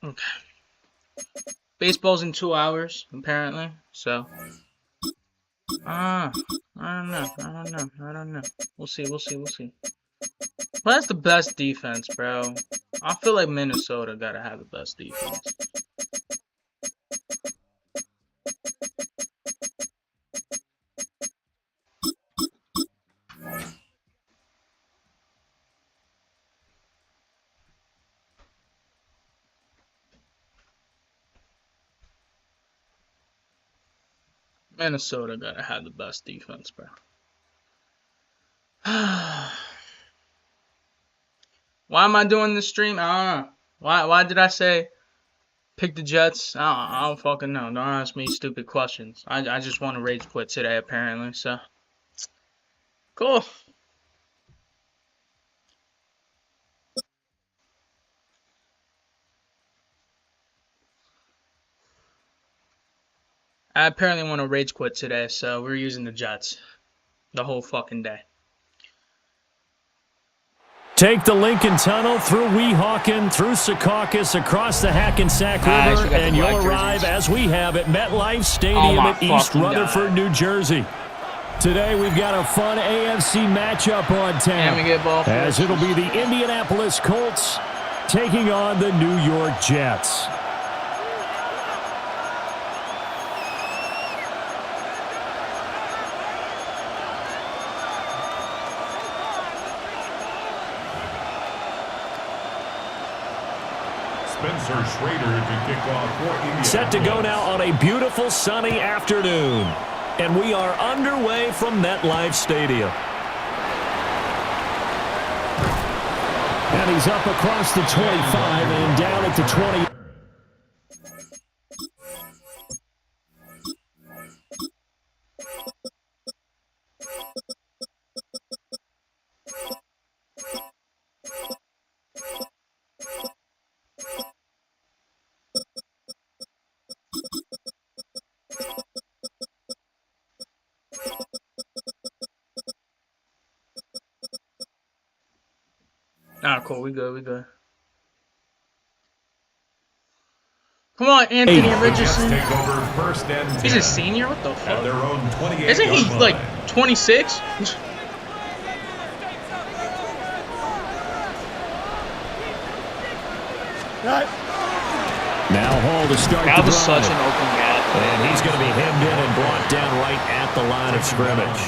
Okay. Baseball's in 2 hours, apparently. So, I don't know. We'll see. But that's the best defense, bro. I feel like Minnesota gotta have the best defense. Minnesota gotta have the best defense, bro. Why am I doing this stream? I don't know. Why did I say pick the Jets? I don't fucking know. Don't ask me stupid questions. I just want to rage quit today, apparently. So, cool. I apparently want to rage quit today, so we're using the Jets the whole fucking day. Take the Lincoln Tunnel through Weehawken, through Secaucus, across the Hackensack River, and you'll arrive, as we have, at MetLife Stadium at East Rutherford, New Jersey. Today we've got a fun AFC matchup on tap, as it'll be the Indianapolis Colts taking on the New York Jets. Spencer Schrader to kick off for Indiana. Set to go now on a beautiful sunny afternoon. And we are underway from MetLife Stadium. And he's up across the 25 and down at the 20. Cool. We good. Come on, Anthony Richardson. He's a senior? What the fuck? Isn't he like 26? Now Hall to start that the was drive. such an open gap. And he's going to be hemmed in and brought down right at the line of scrimmage.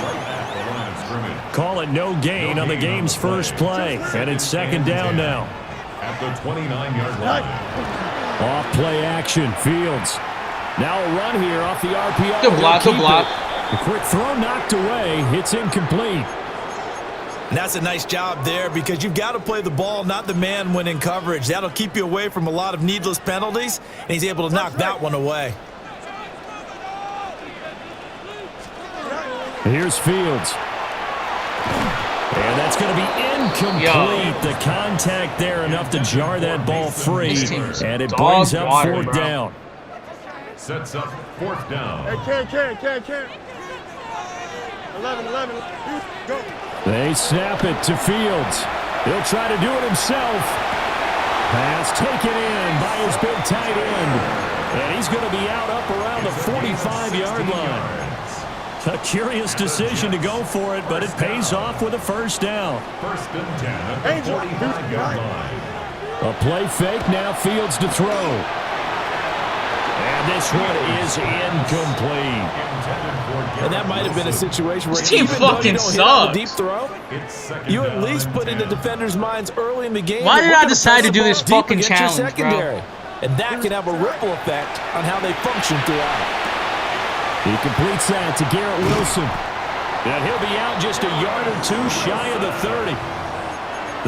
Call it no gain on the game's first play. And it's second down now. At the 29-yard line. Off play action. Fields. Now a run here off the RPO. Good block. The quick throw knocked away. It's incomplete. And that's a nice job there because you've got to play the ball, not the man when in coverage. That'll keep you away from a lot of needless penalties, and he's able to knock that one away. Here's Fields. And that's going to be incomplete. The contact there enough to jar that ball free, and it brings up fourth down. Sets up fourth down. Hey, can't. 11. Go. They snap it to Fields. He'll try to do it himself. Pass taken in by his big tight end. And he's going to be out up around the 45-yard line. A curious decision to go for it, but it pays off with a first down. First and 10 at the 45-yard line. A play fake, now Fields to throw. And this one is incomplete. And that might have been a situation where this team fucking sucks. Deep throw, you at least put in the defender's minds early in the game. Why did I decide to do this fucking challenge, bro? And that can have a ripple effect on how they function throughout. He completes that to Garrett Wilson. And he'll be out just a yard or two shy of the 30.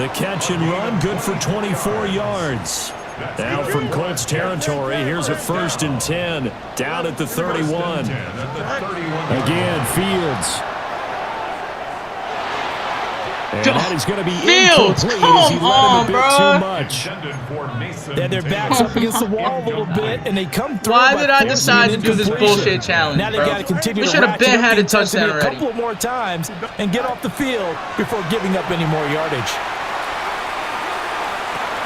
The catch and run, good for 24 yards. Now from Colts territory, here's a first and 10 down at the 31. Again, Fields. And that is going to be Fields, incomplete come as he let on, him a bit bro. too much. Yeah, their backs up against the wall a little bit, and they come through. Why by did I forcing decide an to do this incompletion. bullshit challenge, Now they bro? got to continue We to should have ratchet been up had the a touchdown intensity already. a couple more times and get off the field before giving up any more yardage.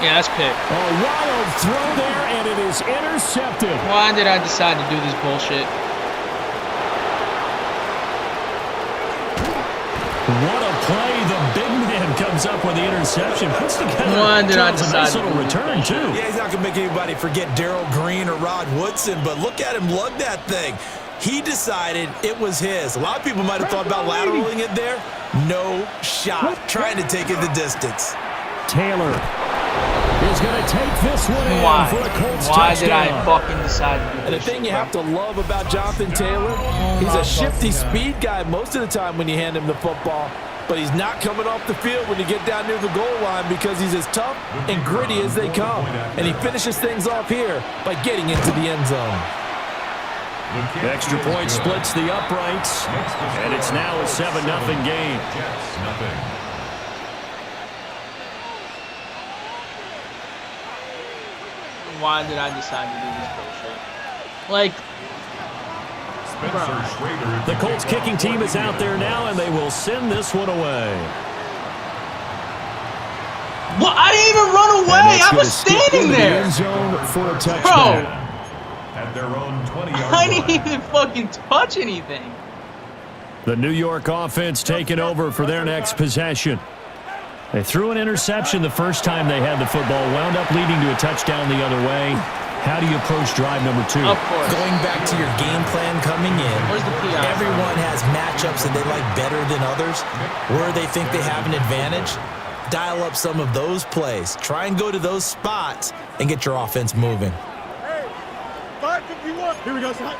Yeah, that's pick. A wild throw there, and it is intercepted. Why did I decide to do this bullshit? What a play. The big man comes up with the interception. Puts together Why did I a decide nice to little do this return, bullshit? too. Yeah, he's not going to make anybody forget Darryl Green or Rod Woodson, but look at him lug that thing. He decided it was his. A lot of people might have thought about lateraling it there. No shot. Trying to take it the distance. Taylor is going to take this one in Why? for a Colts Why touchdown. did I fucking decide to do And the this thing shit, you bro? have to love about Jonathan Taylor, he's a shifty speed guy most of the time when you hand him the football, but he's not coming off the field when you get down near the goal line because he's as tough and gritty as they come. And he finishes things off here by getting into the end zone. The extra point splits the uprights, and it's now a 7-0 game. Why did I decide to do this bullshit? Like, The Colts kicking team is out there now, and they will send this one away. what? I didn't even run away. I was standing The there. end zone for a touchdown. Bro, At their own 20-yard I didn't line. even fucking touch anything. The New York offense taking over for their next possession. They threw an interception the first time they had the football, wound up leading to a touchdown the other way. How do you approach drive number 2? Of course. Going back to your game plan coming in, Where's the PI? everyone has matchups that they like better than others, where they think they have an advantage. Dial up some of those plays. Try and go to those spots and get your offense moving. Hey, 551. Here we go, son.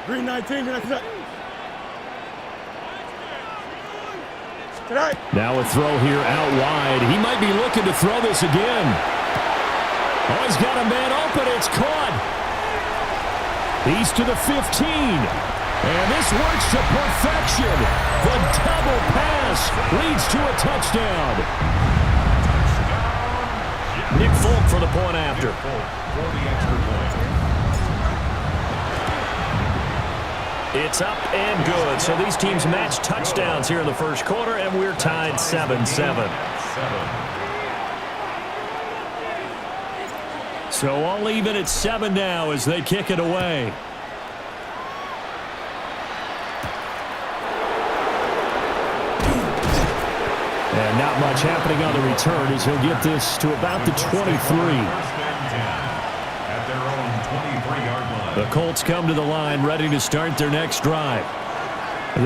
Green 19, next set. Tonight. Now a throw here out wide. He might be looking to throw this again. Oh, he's got a man open. It's caught. He's to the 15. And this works to perfection. The double pass leads to a touchdown. Nick Folk for the point after. For the extra point. It's up and good. So these teams match touchdowns here in the first quarter, and we're tied 7-7. So all even at 7 now as they kick it away. And not much happening on the return as he'll get this to about the 23. At their own 23-yard line. The Colts come to the line ready to start their next drive.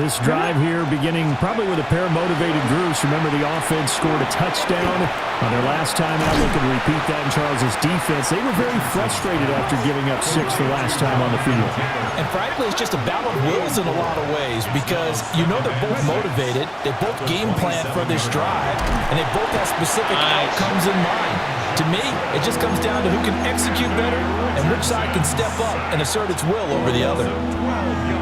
This drive here beginning probably with a pair of motivated groups. Remember, the offense scored a touchdown on their last time out. Looking to repeat that in Charles' defense. They were very frustrated after giving up 6 the last time on the field. And frankly, it's just a battle of wills in a lot of ways because you know they're both motivated. They both game plan for this drive, and they both have specific outcomes in mind. To me, it just comes down to who can execute better and which side can step up and assert its will over the other.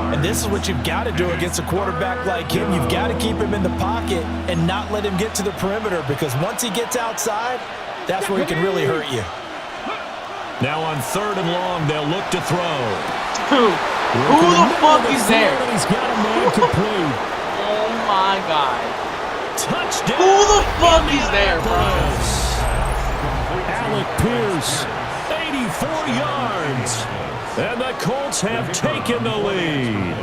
And this is what you've got to do against a quarterback like him. You've got to keep him in the pocket and not let him get to the perimeter because once he gets outside, that's where he can really hurt you. Now on 3rd and long, they'll look to throw. Who the fuck is there? And he's got a man complete. Oh my god. Touchdown. Who the fuck is there, bro? Alec Pierce, 84 yards. And the Colts have taken the lead.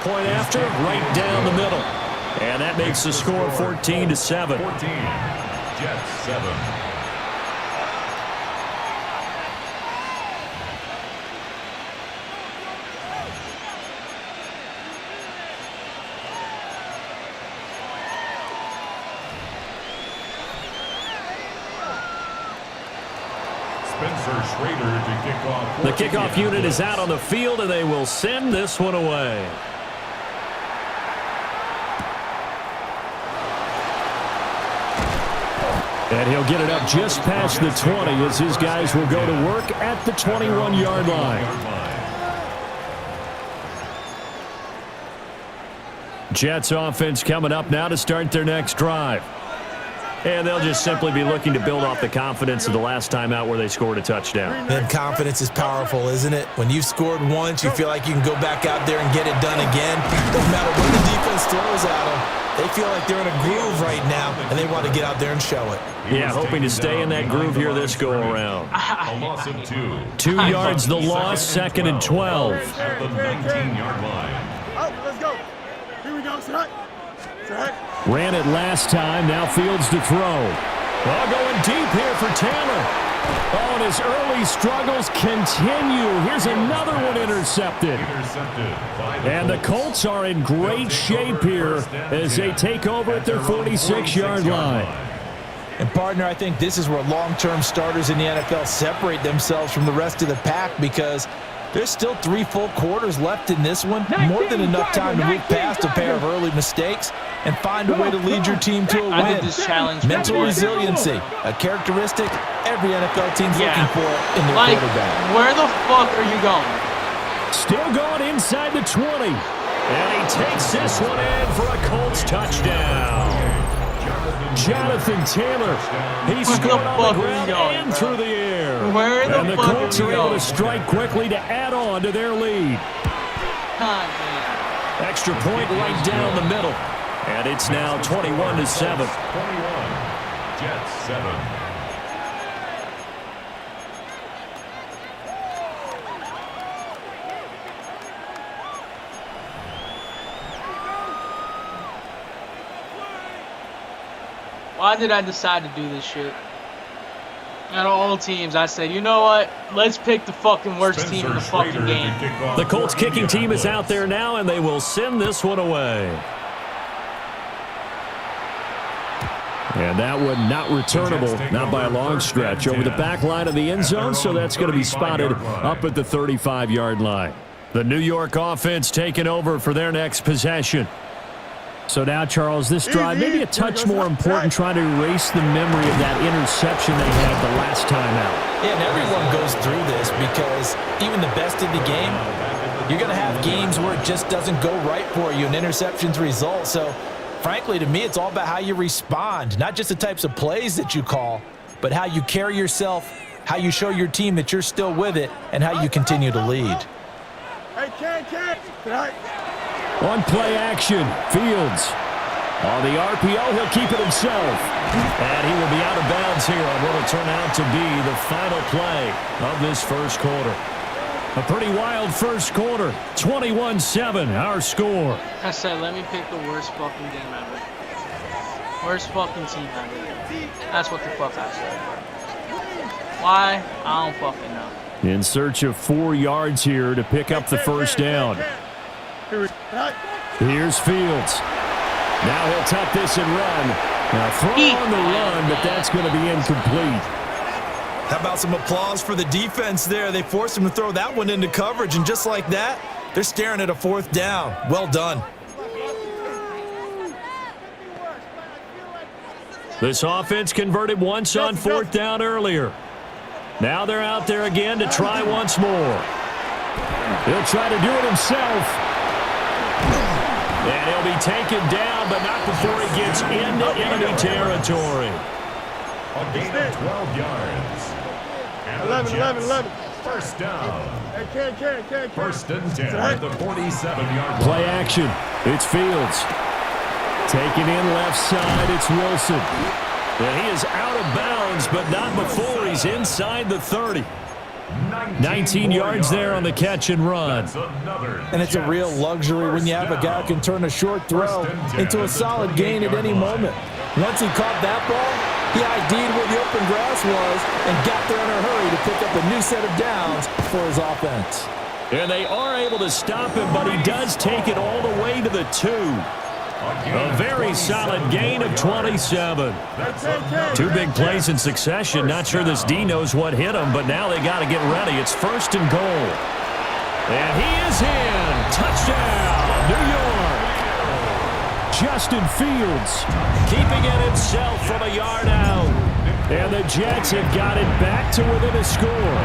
Point after, right down the middle. And that makes the score 14-7. 14. Jets 7. Spencer Schrader to kick off. The kickoff unit is out on the field, and they will send this one away. And he'll get it up just past the 20 as his guys will go to work at the 21-yard line. Jets offense coming up now to start their next drive. And they'll just simply be looking to build off the confidence of the last time out where they scored a touchdown. And confidence is powerful, isn't it? When you've scored once, you feel like you can go back out there and get it done again. No matter what the defense throws at them, they feel like they're in a groove right now, and they want to get out there and show it. Yeah, hoping to stay in that groove here this go-around. A loss of 2. 2 yards the loss, 2nd and 12. At the 19-yard line. Oh, let's go. Here we go, Set. Ran it last time, now Fields to throw. Well, going deep here for Taylor. Oh, and his early struggles continue. Here's another one intercepted. And the Colts are in great shape here as they take over at their 46-yard line. And, partner, I think this is where long-term starters in the NFL separate themselves from the rest of the pack because there's still 3 full quarters left in this one. More than enough time to move past a pair of early mistakes and find a way to lead your team to a win. Mental resiliency, a characteristic every NFL team's looking for in their quarterback. Where the fuck are you going? Still going inside the 20. And he takes this one in for a Colts touchdown. Jonathan Taylor, he scored on the ground and through the air. And the Colts are able to strike quickly to add on to their lead. Extra point right down the middle. And it's now 21-7. 21. Jets 7. Why did I decide to do this shit? Out of all teams, I said, you know what? Let's pick the fucking worst team in the fucking game. The Colts kicking team is out there now, and they will send this one away. And that one not returnable, not by a long stretch, over the back line of the end zone, so that's going to be spotted up at the 35-yard line. The New York offense taking over for their next possession. So now, Charles, this drive maybe a touch more important, trying to erase the memory of that interception they had the last time out. Yeah, and everyone goes through this because even the best in the game, you're going to have games where it just doesn't go right for you and interceptions result. So, frankly, to me, it's all about how you respond, not just the types of plays that you call, but how you carry yourself, how you show your team that you're still with it, and how you continue to lead. Hey, Ken. On play action, Fields. On the RPO, he'll keep it himself. And he will be out of bounds here on what will turn out to be the final play of this first quarter. A pretty wild first quarter. 21-7, our score. I said, let me pick the worst fucking game ever. Worst fucking team ever. That's what the fuck I said. Why? I don't fucking know. In search of 4 yards here to pick up the first down. Here's Fields. Now he'll tuck this and run. Now throw on the run, but that's going to be incomplete. How about some applause for the defense there? They forced him to throw that one into coverage, and just like that, they're staring at a 4th down. Well done. This offense converted once on 4th down earlier. Now they're out there again to try once more. He'll try to do it himself. And he'll be taken down, but not before he gets into enemy territory. A gain of 12 yards. And 11. First down. Hey, Ken. First and 10 at the 47-yard line. Play action. It's Fields. Taken in left side, it's Wilson. And he is out of bounds, but not before he's inside the 30. 19 yards there on the catch and run. And it's a real luxury when you have a guy who can turn a short throw into a solid gain at any moment. Once he caught that ball, he ID'd where the open grass was and got there in a hurry to pick up a new set of downs for his offense. And they are able to stop him, but he does take it all the way to the 2. A very solid gain of 27. 2 big plays in succession. Not sure this D knows what hit him, but now they got to get ready. It's 1st and goal. And he is in. Touchdown, New York. Justin Fields keeping it himself from a yard out. And the Jets have got it back to within a score.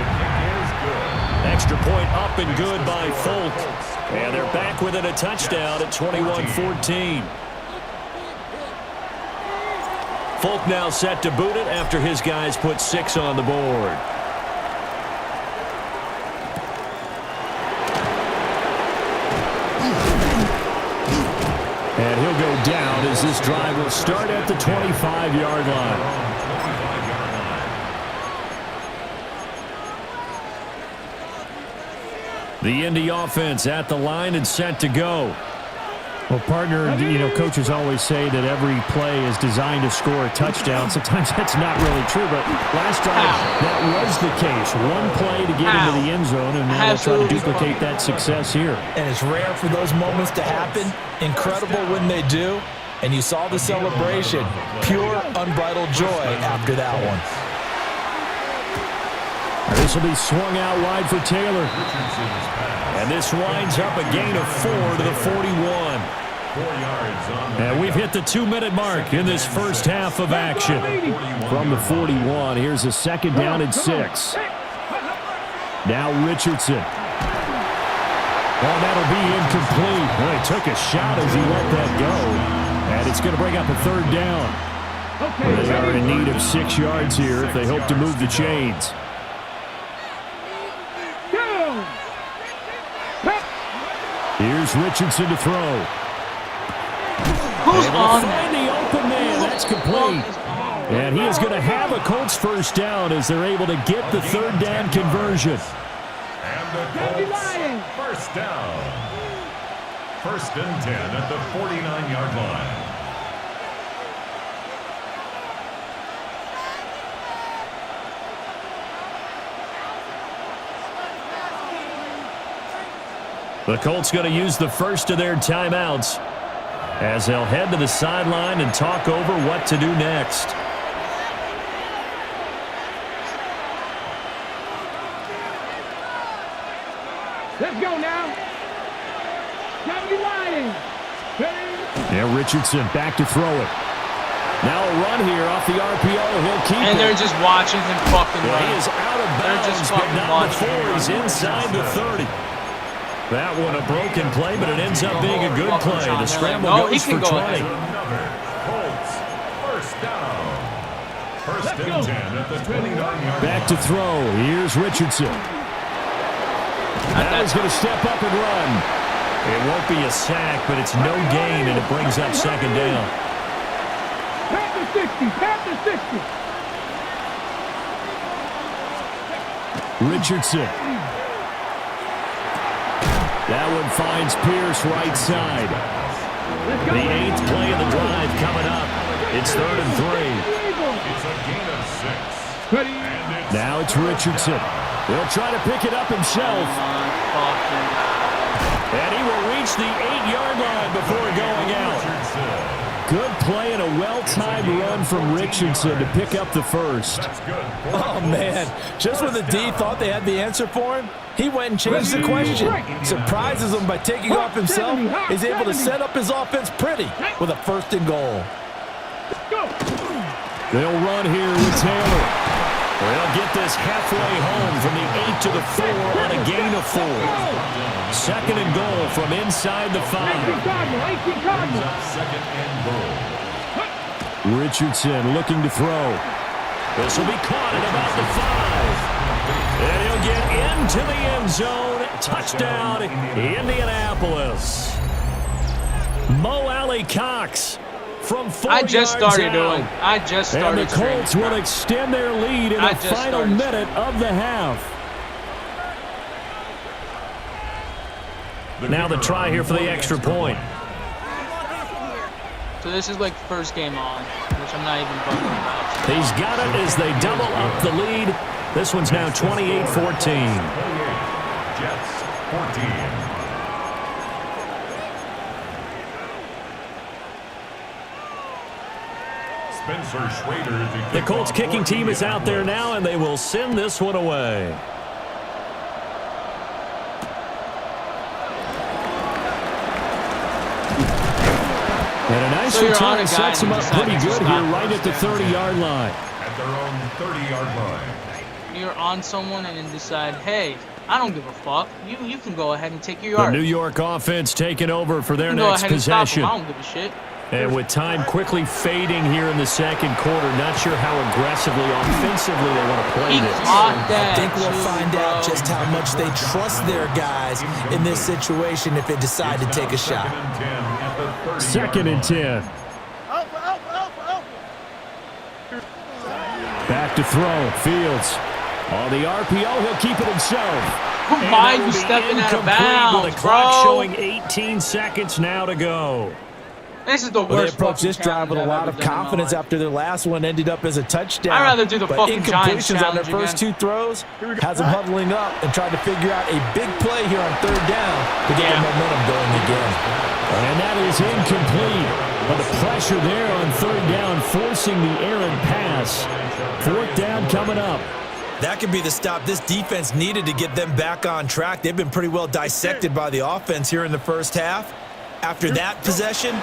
Extra point up and good by Folk. And they're back within a touchdown at 21-14. Folk now set to boot it after his guys put 6 on the board. And he'll go down as this drive will start at the 25-yard line. The Indy offense at the line and set to go. Well, partner, coaches always say that every play is designed to score a touchdown. Sometimes that's not really true, but last drive, that was the case. One play to get into the end zone, and now they'll try to duplicate that success here. And it's rare for those moments to happen. Incredible when they do. And you saw the celebration. Pure, unbridled joy after that one. This will be swung out wide for Taylor. And this winds up a gain of 4 to the 41. And we've hit the 2-minute mark in this first half of action. From the 41, here's a second down and 6. Now Richardson. Oh, that'll be incomplete. Well, he took a shot as he let that go. And it's going to bring up a third down. They are in need of 6 yards here if they hope to move the chains. Here's Richardson to throw. Who's on find the open man. That's complete. And he is going to have a Colts first down as they're able to get the third down conversion. And the Colts first down. 1st and 10 at the 49-yard line. The Colts going to use the first of their timeouts as they'll head to the sideline and talk over what to do next. Let's go now. Yeah, Richardson back to throw it. Now a run here off the RPO. He'll keep it. And they're just watching him fucking run. He is out of bounds, but not before he's inside the 30. That one a broken play, but it ends up being a good play. The scramble goes for 20. Colts first down. 1st and 10 at the 29-yard line. Back to throw. Here's Richardson. Now he's going to step up and run. It won't be a sack, but it's no gain, and it brings up second down. Past the 60. Past the 60. Richardson. That one finds Pierce right side. The 8th play of the drive coming up. It's 3rd and 3. It's a gain of 6. Now it's Richardson. He'll try to pick it up himself. And he will reach the 8-yard line before going out. Good play and a well-timed run from Richardson to pick up the first. Oh, man. Just when the D thought they had the answer for him, he went and changed the question. Surprises him by taking off himself. He's able to set up his offense pretty with a 1st and goal. They'll run here with Taylor. They'll get this halfway home from the 8 to the 4 on a gain of 4. 2nd and goal from inside the 5. 2nd and goal. Richardson looking to throw. This will be caught at about the 5. And he'll get into the end zone. Touchdown, Indianapolis. Mo Alley-Cox from 4 I just started down. doing. I just started. And the Colts will extend their lead in the final minute of the half. Now the try here for the extra point. So this is like the first game on, which I'm not even bugging about. He's got it as they double up the lead. This one's now 28-14. Jets 14. Spencer Schrader to The Colts kicking team is out there now, and they will send this one away. And a nice return sets him up pretty good here right at the 30-yard line. At their own 30-yard line. You're on someone and then decide, hey, I don't give a fuck. You can go ahead and take your The yards. New York offense taking over for their You can go next ahead and stop possession. them. I don't give a shit. And with time quickly fading here in the second quarter, not sure how aggressively, offensively they want to play He this. caught I that think we'll too, find bro. out just how much they trust their guys in this situation if they decide to take a shot. Second and 10 at the 30-yard 2nd and 10. Alpha, alpha, alpha, alpha. Back to throw. Fields. On the RPO, he'll keep it himself. Don't mind you stepping out of bounds, with the clock bro. showing 18 seconds now to go. This is the Well, they worst approached fucking this drive with a challenge lot I've of ever done in my confidence life. after their last one ended up as a touchdown. I'd rather do the but fucking Giants incompletions on their challenge first again. 2 throws has them huddling up and trying to figure out a big play here on 3rd down to get the momentum going again. And that is incomplete. But the pressure there on 3rd down, forcing the errant pass. 4th down coming up. That could be the stop this defense needed to get them back on track. They've been pretty well dissected by the offense here in the first half. After that possession,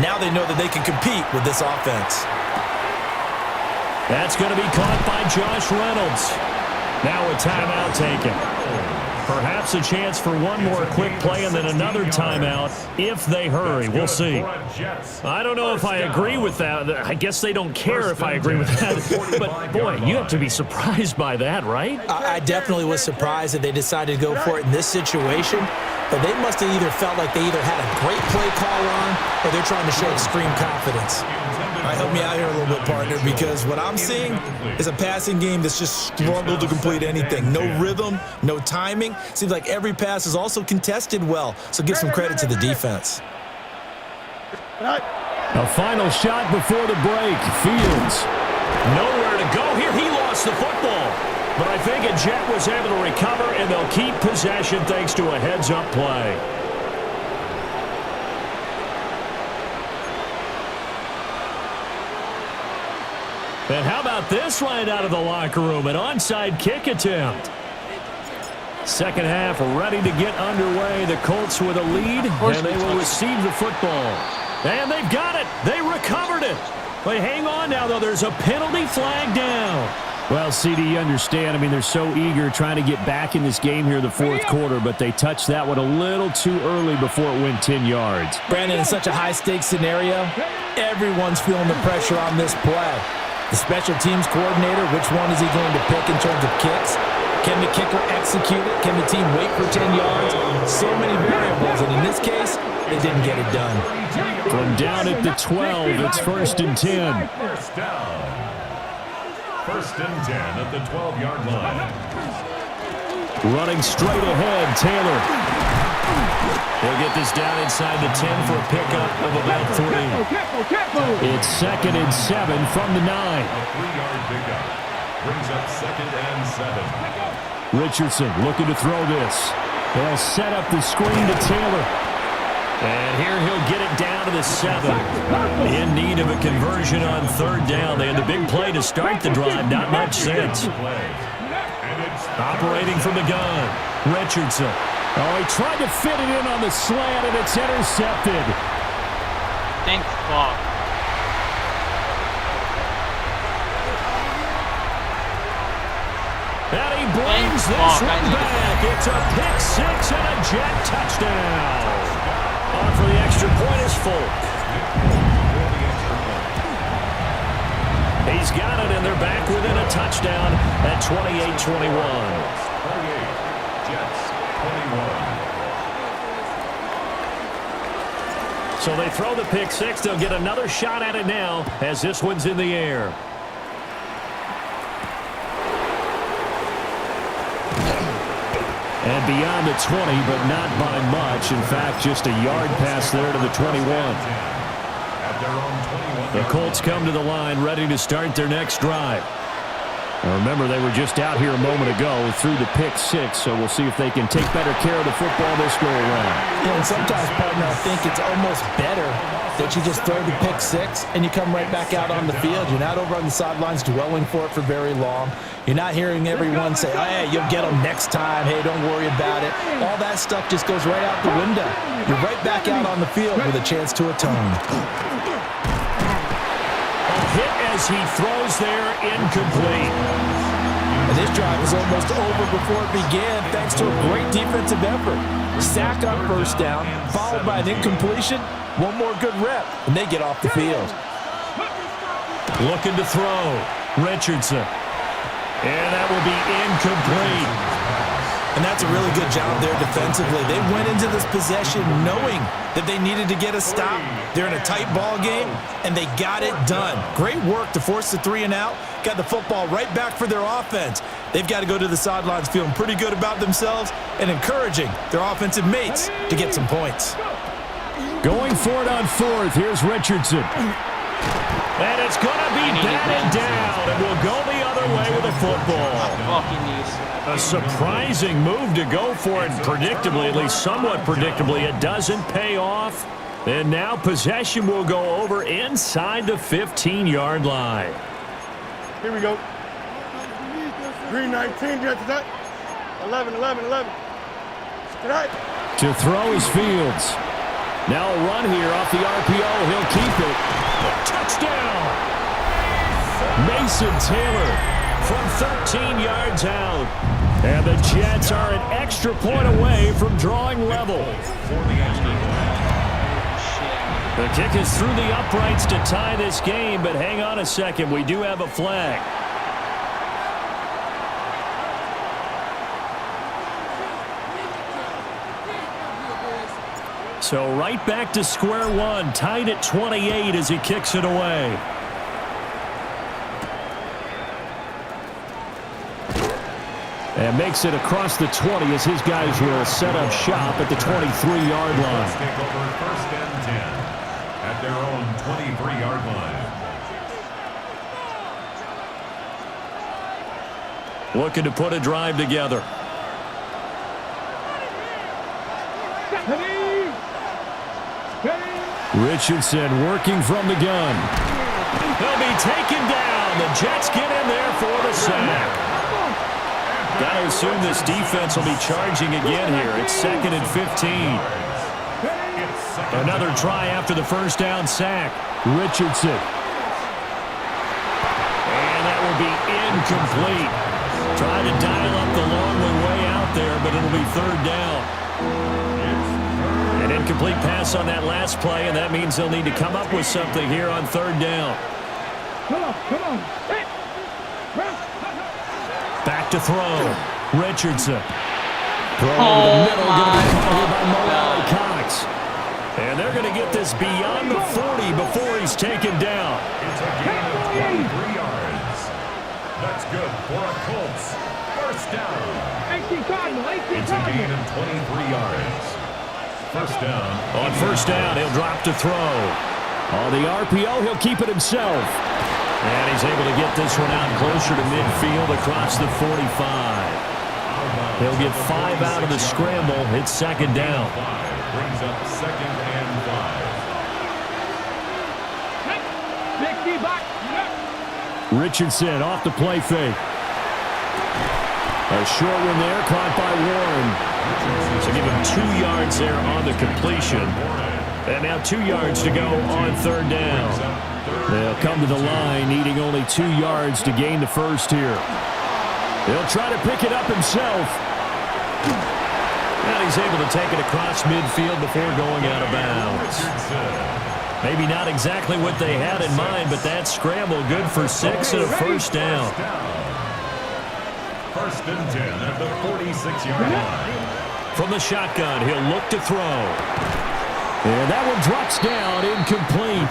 now they know that they can compete with this offense. That's going to be caught by Josh Reynolds. Now a timeout taken. Perhaps a chance for one more quick play and then another timeout if they hurry. We'll see. I don't know if I agree with that. I guess they don't care if I agree with that. But, boy, you have to be surprised by that, right? I definitely was surprised that they decided to go for it in this situation, but they must have either felt like they either had a great play call on or they're trying to show extreme confidence. All right, help me out here a little bit, partner, because what I'm seeing is a passing game that's just struggled to complete anything. No rhythm, no timing. Seems like every pass is also contested well, so give some credit to the defense. A final shot before the break. Fields. Nowhere to go here. He lost the football. But I think a Jet was able to recover, and they'll keep possession thanks to a heads-up play. And how about this right out of the locker room? An onside kick attempt. Second half ready to get underway. The Colts with a lead, and they will receive the football. And they've got it. They recovered it. But hang on now, though. There's a penalty flag down. Well, CD, you understand. I mean, they're so eager trying to get back in this game here in the 4th quarter, but they touched that one a little too early before it went 10 yards. Brandon, in such a high-stakes scenario, everyone's feeling the pressure on this play. The special teams coordinator, which one is he going to pick in terms of kicks? Can the kicker execute it? Can the team wait for 10 yards? So many variables, and in this case, they didn't get it done. From down at the 12, it's 1st and 10. First down. 1st and 10 at the 12-yard line. Running straight ahead, Taylor. He'll get this down inside the 10 for a pickup of about 3. It's 2nd and 7 from the 9. A 3-yard pickup. Brings up 2nd and 7. Richardson looking to throw this. They'll set up the screen to Taylor. And here he'll get it down to the 7. In need of a conversion on 3rd down. They had the big play to start the drive. Not much sense. Operating from the gun. Richardson. Oh, he tried to fit it in on the slant, and it's intercepted. Thank fuck. And he brings this one back. It's a pick 6 and a Jet touchdown. On for the extra point is Folk. He's got it, and they're back within a touchdown at 28-21. 28. Jets, 21. So they throw the pick 6. They'll get another shot at it now as this one's in the air. And beyond the 20, but not by much. In fact, just a yard pass there to the 21. At their own 21. The Colts come to the line ready to start their next drive. Now remember, they were just out here a moment ago through the pick 6, so we'll see if they can take better care of the football this go around. Yeah, and sometimes, partner, I think it's almost better that you just throw the pick 6 and you come right back out on the field. You're not over on the sidelines dwelling for it for very long. You're not hearing everyone say, oh, hey, you'll get them next time. Hey, don't worry about it. All that stuff just goes right out the window. You're right back out on the field with a chance to atone. A hit as he throws there, incomplete. And this drive was almost over before it began thanks to a great defensive effort. Sack on first down, followed by an incompletion. One more good rep, and they get off the field. Looking to throw. Richardson. And that will be incomplete. And that's a really good job there defensively. They went into this possession knowing that they needed to get a stop. They're in a tight ball game, and they got it done. Great work to force the 3 and out. Got the football right back for their offense. They've got to go to the sidelines feeling pretty good about themselves and encouraging their offensive mates to get some points. Going for it on 4th. Here's Richardson. And it's going to be batted down, and we'll go the other way with the football. A surprising move to go for it, and predictably, at least somewhat predictably, it doesn't pay off. And now possession will go over inside the 15-yard line. Here we go. Green 19, get to that. 11. Tonight. To throw is Fields. Now a run here off the RPO. He'll keep it. Touchdown! Mason Taylor from 13 yards out. And the Jets are an extra point away from drawing level. The kick is through the uprights to tie this game, but hang on a second. We do have a flag. So right back to square one, tied at 28 as he kicks it away. And makes it across the 20 as his guys will set up shop at the 23-yard line. Take over 1st and 10 at their own 23-yard line. Looking to put a drive together. Richardson working from the gun. He'll be taken down. The Jets get in there for the sack. Got to assume this defense will be charging again here. It's 2nd and 15. Another try after the first down sack. Richardson. And that will be incomplete. Trying to dial up the long way out there, but it'll be 3rd down. An incomplete pass on that last play, and that means they'll need to come up with something here on 3rd down. Come on. Back to throw. Richardson. Throw over the middle. Going to be caught here by Mo Alley-Cox. And they're going to get this beyond the 40 before he's taken down. It's a gain of 23 yards. That's good for a Colts 1st down. It's a gain of 23 yards. 1st down. On 1st down, he'll drop to throw. On the RPO, he'll keep it himself. And he's able to get this one out closer to midfield across the 45. He'll get 5 out of the scramble. It's 2nd down. Brings up 2nd and 5. Richardson off the play fake. A short one there, caught by Warren. So give him 2 yards there on the completion. And now 2 yards to go on 3rd down. They'll come to the line, needing only 2 yards to gain the first here. He'll try to pick it up himself. And he's able to take it across midfield before going out of bounds. Maybe not exactly what they had in mind, but that scramble good for 6 and a 1st down. 1st and 10 at the 46-yard line. From the shotgun, he'll look to throw. And that one drops down, incomplete.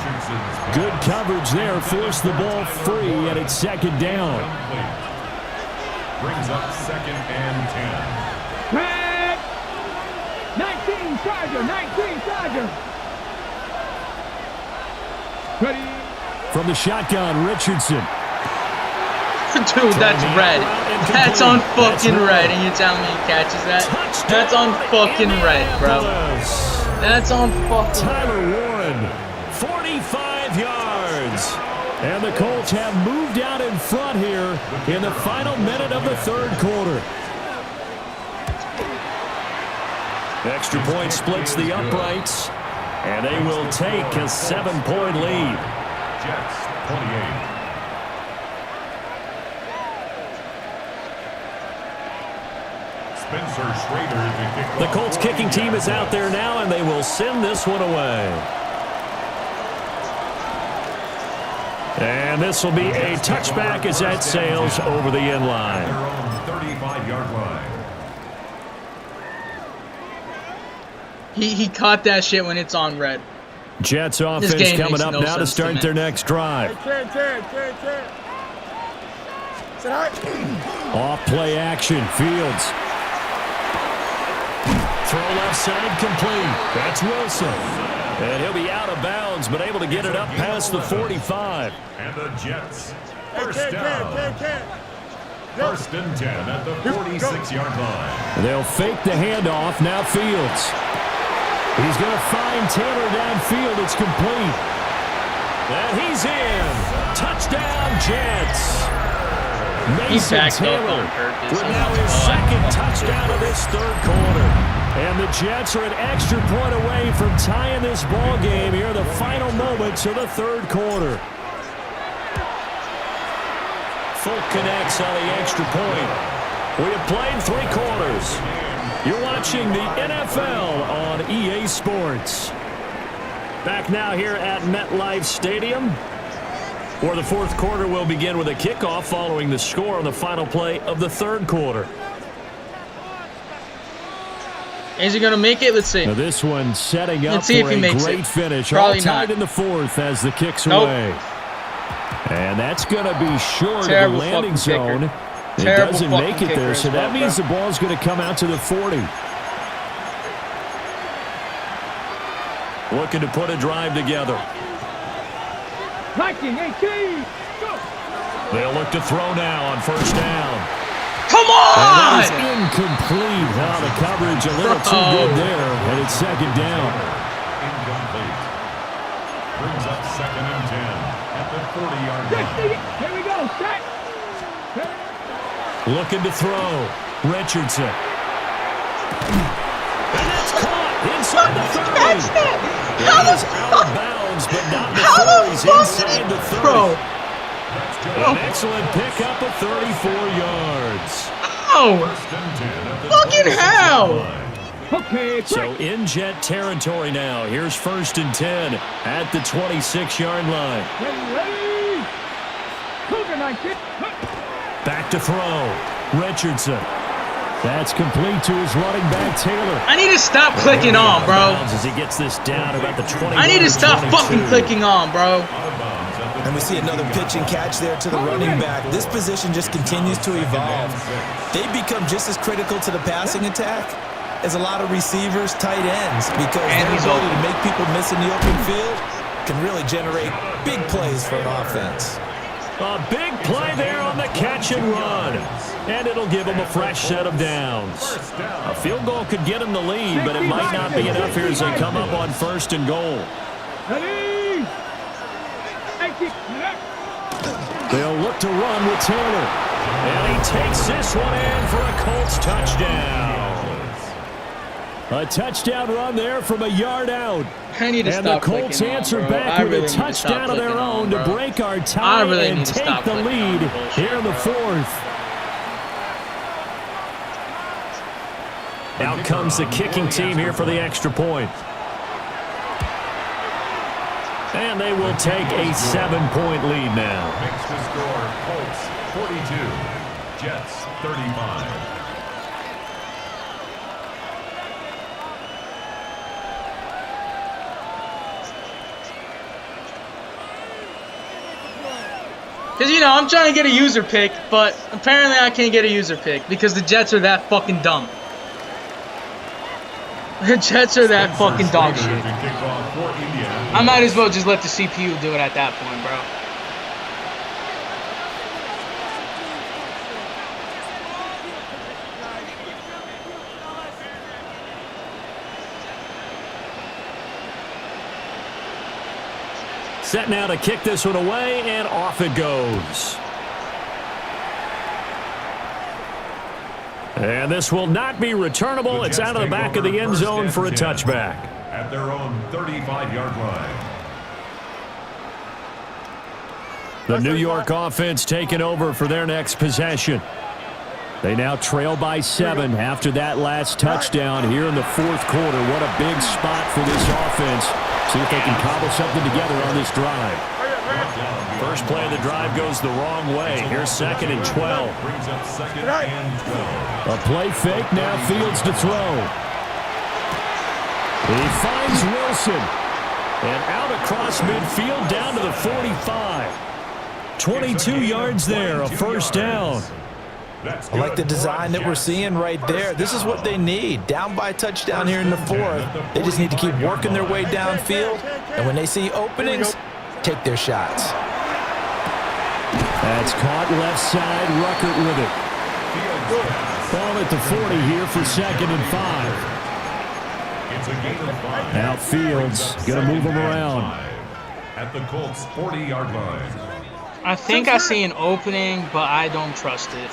Good coverage there, forced the ball free, and it's 2nd down. Brings up 2nd and 10. 19 Charger. Ready. From the shotgun, Richardson. Dude, that's red. That's on fucking red, and you're telling me he catches that? That's on fucking red, bro. That's on fucking Tyler Warren, 45 yards. And the Colts have moved out in front here in the final minute of the 3rd quarter. Extra point splits the uprights, and they will take a 7-point lead. Jets 28. Spencer Schrader to kick The off Colts for kicking team is out there Indianapolis. now, and they will send this one away. And this will be a touchback as that sails over the end line. Their own 35-yard line. He caught that shit when it's on red. Jets offense game coming makes up no now to sense to start me. their next drive. Turn. Sit high. Off play action, Fields. Throw left side complete. That's Wilson. And he'll be out of bounds, but able to get it up past the 45. And the Jets. Hey, First down. First and 10 at the 46-yard line. They'll fake the handoff. Now Fields. He's going to find Taylor downfield. It's complete. And he's in. Touchdown, Jets. Mason Taylor with now his second touchdown of this third quarter. And the Jets are an extra point away from tying this ball game here in the final moments of the third quarter. Folk connects on the extra point. We have played 3 quarters. You're watching the NFL on EA Sports. Back now here at MetLife Stadium, where the fourth quarter will begin with a kickoff following the score on the final play of the third quarter. Is he going to make it? Let's see. Now this one setting up Let's see for if he a makes great it. finish. Probably All tied not. in the fourth as the kick's Nope. away. And that's going to be short Terrible of the landing fucking kicker. zone. It Terrible doesn't fucking make it kicker there, as so that well, means bro. the ball's going to come out to the 40. Looking to put a drive together. They'll look to throw now on first down. Come And that on! is incomplete. Oh, the coverage a little too good there, and it's second down. Incomplete. Brings up second and 10 at the 40-yard line. Here we go. Set. Looking to throw. Richardson. And that's caught inside the 30. How He is the out fuck? of bounds, but not How before the he's fuck inside the 30. Bro, An excellent pickup of 34 yards. oh, First and 10 at the fucking 26-yard hell! line. Okay. So in Jet territory now. Here's first and 10 at the 26-yard line. Ready. Cougar 19. Back to throw. Richardson. That's complete to his running back, Taylor. I need to stop clicking on, bro. As he gets this down about the 20. I need to stop fucking clicking on, bro. And we see another pitch and catch there to the running back. This position just continues to evolve. They become just as critical to the passing attack as a lot of receivers, tight ends, because And their he's ability open. to make people miss in the open field can really generate big plays for an offense. A big play there on the catch and run. And it'll give him a fresh set of downs. A field goal could get him the lead, but it might not be enough here as they come up on first and goal. Ready. They'll look to run with Taylor. And he takes this one in for a Colts touchdown. A touchdown run there from a yard out. I need to And the stop Colts clicking on, answer bro. back I with really a need to stop touchdown of their clicking own on, to bro. break our I tie really and need to take stop the clicking on lead the bullshit, here in the bro. fourth. Out comes the kicking team here for the extra point. And they will take a 7-point lead now. Makes the score Colts 42, Jets 35. Because, you know, I'm trying to get a user pick, but apparently I can't get a user pick because the Jets are that fucking dumb. The Jets are that fucking dog shit. I might as well just let the CPU do it at that point, bro. Set now to kick this one away, and off it goes. And this will not be returnable. It's out of the back of the end zone for a touchback. At their own 35-yard line. The New York offense taking over for their next possession. They now trail by 7 after that last touchdown here in the fourth quarter. What a big spot for this offense. See if they can cobble something together on this drive. First play of the drive goes the wrong way. Here's 2nd and 12. Brings up 2nd and 12. A play fake, now Fields to throw. He finds Wilson. And out across midfield down to the 45. 22 yards there, a first down. I like the design that we're seeing right there. This is what they need. Down by a touchdown here in the fourth. They just need to keep working their way downfield. And when they see openings, take their shots. That's caught left side. Ruckert with it. Ball at the 40 here for 2nd and 5. It's a gain of 5. Now Fields going to move them around. At the Colts 40-yard line. I think I see an opening, but I don't trust it.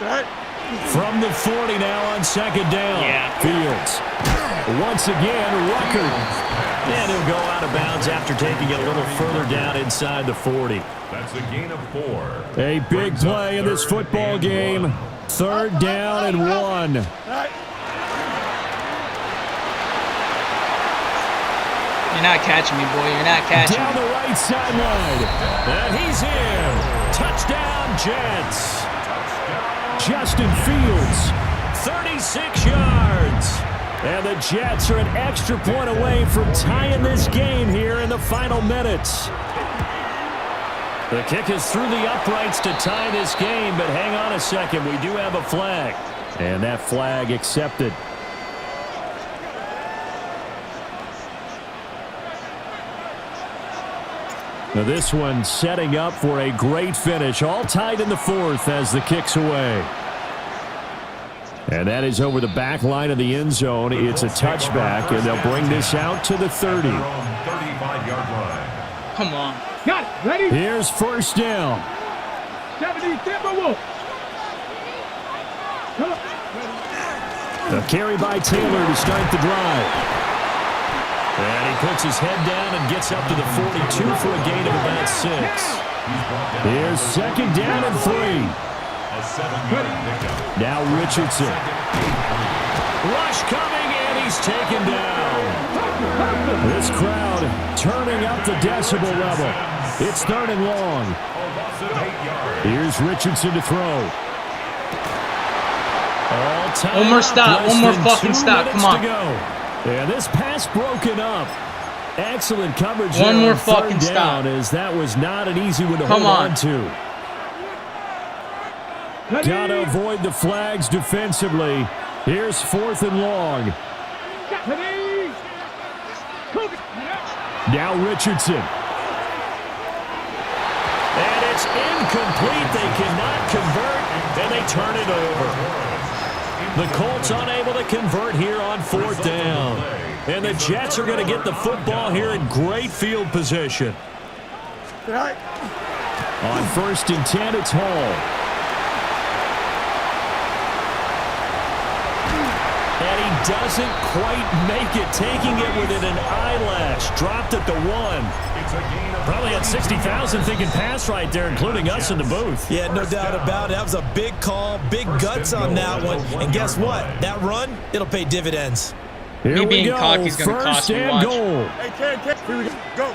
From the 40 now on 2nd down. Yeah. Fields. Once again, Ruckert. And he'll go out of bounds after taking it a little further down inside the 40. That's a gain of 4. A big play in this football game. 3rd down and 1. You're not catching me, boy. You're not catching Down me. the right sideline. And he's in. Touchdown, Jets. Justin Fields, 36 yards. And the Jets are an extra point away from tying this game here in the final minutes. The kick is through the uprights to tie this game, but hang on a second. We do have a flag. And that flag accepted. Now this one setting up for a great finish. All tied in the fourth as the kick's away. And that is over the back line of the end zone. It's a touchback, and they'll bring this out to the 30. 35-yard line. Come on. Got it. Ready? Here's first down. 70 Timberwolves. Come on. A carry by Taylor to start the drive. And he puts his head down and gets up to the 42 for a gain of about 6. Here's 2nd down and 3. A 7-yard pickup. Now Richardson. Rush coming, and he's taken down. This crowd turning up the decibel level. It's 3rd and long. A loss of 8 yards. Here's Richardson to throw. All time. One more stop. One more fucking stop. Come on. And this pass broken up. Excellent coverage. One there more on 3rd fucking stop. down, as that was not an easy one to Come hold on. on to. Got to avoid the flags defensively. Here's 4th and long. Now Richardson. And it's incomplete. They cannot convert, and they turn it over. The Colts unable to convert here on 4th down. And the Jets are going to get the football here in great field position. On 1st and 10, it's Hall. And he doesn't quite make it, taking it within an eyelash. Dropped at the 1. Probably had 60,000 thinking pass right there, including us in the booth. Yeah, no doubt about it. That was a big call, big guts on that one. And guess what? That run, it'll pay dividends. Here Me we being go. cocky's gonna cost First me, and watch. goal. Hey, here we go.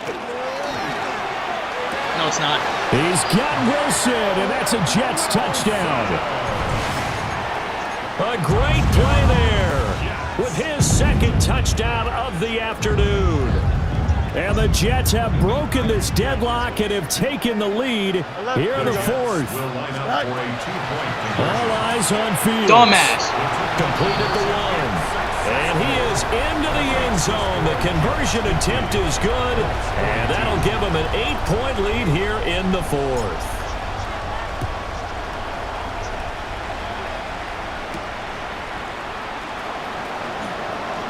No, it's not. He's got Wilson, and that's a Jets touchdown. A great play there with his 2nd touchdown of the afternoon. And the Jets have broken this deadlock and have taken the lead here in the 4th. All eyes on Fields. Dumbass. Completed the 1. And he is into the end zone. The conversion attempt is good, and that'll give him an 8-point lead here in the 4th.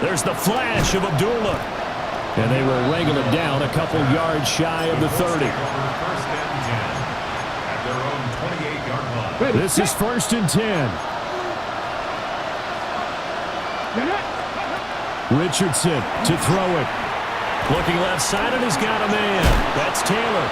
There's the flash of Abdullah. And they will wrangle him down a couple yards shy of the 30. This is 1st and 10. Richardson to throw it. Looking left side, and he's got a man. That's Taylor.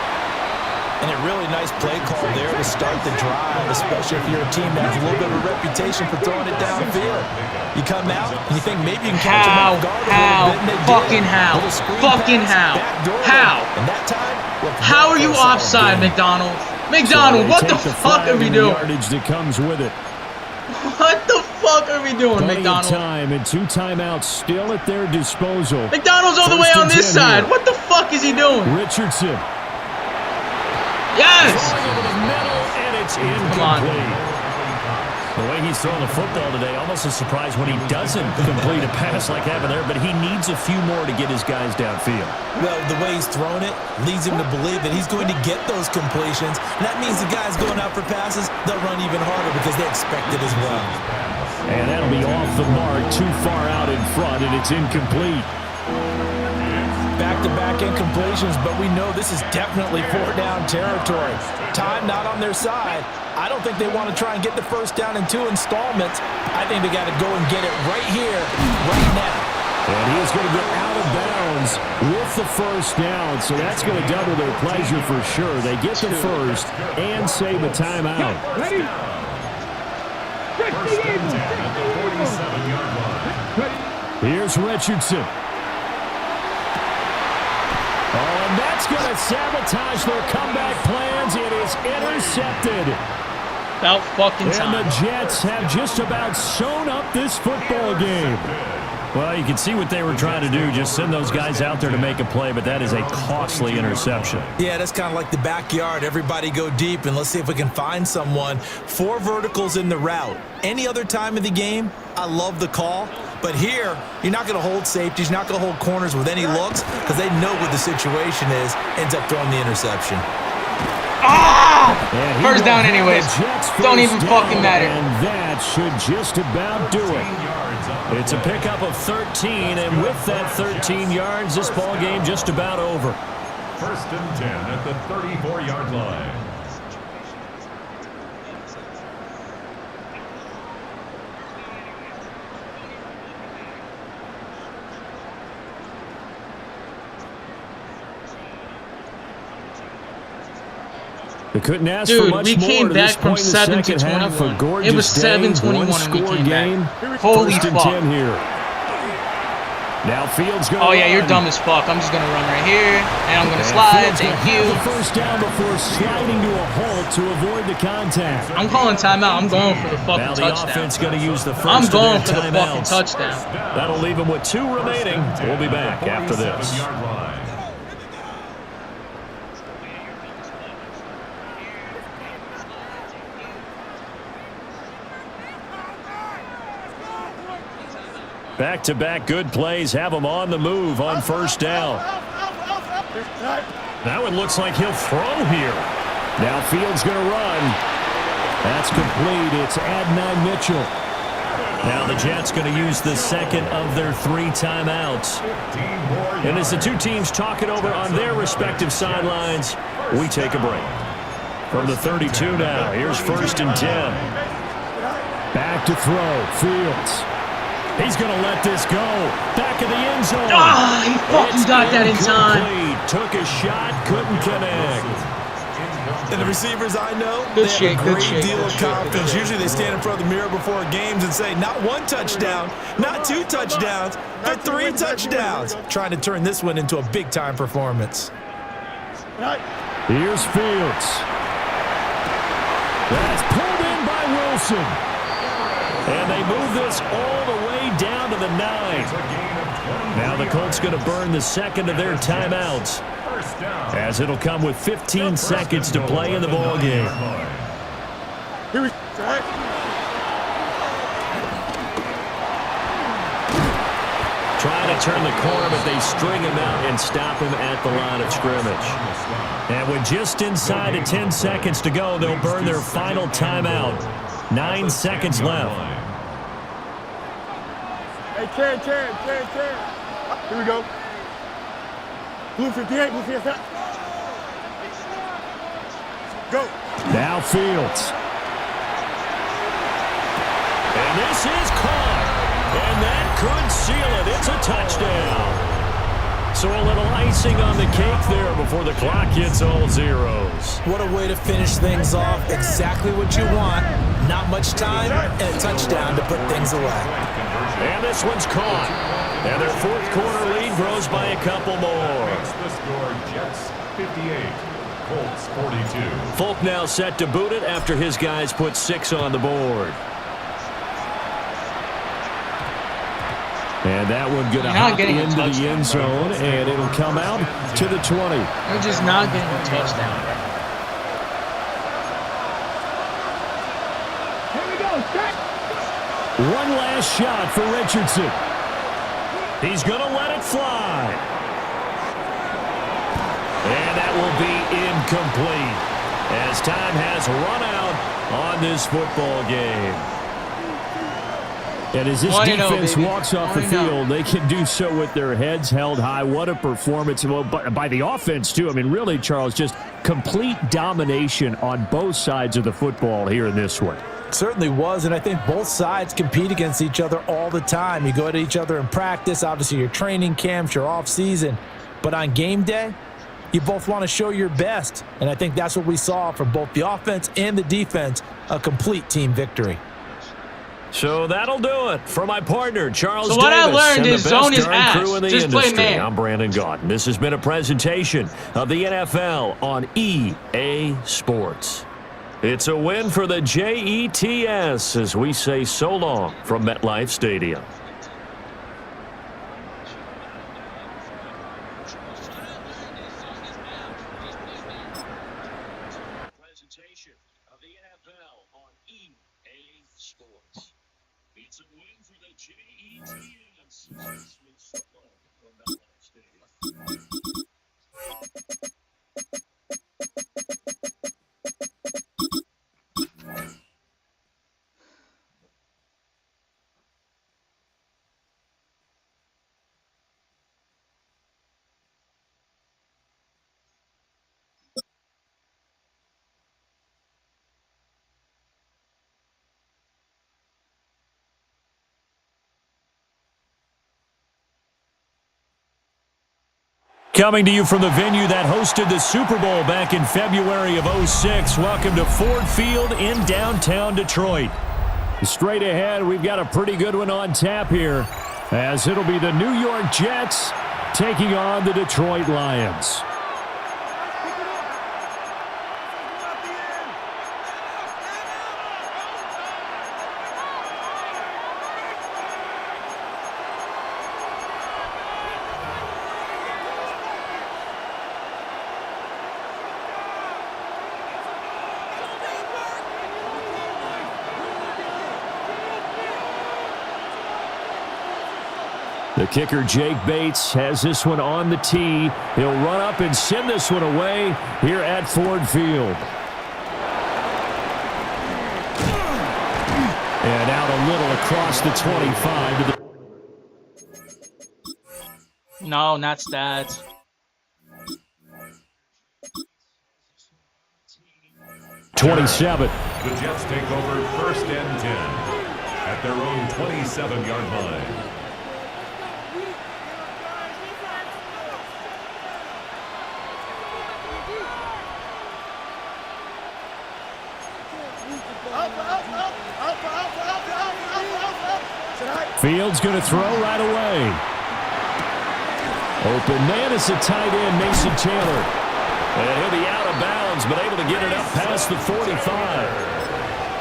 And a really nice play call there to start the drive, especially if you're a team that has a little bit of a reputation for throwing it downfield. You come out and you think maybe you can catch them off guard a little bit, and Fucking how? Fucking how? How? And that time, how are you offside, McDonald? McDonald, what the fuck are we doing? Yardage that comes with it. What the fuck are we doing, McDonald? Time and 2 timeouts still at their disposal. McDonald's all the way on this side. What the fuck is he doing? Richardson. Yes! Over the middle, and it's incomplete. The way he's throwing the football today, almost a surprise when he doesn't complete a pass like having there, but he needs a few more to get his guys downfield. Well, the way he's throwing it leads him to believe that he's going to get those completions. And that means the guys going out for passes, they'll run even harder because they expect it as well. And that'll be off the mark, too far out in front, and it's incomplete. Back-to-back incompletions, but we know this is definitely 4-down territory. Time not on their side. I don't think they want to try and get the first down in 2 installments. I think they got to go and get it right here, right now. And he is going to get out of bounds with the first down, so that's going to double their pleasure for sure. They get the first and save a timeout. Ready? First and 10 at the 47-yard line. Here's Richardson. Oh, and that's going to sabotage their comeback plans. It is intercepted. About fucking time. And the Jets have just about sewn up this football game. Well, you can see what they were trying to do, just send those guys out there to make a play, but that is a costly interception. Yeah, that's kind of like the backyard. Everybody go deep, and let's see if we can find someone. 4 verticals in the route. Any other time of the game, I love the call. But here, you're not going to hold safeties, you're not going to hold corners with any looks because they know what the situation is, ends up throwing the interception. Ah! First down anyways. Don't even fucking matter. And that should just about do it. It's a pickup of 13, and with that 13 yards, this ball game just about over. First and 10 at the 34-yard line. They couldn't ask Dude, for much we more came to back this from point in the 7 to second half. 21. A gorgeous It was 7-21 day, when we came game. back. Holy First and fuck. 10 here. Now Fields going. Oh yeah, you're dumb as fuck. I'm just gonna run right here, and I'm gonna slide. Thank you. The first down before sliding to a halt to avoid the contact. I'm calling timeout. I'm going for the fucking now the touchdown. offense going to use the first. I'm going for the timeouts. fucking touchdown. That'll leave them with 2 remaining. We'll be back after this. Back-to-back good plays have him on the move on first down. Now it looks like he'll throw here. Now Fields going to run. That's complete. It's Adnan Mitchell. Now the Jets going to use the second of their 3 timeouts. And as the 2 teams talk it over on their respective sidelines, we take a break. From the 32 now, here's first and 10. Back to throw, Fields. He's going to let this go. Back of the end zone. Ah, he fucking got that in time. Took a shot, couldn't connect. And the receivers I know, Good they shake, have a good great shake, deal good of shake. confidence. Usually they stand in front of the mirror before games and say, not 1 touchdown, not 2 touchdowns, but 3 touchdowns. Trying to turn this one into a big-time performance. Here's Fields. That's pulled in by Wilson. And they move this all the way down to the 9. Now the Colts going to burn the second of their timeouts, as it'll come with 15 seconds to play in the ball game. Here we go. Trying to turn the corner, but they string him out and stop him at the line of scrimmage. And with just inside of 10 seconds to go, they'll burn their final timeout. 9 seconds left. Hey, Ken. Here we go. Blue 58, blue 58. Go. Now Fields. And this is caught. And that could seal it. It's a touchdown. So a little icing on the cake there before the clock hits all zeros. What a way to finish things off. Exactly what you want. Not much time and a touchdown to put things away. And this one's caught. And their fourth quarter lead grows by a couple more. Makes the score Jets 58, Colts 42. Folk now set to boot it after his guys put 6 on the board. And that one going to hop into the end zone, and it'll come out to the 20. They're just not getting a touchdown, bro. Here we go, set. One last shot for Richardson. He's going to let it fly. And that will be incomplete as time has run out on this football game. And as this defense walks off the field, they can do so with their heads held high. What a performance by the offense, too. I mean, really, Charles, just complete domination on both sides of the football here in this one. Certainly was, and I think both sides compete against each other all the time. You go at each other in practice, obviously your training camps, your off-season. But on game day, you both want to show your best. And I think that's what we saw from both the offense and the defense, a complete team victory. So that'll do it for my partner, Charles Davis. So what I learned and is the zone best is ass. crew in the Just play industry. man. I'm Brandon Gaudin. This has been a presentation of the NFL on EA Sports. It's a win for the Jets as we say so long from MetLife Stadium. Presentation of the NFL on EA Sports. It's a win for the Jets as we say so long from MetLife Stadium. Coming to you from the venue that hosted the Super Bowl back in February of '06. Welcome to Ford Field in downtown Detroit. Straight ahead, we've got a pretty good one on tap here, as it'll be the New York Jets taking on the Detroit Lions. The kicker, Jake Bates, has this one on the tee. He'll run up and send this one away here at Ford Field. And out a little across the 25 to the... No, not stats. '27. The Jets take over 1st and 10 at their own 27-yard line. Fields going to throw right away. Open man is the tight end, Mason Taylor. And he'll be out of bounds, but able to get it up past the 45.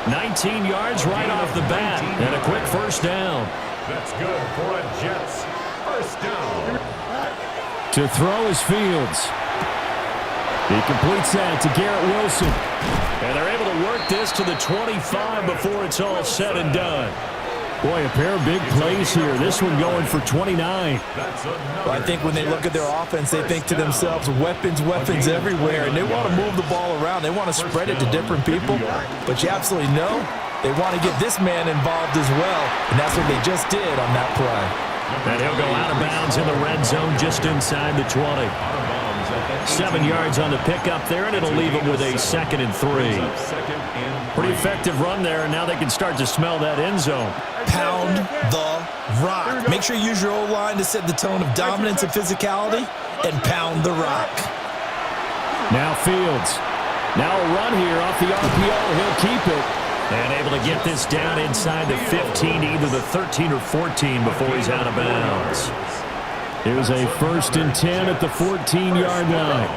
19 yards right off the bat, and a quick first down. That's good for a Jets first down. To throw is Fields. He completes that to Garrett Wilson. And they're able to work this to the 25 before it's all said and done. Boy, a pair of big plays here. This one going for 29. Well, I think when they look at their offense, they think to themselves, weapons everywhere, and they want to move the ball around. They want to spread it to different people, but you absolutely know they want to get this man involved as well, and that's what they just did on that play. And he'll go out of bounds in the red zone just inside the 20. Out of bounds at the 7 yards on the pickup there, and it'll leave them with a 2nd and 3. Pretty effective run there, and now they can start to smell that end zone. Pound the rock. Make sure you use your O-line to set the tone of dominance and physicality, and pound the rock. Now Fields. Now a run here off the RPO. He'll keep it. And able to get this down inside the 15, either the 13 or 14 before he's out of bounds. Here's a 1st and 10 at the 14-yard line.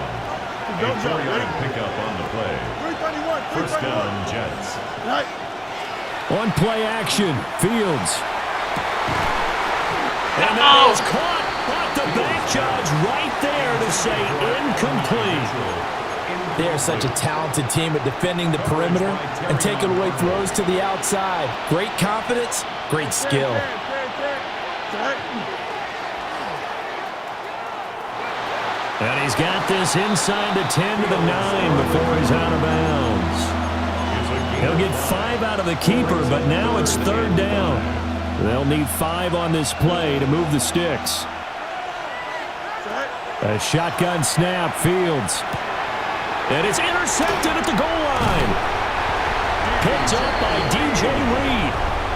A 4-yard pickup on the play. 1st down, Jets. On play action, Fields. And that is caught. But the back judge right there to say incomplete. They are such a talented team at defending the perimeter and taking away throws to the outside. Great confidence, great skill. And he's got this inside the 10 to the 9 before he's out of bounds. He'll get 5 out of the keeper, but now it's 3rd down. They'll need 5 on this play to move the sticks. A shotgun snap, Fields. And it's intercepted at the goal line. Picked up by DJ Reed.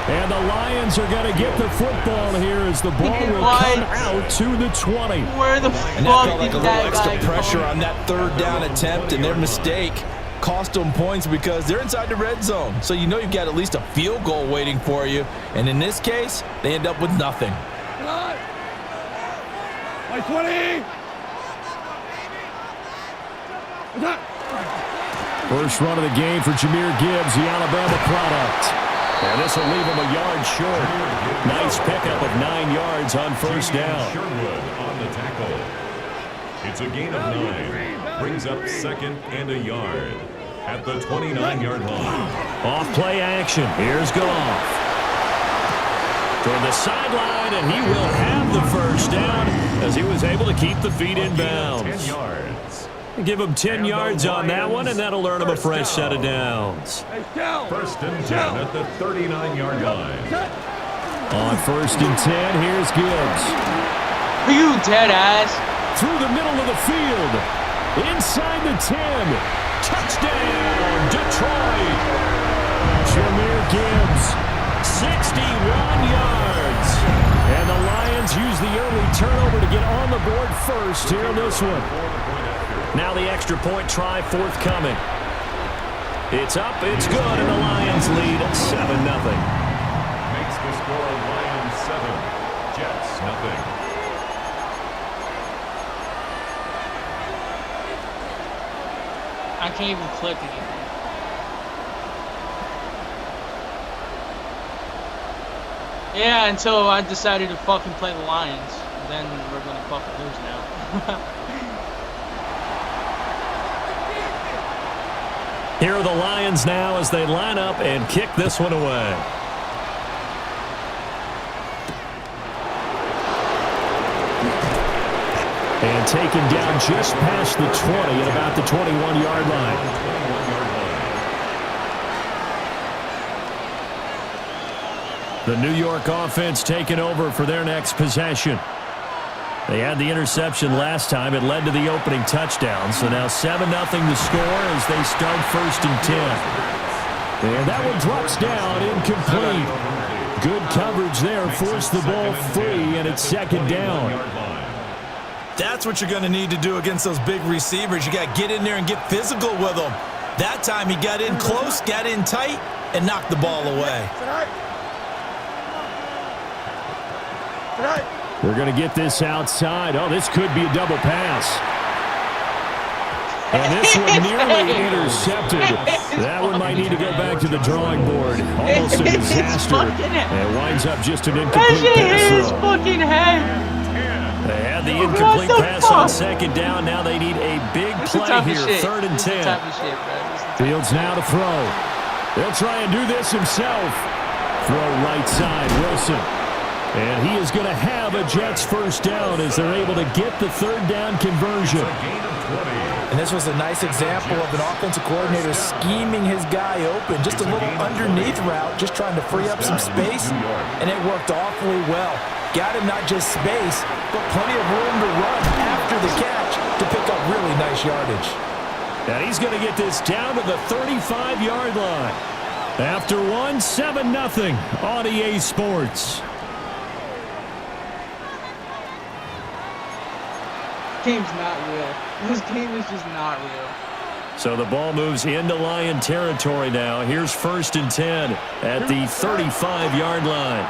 And the Lions are going to get the football here as the ball will come out to the 20. Where the And that fuck felt like did a that little extra guy pressure go? on that 3rd down attempt, and their mistake cost them points because they're inside the red zone. So you know you've got at least a field goal waiting for you. And in this case, they end up with nothing. Like 20. First run of the game for Jahmyr Gibbs, the Alabama product. And this will leave him a yard short. Nice pickup of 9 yards on 1st down. Sherwood on the tackle. It's a gain of 9. Brings up 2nd and a yard at the 29-yard line. Off play action. Here's Goff. Toward the sideline, and he will have the 1st down as he was able to keep the feet in 10 bounds. yards. Give him 10 yards on that one, and that'll earn him a fresh set of downs. 1st and 10 at the 39-yard line. On 1st and 10, here's Gibbs. Are you dead ass? Through the middle of the field. Inside the 10. Touchdown, Detroit. Jahmyr Gibbs, 61 yards. And the Lions use the early turnover to get on the board first here in this one. Now the extra point try forthcoming. It's up, it's good, and the Lions lead 7-0. Makes the score Lions 7, Jets nothing. I can't even click anything. Yeah, until I decided to fucking play the Lions. Then we're gonna fucking lose now. Here are the Lions now as they line up and kick this one away. And taken down just past the 20 at about the 21-yard line. The New York offense taking over for their next possession. They had the interception last time. It led to the opening touchdown. So now 7-0 the score as they start 1st and 10. And that one drops down incomplete. Good coverage there. Forced the ball free, and it's 2nd down. That's what you're going to need to do against those big receivers. You got to get in there and get physical with them. That time he got in close, got in tight, and knocked the ball away. We're going to get this outside. Oh, this could be a double pass. And this one nearly intercepted. That one might need to go back to the drawing board. Almost a disaster. And it winds up just an incomplete pass his throw. fucking head. They had the incomplete pass on 2nd down. Now they need a big play here. 3rd and 10. Fields now to throw. They'll try and do this himself. Throw right side, Wilson. And he is going to have a Jets 1st down as they're able to get the 3rd down conversion. And this was a nice example of an offensive coordinator scheming his guy open. Just a little underneath route, just trying to free up some space, and it worked awfully well. Got him not just space, but plenty of room to run after the catch to pick up really nice yardage. And he's going to get this down to the 35-yard line. After one, 7-0 on EA Sports. Game's not real. This game is just not real. So the ball moves into Lion territory now. Here's 1st and 10 at the 35-yard line.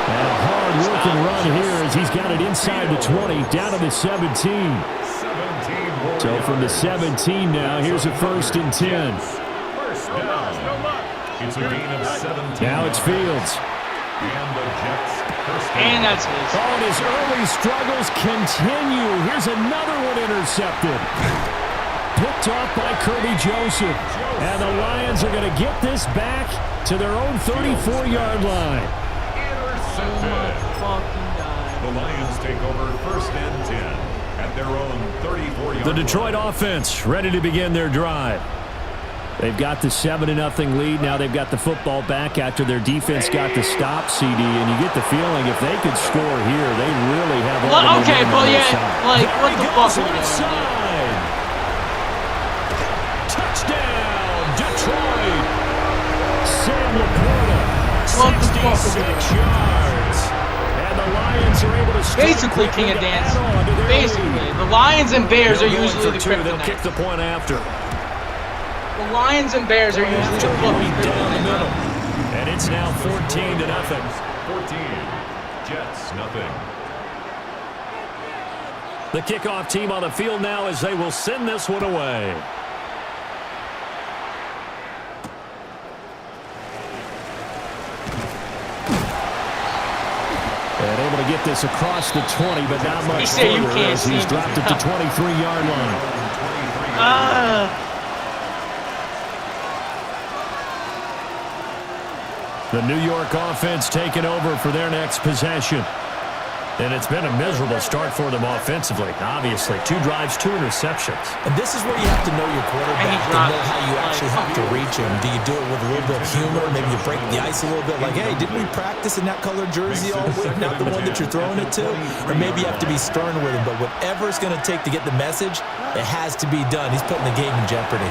And a hard-working run here as he's got it inside the 20, down to the 17. So from the 17 now, here's a 1st and 10. First down. It's a gain of 17. Now it's Fields. And the Jets first down. And that's his. Oh, and his early struggles continue. Here's another one intercepted. Picked off by Kirby Joseph. And the Lions are going to get this back to their own 34-yard line. Intercepted. The Lions take over 1st and 10 at their own 34-yard line. The Detroit offense ready to begin their drive. They've got the 7-0 lead. Now they've got the football back after their defense got the stop, CD. And you get the feeling if they could score here, they really have all the Okay, momentum but on their yeah, side. like, There what he the goes fuck are we left doing? side. Touchdown, Detroit. Sam Laporta, What the fuck are we 66 doing? yards. And the Lions are able to strike Basically, quickly King of to Dance. add on to their Basically. lead. The Lions and Bears are They're going usually the for two. They'll kick kryptonite. the point after. The Lions and Bears are usually the After fucking down the kryptonite. middle. And it's now 14-0. 14. Jets, nothing. The kickoff team on the field now as they will send this one away. And able to get this across the 20, but not much said you further can't as he's see. dropped at the 23-yard line. The New York offense taking over for their next possession. And it's been a miserable start for them offensively. Obviously, 2 drives, 2 interceptions. And this is where you have to know your quarterback to know how you actually have to reach him. Do you do it with a little bit of humor? Maybe you break the ice a little bit like, hey, didn't we practice in that colored jersey all week? Not the one that you're throwing it to? Or maybe you have to be stern with him. But whatever it's going to take to get the message, it has to be done. He's putting the game in jeopardy.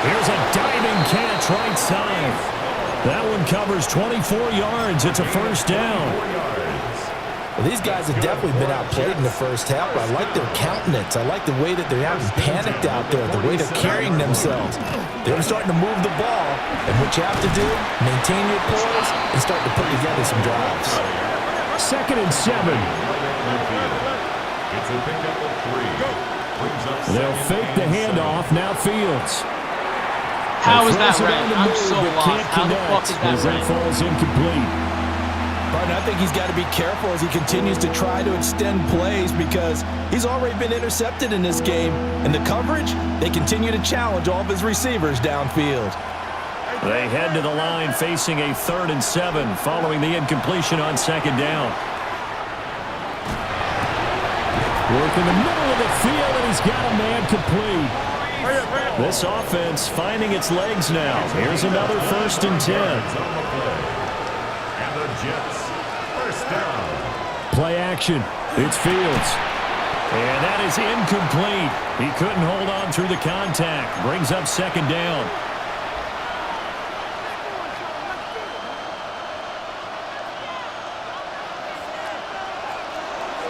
Here's a diving catch right side. That one covers 24 yards. It's a first down. Well, these guys have definitely been outplayed in the first half, but I like their countenance. I like the way that they're having panicked out there, the way they're carrying themselves. They're starting to move the ball, and what you have to do, maintain your poise and start to put together some drives. 2nd and 7. It's a pickup of 3. They'll fake the handoff. Now Fields. How is that Throws it red? on the I'm move, so but lost. can't How the fuck connect is that as red? that falls incomplete. Partner, I think he's got to be careful as he continues to try to extend plays because he's already been intercepted in this game. And the coverage, they continue to challenge all of his receivers downfield. They head to the line facing a 3rd and 7 following the incompletion on 2nd down. Work in the middle of the field, and he's got a man complete. This offense finding its legs now. Here's another 1st and 10. And the Jets, first down. Play action. It's Fields. And that is incomplete. He couldn't hold on through the contact. Brings up 2nd down.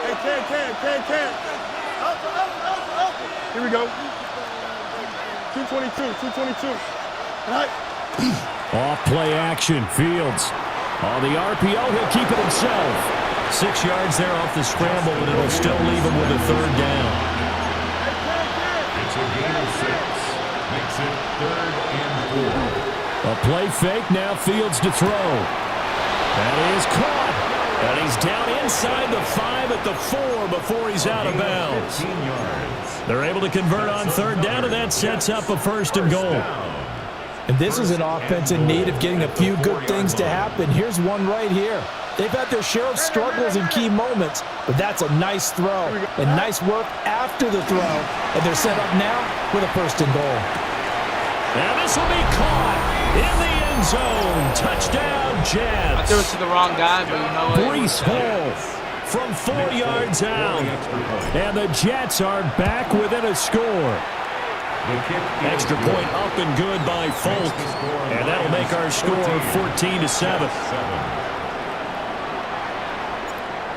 Hey, Ken. Here we go. 222. All right. Off play action. Fields. On the RPO, he'll keep it himself. 6 yards there off the scramble, but it'll still leave him with a 3rd down. It's a gain of 6. Makes it 3rd and 4. A play fake. Now Fields to throw. That is caught. And he's down inside the 5 at the 4 before he's out of bounds. 15 yards. They're able to convert on 3rd down, and that sets up a 1st and goal. And this is an offense in need of getting a few good things to happen. Here's one right here. They've had their share of struggles in key moments, but that's a nice throw and nice work after the throw. And they're set up now with a 1st and goal. And this will be caught in the end zone. Touchdown, Jets. I threw it to the wrong guy, but you know what? Breece Hall from 4 yards out. And the Jets are back within a score. Extra point up and good by Folk. And that'll make our score 14-7.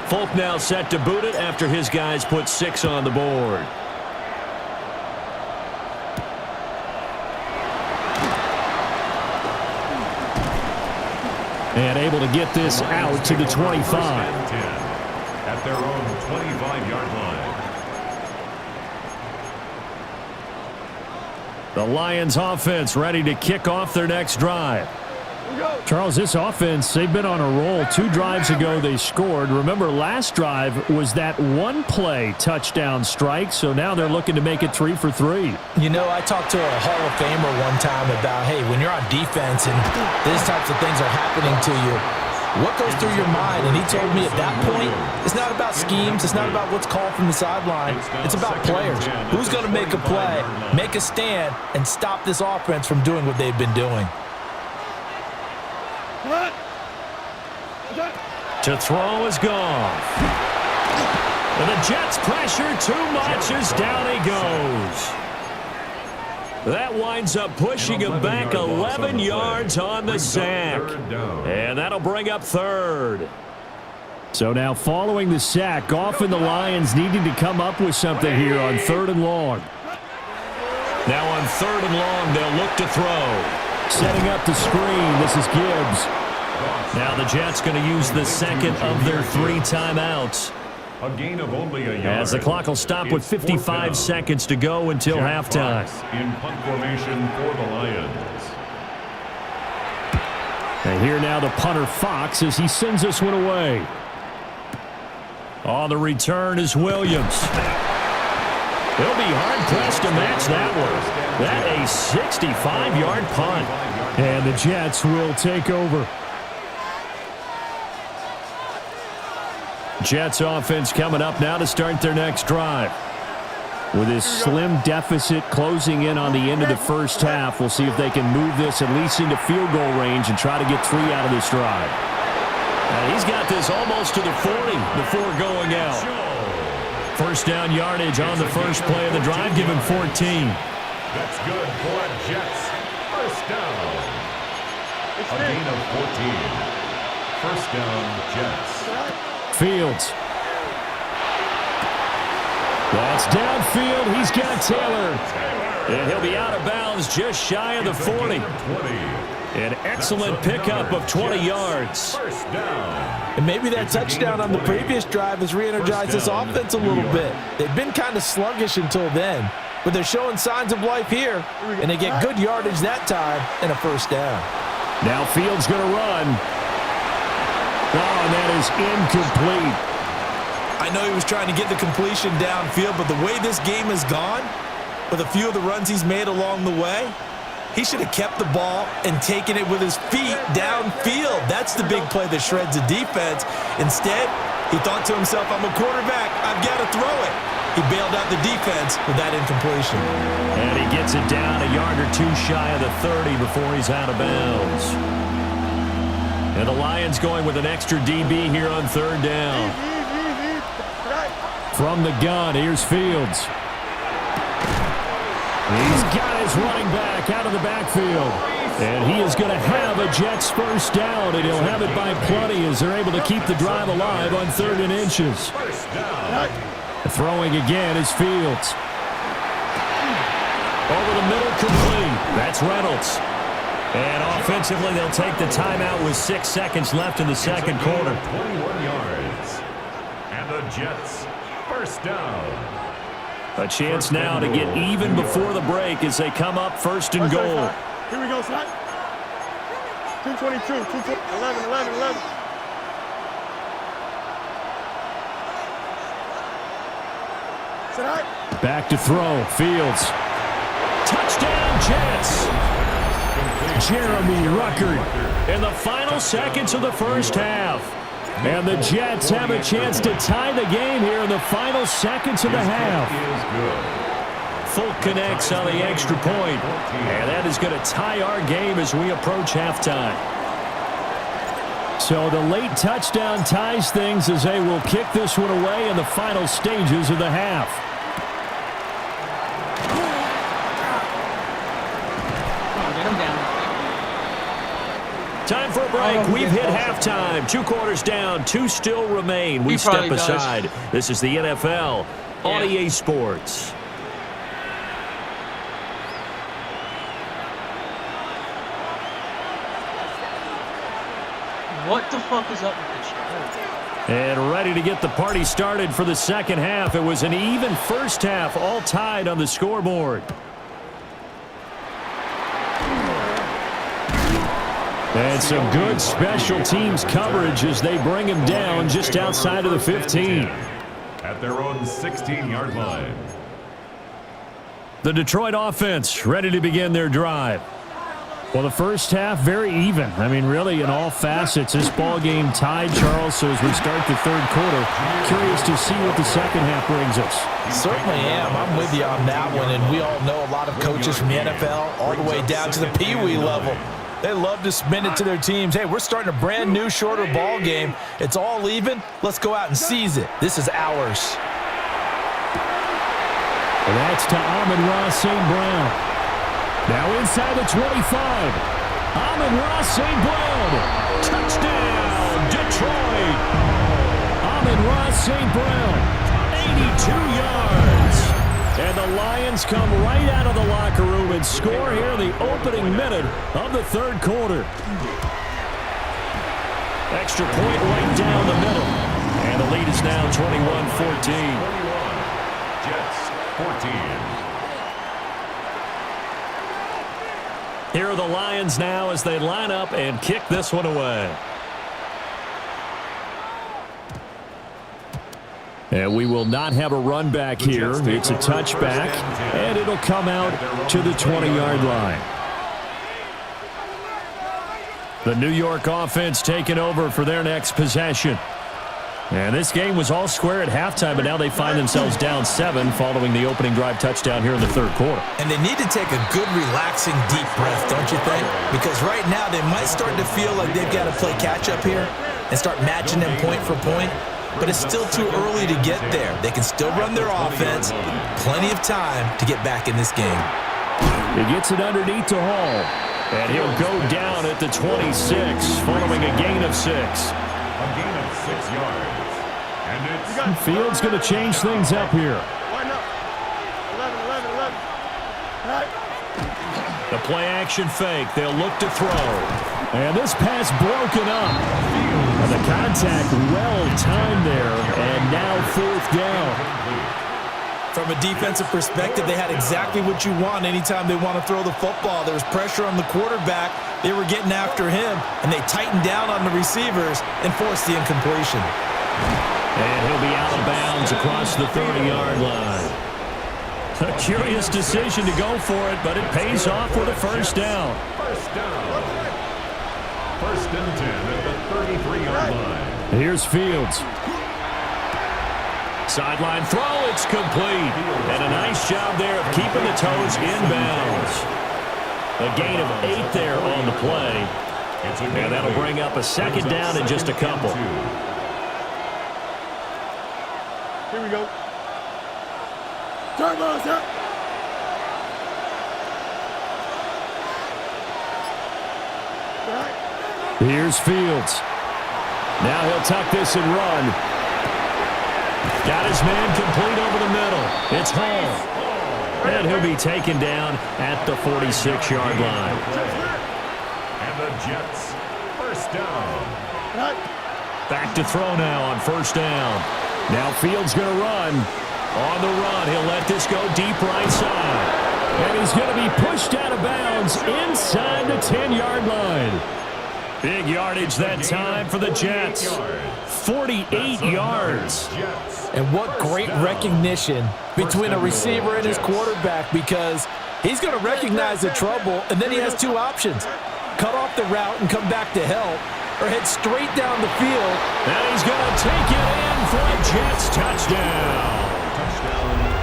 Folk now set to boot it after his guys put 6 on the board. And able to get this out to the 25. At their own 25-yard line. The Lions offense ready to kick off their next drive. Charles, this offense, they've been on a roll. 2 drives ago they scored. Remember, last drive was that one-play touchdown strike, so now they're looking to make it 3 for 3. You know, I talked to a Hall of Famer one time about, hey, when you're on defense and these types of things are happening to you, what goes through your mind? And he told me at that point, it's not about schemes. It's not about what's called from the sideline. It's about players. Who's going to make a play, make a stand, and stop this offense from doing what they've been doing? To throw is Goff. And the Jets pressure too much as down he goes. That winds up pushing him back 11 yards on the sack. And that'll bring up 3rd. So now following the sack, Goff and the Lions needing to come up with something here on 3rd and long. Now on 3rd and long, they'll look to throw. Setting up the screen, this is Gibbs. Now the Jets going to use the second of their 3 timeouts. A gain of only a yard. As the clock will stop with 55 seconds to go until halftime. In punt formation for the Lions. And here now the punter Fox as he sends this one away. On the return is Williams. They'll be hard-pressed to match that one. That a 65-yard punt. And the Jets will take over. Jets offense coming up now to start their next drive. With this slim deficit closing in on the end of the first half, we'll see if they can move this at least into field goal range and try to get 3 out of this drive. And he's got this almost to the 40 before going out. First down yardage on the first play of the drive, give him 14. That's good for Jets. First down. A gain of 14. First down, Jets. Fields. That's downfield. He's got Taylor. And he'll be out of bounds just shy of the 40. An excellent pickup of 20 yards. First down. And maybe that touchdown on the previous drive has re-energized this offense a little bit. They've been kind of sluggish until then, but they're showing signs of life here, and they get good yardage that time and a first down. Now Fields going to run. Oh, and that is incomplete. I know he was trying to get the completion downfield, but the way this game has gone, with a few of the runs he's made along the way, he should have kept the ball and taken it with his feet downfield. That's the big play that shreds a defense. Instead, he thought to himself, I'm a quarterback. I've got to throw it. He bailed out the defense with that incompletion. And he gets it down a yard or two shy of the 30 before he's out of bounds. And the Lions going with an extra DB here on 3rd down. From the gun, here's Fields. He's got his running back out of the backfield. And he is going to have a Jets first down, and he'll have it by plenty as they're able to keep the drive alive on 3rd and inches. Throwing again is Fields. Over the middle, complete. That's Reynolds. And offensively, they'll take the timeout with 6 seconds left in the second quarter. 21 yards. And the Jets, first down. A chance now to get even before the break as they come up 1st and goal. Here we go, son. 222, 11. Back to throw. Fields. Touchdown, Jets. Jeremy Ruckert in the final seconds of the first half. And the Jets have a chance to tie the game here in the final seconds of the half. Folk connects on the extra point. And that is going to tie our game as we approach halftime. So the late touchdown ties things as they will kick this one away in the final stages of the half. Get him down. Time for a break. We've hit halftime. 2 quarters down. 2 still remain. We step aside. This is the NFL on EA Sports. What the fuck is up with this shit? And ready to get the party started for the second half. It was an even first half, all tied on the scoreboard. And some good special teams coverage as they bring him down just outside of the 15. At their own 16-yard line. The Detroit offense ready to begin their drive. Well, the first half, very even. I mean, really, in all facets, this ball game tied, Charles. So as we start the third quarter, curious to see what the second half brings us. Certainly am. I'm with you on that one. And we all know a lot of coaches from the NFL all the way down to the Pee Wee level. They love to spin it to their teams. Hey, we're starting a brand new, shorter ball game. It's all even. Let's go out and seize it. This is ours. And that's to Amon-Ra St. Brown. Now inside the 25. Amon-Ra St. Brown. Touchdown, Detroit. Amon-Ra St. Brown. 82 yards. And the Lions come right out of the locker room and score here in the opening minute of the third quarter. Extra point right down the middle. And the lead is now 21-14. 21. Jets, 14. Here are the Lions now as they line up and kick this one away. And we will not have a run back here. It's a touchback, and it'll come out to the 20-yard line. The New York offense taking over for their next possession. And this game was all square at halftime, but now they find themselves down 7 following the opening drive touchdown here in the third quarter. And they need to take a good, relaxing, deep breath, don't you think? Because right now they might start to feel like they've got to play catch-up here and start matching them point for point. But it's still too early to get there. They can still run their offense. Plenty of time to get back in this game. He gets it underneath to Hall. And he'll go down at the 26 following a gain of 6. A gain of 6 yards. And it's Fields going to change things up here. 11. Right. The play action fake. They'll look to throw. And this pass broken up. And the contact well timed there. And now 4th down. From a defensive perspective, they had exactly what you want anytime they want to throw the football. There was pressure on the quarterback. They were getting after him, and they tightened down on the receivers and forced the incompletion. And he'll be out of bounds across the 30-yard line. A curious decision to go for it, but it pays off with a first down. first down. First and 10 at the 33-yard line. Here's Fields. Sideline throw, it's complete. And a nice job there of keeping the toes inbounds. A gain of 8 there on the play. And that'll bring up a second down in just a couple. Here we go. Turbo, sir. Here's Fields. Now he'll tuck this and run. Got his man complete over the middle. It's Hall. And he'll be taken down at the 46-yard line. And the Jets, first down. Back to throw now on first down. Now Fields going to run. On the run, he'll let this go deep right side. And he's going to be pushed out of bounds inside the 10-yard line. Big yardage that time for the Jets. 48 yards. And what great recognition between a receiver and his quarterback, because he's going to recognize the trouble, and then he has two options. Cut off the route and come back to help, or head straight down the field. And he's going to take it in for a Jets touchdown.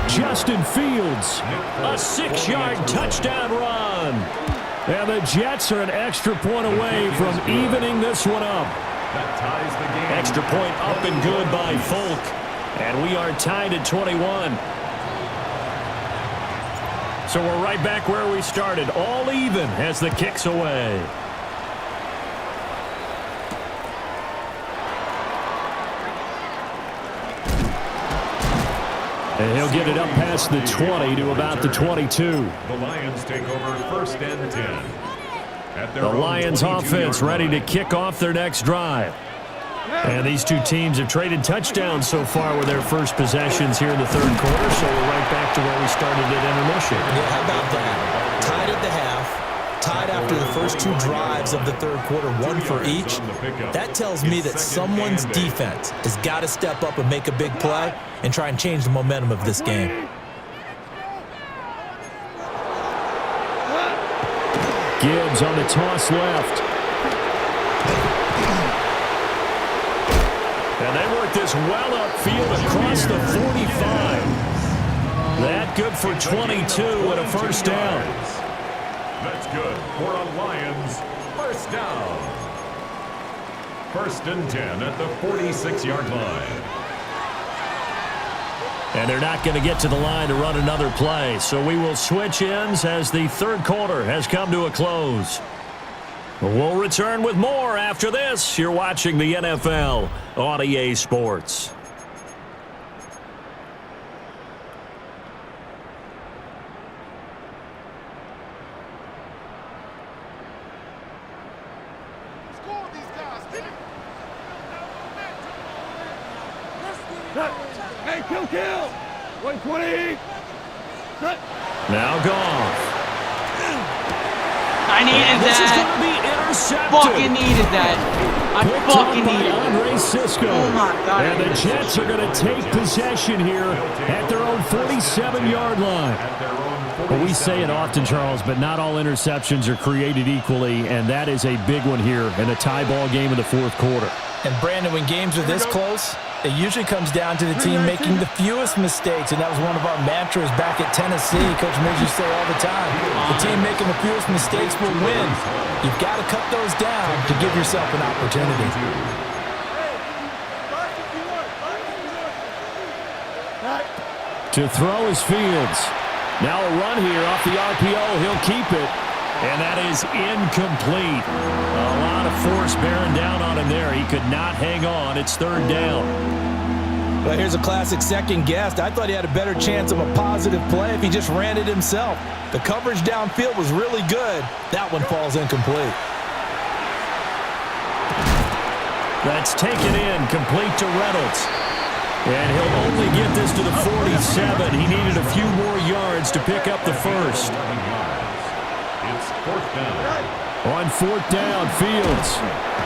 Justin Fields, a 6-yard touchdown run. And the Jets are an extra point away from evening this one up. That ties the game. Extra point up and good by Folk. And we are tied at 21. So we're right back where we started, all even as the kick's away. And he'll get it up past the 20 to about the 22. The Lions take over 1st and 10. The Lions offense ready to kick off their next drive. And these two teams have traded touchdowns so far with their first possessions here in the 3rd quarter, so we're right back to where we started at intermission. Yeah, how about that? Tied at the half, tied after the first 2 drives of the 3rd quarter, 1 for each. That tells me that someone's defense has got to step up and make a big play and try and change the momentum of this game. Gibbs on the toss left. And they work this well upfield across the 45. That good for 22 and a first down. That's good for a Lions first down. 1st and 10 at the 46-yard line. And they're not going to get to the line to run another play. So we will switch ends as the 3rd quarter has come to a close. We'll return with more after this. You're watching the NFL on EA Sports. Hey, kill! 120! Now Goff. I needed This is going that. to be intercepted. Fucking needed that. I Picked up fucking by needed it. Andre Cisco. Oh my God. And the Jets are going to take possession here at their own 47-yard line. Well, we say it often, Charles, but not all interceptions are created equally, and that is a big one here in a tie ball game in the 4th quarter. And Brandon, when games are this close, it usually comes down to the team making the fewest mistakes, and that was one of our mantras back at Tennessee. Coach Mills used to say all the time, the team making the fewest mistakes will win. You've got to cut those down to give yourself an opportunity. To throw is Fields. Now a run here off the RPO. He'll keep it. And that is incomplete. A lot of force bearing down on him there. He could not hang on. It's 3rd down. Well, here's a classic second guess. I thought he had a better chance of a positive play if he just ran it himself. The coverage downfield was really good. That one falls incomplete. That's taken in, complete to Reynolds. And he'll only get this to the 47. He needed a few more yards to pick up the first. It's 4th down. On 4th down, Fields.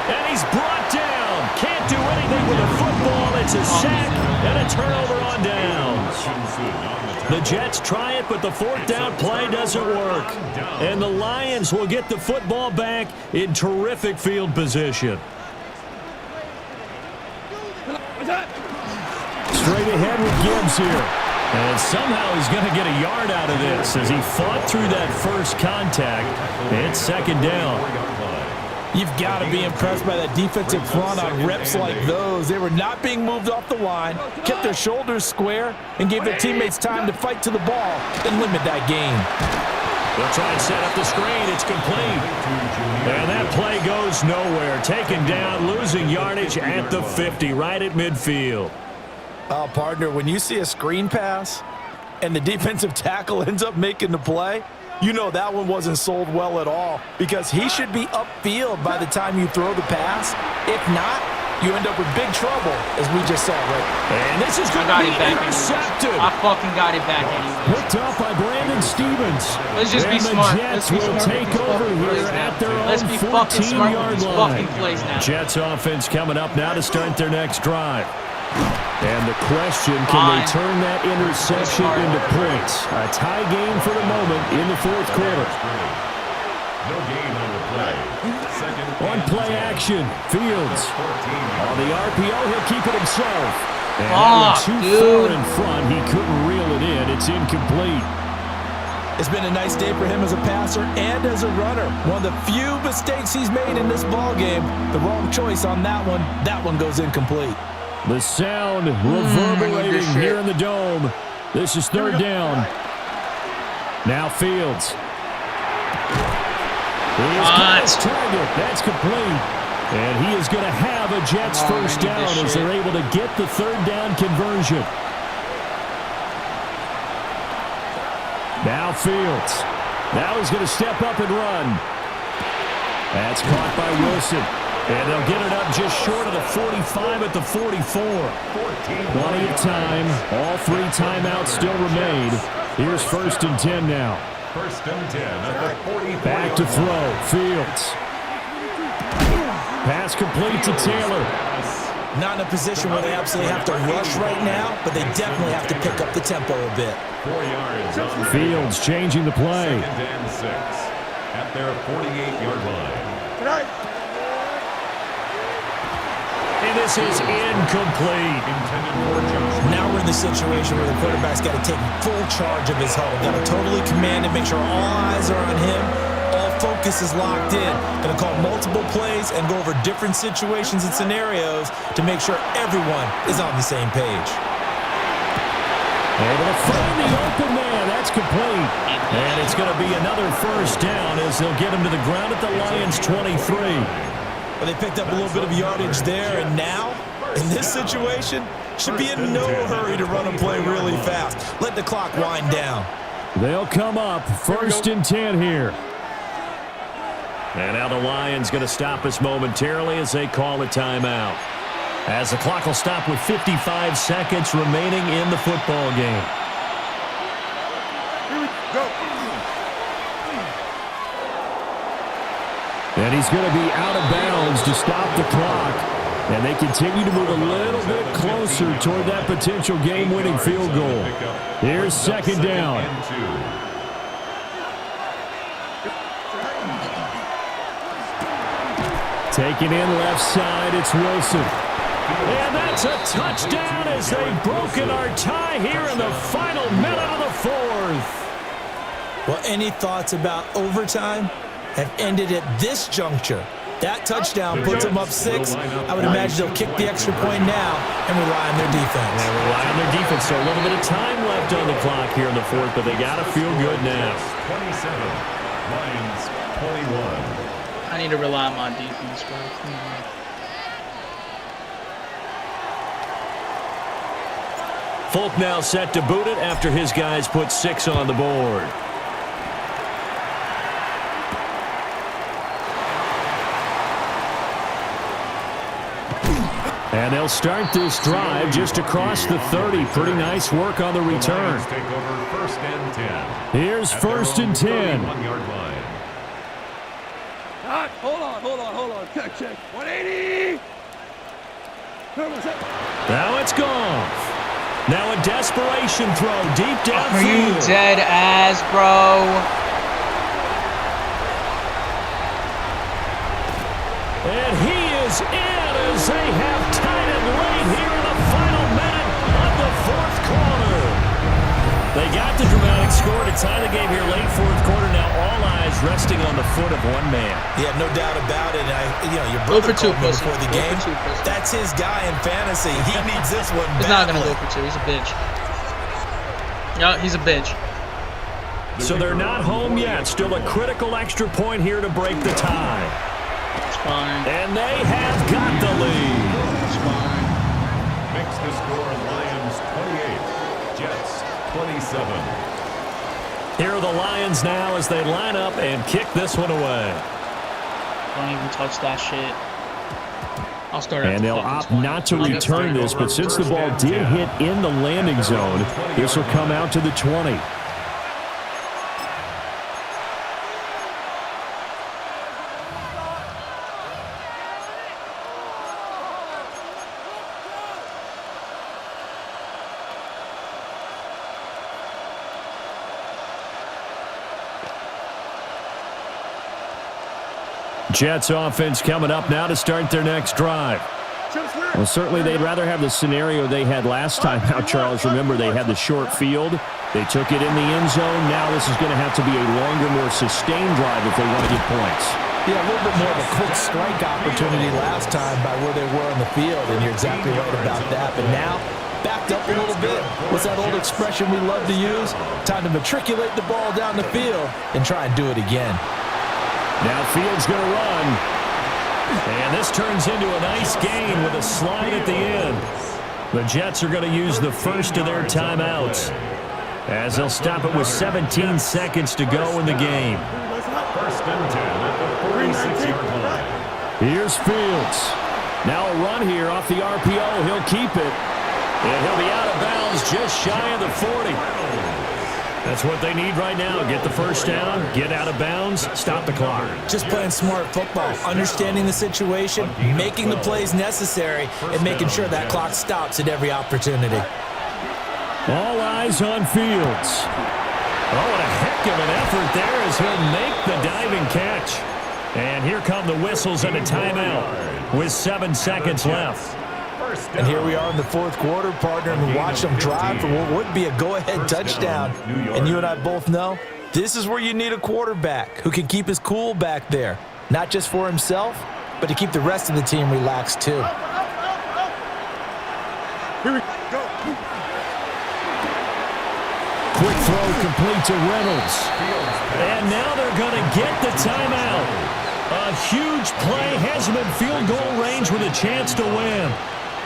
And he's brought down. Can't do anything with a football. It's a sack and a turnover on downs. The Jets try it, but the 4th down play doesn't work. And the Lions will get the football back in terrific field position. Straight ahead with Gibbs here. And somehow he's going to get a yard out of this as he fought through that first contact. It's 2nd down. You've got to be impressed by that defensive front on reps like those. They were not being moved off the line, kept their shoulders square, and gave their teammates time to fight to the ball and limit that gain. They'll try and set up the screen. It's complete. And that play goes nowhere. Taken down, losing yardage at the 50, right at midfield. Oh, partner, when you see a screen pass and the defensive tackle ends up making the play, you know that one wasn't sold well at all because he should be upfield by the time you throw the pass. If not, you end up with big trouble, as we just saw, right? And this is going to be intercepted. I fucking got it back anyway. Picked up by Brandon Stevens. Let's just be smart. Jets Let's be will smart. take over here at their Let's own be fucking smart with 14-yard these line. fucking plays now. Jets offense coming up now to start their next drive. And the question, can they turn that interception into points? A tie game for the moment in the 4th quarter. No gain on the play. On play action, Fields. On the RPO, he'll keep it himself. And that one too far in front. He couldn't reel it in. It's incomplete. It's been a nice day for him as a passer and as a runner. One of the few mistakes he's made in this ballgame. The wrong choice on that one. That one goes incomplete. The sound reverberating here in the Dome. This is third down. Now Fields. He is got his target. That's complete. And he is going to have a Jets first down as they're able to get the third down conversion. Now Fields. Now he's going to step up and run. That's caught by Wilson. And they'll get it up just short of the 45 at the 44. Plenty of time. All 3 timeouts still remain. Here's 1st and 10 now. 1st and 10 at the 44. Back to throw. Fields. Pass complete to Taylor. Not in a position where they absolutely have to rush right now, but they definitely have to pick up the tempo a bit. 4 yards on Fields changing the play. 2nd and 6 at their 48-yard line. And this is incomplete. Now we're in the situation where the quarterback's got to take full charge of his huddle. Got to totally command it, make sure all eyes are on him. All focus is locked in. Going to call multiple plays and go over different situations and scenarios to make sure everyone is on the same page. Able to find the open man. That's complete. And it's going to be another first down as they'll get him to the ground at the Lions' 23. Well, they picked up a little bit of yardage there, and now, in this situation, should be in no hurry to run a play really fast. Let the clock wind down. They'll come up 1st and 10 here. And now the Lions going to stop us momentarily as they call a timeout. As the clock will stop with 55 seconds remaining in the football game. Here we go. And he's going to be out of bounds to stop the clock. And they continue to move a little bit closer toward that potential game-winning field goal. Here's 2nd down. Taking in left side, it's Wilson. And that's a touchdown as they've broken our tie here in the final minute of the 4th. Well, any thoughts about overtime have ended at this juncture. That touchdown puts them up 6. I would imagine they'll kick the extra point now and rely on their defense. Yeah, rely on their defense. So a little bit of time left on the clock here in the 4th, but they got to feel good now. 27, Lions 21. I need to rely on my defense, bro. Come on. Folk now set to boot it after his guys put 6 on the board. And they'll start this drive just across the 30. Pretty nice work on the return. Take over 1st and 10. Here's 1st and 10. 1-yard line. Hold on. Check. 180. Now it's Goff. Now a desperation throw deep downfield. Are you dead ass, bro? And he is in as they have tied it late here in the final minute of the 4th quarter. They got the dramatic score to tie the game here late 4th quarter. Now all eyes resting on the foot of one man. Yeah, no doubt about it. Your brother called me before the game. That's his guy in fantasy. He needs this one badly. He's not going to go for 2. He's a bitch. No, he's a bitch. So they're not home yet. Still a critical extra point here to break the tie. It's fine. And they have got the lead. It's fine. Makes the score Lions 28, Jets 27. Here are the Lions now as they line up and kick this one away. Don't even touch that shit. I'll start. And they'll opt not to return this, but since the ball did hit in the landing zone, this will come out to the 20. Jets offense coming up now to start their next drive. Well, certainly they'd rather have the scenario they had last time out, Charles. Remember, they had the short field. They took it in the end zone. Now this is going to have to be a longer, more sustained drive if they want to get points. Yeah, a little bit more of a quick strike opportunity last time by where they were on the field, and you're exactly right about that. But now, backed up a little bit. What's that old expression we love to use? Time to matriculate the ball down the field and try and do it again. Now Fields going to run. And this turns into a nice gain with a slide at the end. The Jets are going to use the first of their timeouts, as they'll stop it with 17 seconds to go in the game. First and 10 at the 46-yard line. Here's Fields. Now a run here off the RPO. He'll keep it. And he'll be out of bounds just shy of the 40. That's what they need right now. Get the first down, get out of bounds, stop the clock. Just playing smart football, understanding the situation, making the plays necessary, and making sure that clock stops at every opportunity. All eyes on Fields. Oh, what a heck of an effort there as he'll make the diving catch. And here come the whistles and a timeout with 7 seconds left. And here we are in the fourth quarter, partner, and watch them drive for what would be a go-ahead touchdown. And you and I both know this is where you need a quarterback who can keep his cool back there, not just for himself, but to keep the rest of the team relaxed too. Here we go. Quick throw complete to Reynolds. And now they're going to get the timeout. A huge play has them in field goal range with a chance to win.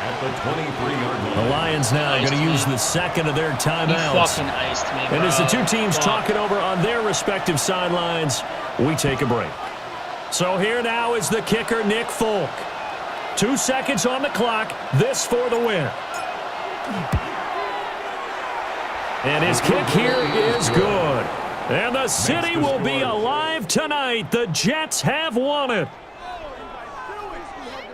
At the 23-yard line. The Lions now are going to use the second of their He timeouts. fucking iced me, bro. And as the two teams talking over on their respective sidelines, we take a break. So here now is the kicker, Nick Folk. 2 seconds on the clock. This for the win. And his kick here is good. And the city will be alive tonight. The Jets have won it.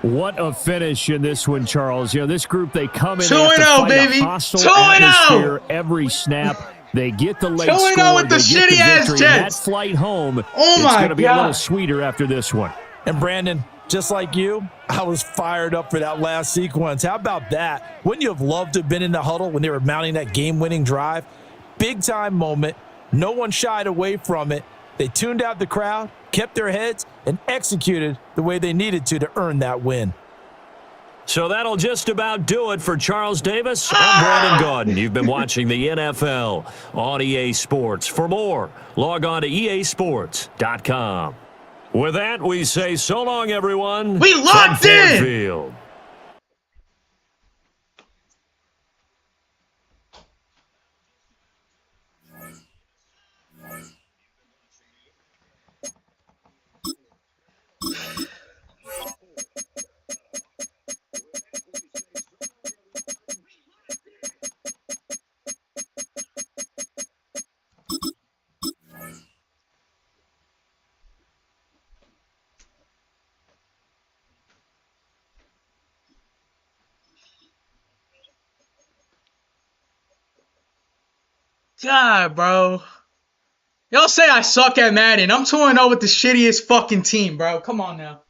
What a finish in this one, Charles. You know, this group, they come in 2-0, baby. 2-0 every snap. They get the late 2-0 score. with the they get shitty-ass victory. Jets. That flight home, Oh it's my going to be a God. little sweeter after this one. And Brandon, just like you, I was fired up for that last sequence. How about that? Wouldn't you have loved to have been in the huddle when they were mounting that game-winning drive? Big-time moment. No one shied away from it. They tuned out the crowd, kept their heads, and executed the way they needed to earn that win. So that'll just about do it for Charles Davis. I'm Brandon Gaudin. You've been watching the NFL on EA Sports. For more, log on to easports.com. With that, we say so long, everyone. We locked from Ford in! Field. God, bro. Y'all say I suck at Madden. I'm 2-0 with the shittiest fucking team, bro. Come on now.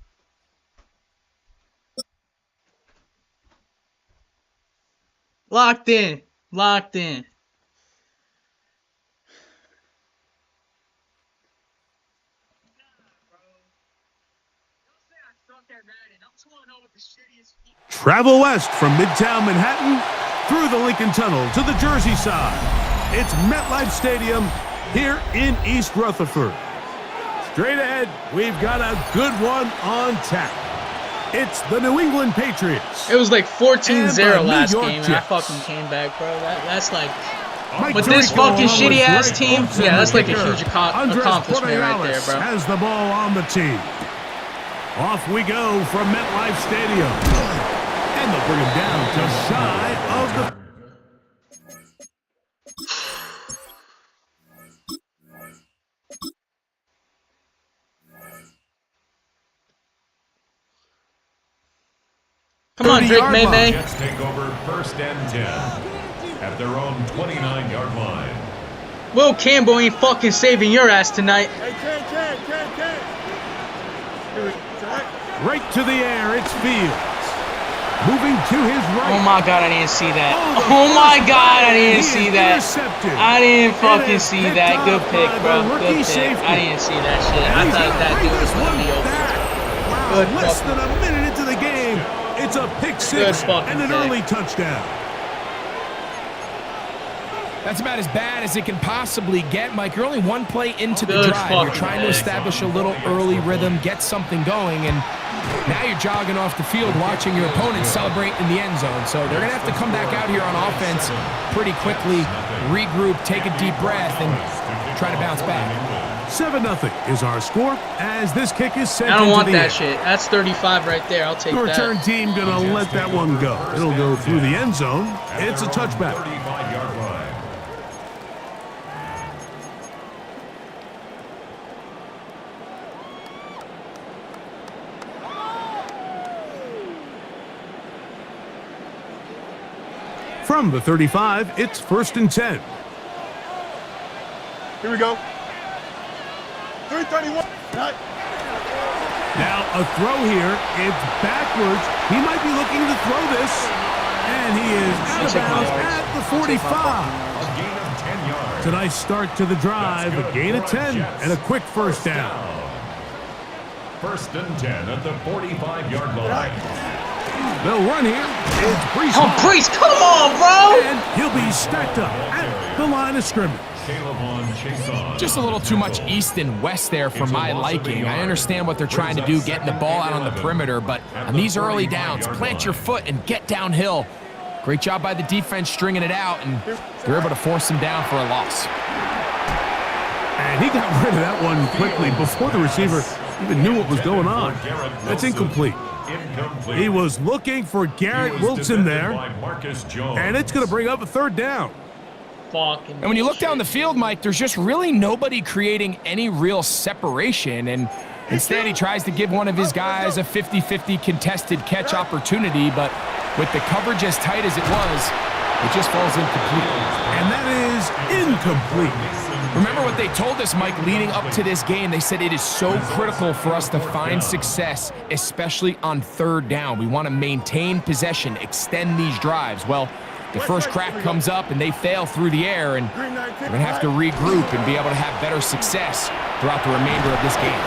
Locked in. Locked in. Travel west from Midtown Manhattan through the Lincoln Tunnel to the Jersey side. It's MetLife Stadium here in East Rutherford. Straight ahead, we've got a good one on tap. It's the New England Patriots. It was like 14-0 last York game, and I Jets. fucking came back, bro. That's like... Mike With this Tirico fucking along with shitty-ass Greg team, Olsen, yeah, that's the like a kicker. huge Andres accomplishment right there, Porteales bro. has the ball on the team. Off we go from MetLife Stadium. And they'll bring him down just shy of the... Come on, Drake 30-yard May line. May. Jets take over first and 10 at their own 29-yard line. Will Campbell ain't fucking saving your ass tonight. Hey, Ken. Here we go. Right to the air, it's Fields. Moving to his right. Oh my God, I didn't see that. Oh my God, I didn't see that. I didn't fucking see that. Good pick, bro. Good pick. I didn't see that shit. I thought that dude was going to be open. Good less than a minute into the game, it's a pick six and an early touchdown. That's about as bad as it can possibly get, Mike. You're only one play into the drive. You're trying to establish a little early rhythm, get something going, and now you're jogging off the field watching your opponent celebrate in the end zone. So they're going to have to come back out here on offense pretty quickly, regroup, take a deep breath, and try to bounce back. 7-0 is our score as this kick is sent. I don't want that shit. That's 35 right there. I'll take the that. return team gonna let that one go. It'll go through the end zone. It's a touchback. 35-yard line. From the 35, it's 1st and 10. Here we go. 331. Now a throw here. It's backwards. He might be looking to throw this. And he is out of bounds at the 45. A gain of 10 yards. It's a nice start to the drive. A gain of 10 and a quick first down. 1st and 10 at the 45-yard line. They'll run here. It's Priest. Oh, Priest, come on, bro! And he'll be stacked up at the line of scrimmage. Just a little too much east and west there for my liking. I understand what they're trying to do, getting the ball out on the perimeter, but on these early downs, plant your foot and get downhill. Great job by the defense stringing it out, and they're able to force him down for a loss. And he got rid of that one quickly before the receiver even knew what was going on. That's incomplete. He was looking for Garrett Wilson there, and it's going to bring up a 3rd down. And when you look down the field, Mike, there's just really nobody creating any real separation, and instead he tries to give one of his guys a 50-50 contested catch opportunity, but with the coverage as tight as it was, it just falls incomplete. And that is incomplete. Remember what they told us, Mike, leading up to this game. They said it is so critical for us to find success, especially on 3rd down. We want to maintain possession, extend these drives. Well, the first crack comes up and they fail through the air, and they're going to have to regroup and be able to have better success throughout the remainder of this game.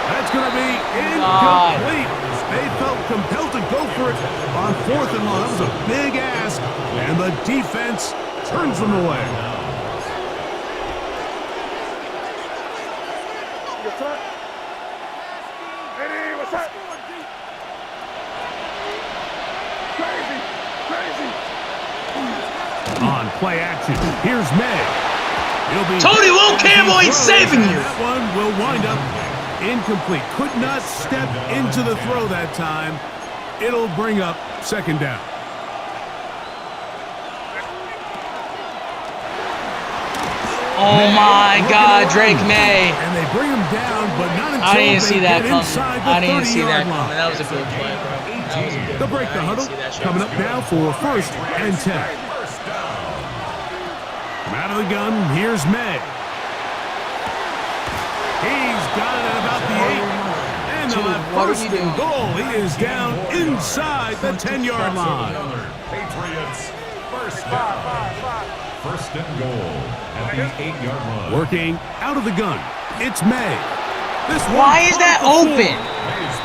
That's going to be incomplete. They felt compelled to go for it on 4th and long. That was a big ask, and the defense turns them away. On play action, here's May. Tony Will Campbell ain't saving you. That one will wind up incomplete. Could not step into the throw that time. It'll bring up 2nd down. Oh my God, Drake May. And they bring him down, but not until I didn't see that coming. I didn't see that coming. That was a good play, bro. They'll break the huddle. Coming up now for 1st and 10. From out of the gun, here's May. He's got it at about the 8. And they'll have 1st and goal. He is down inside the 10-yard line. Patriots, 1st down. 1st and goal at the 8-yard line. Working out of the gun, it's May. Why is that open?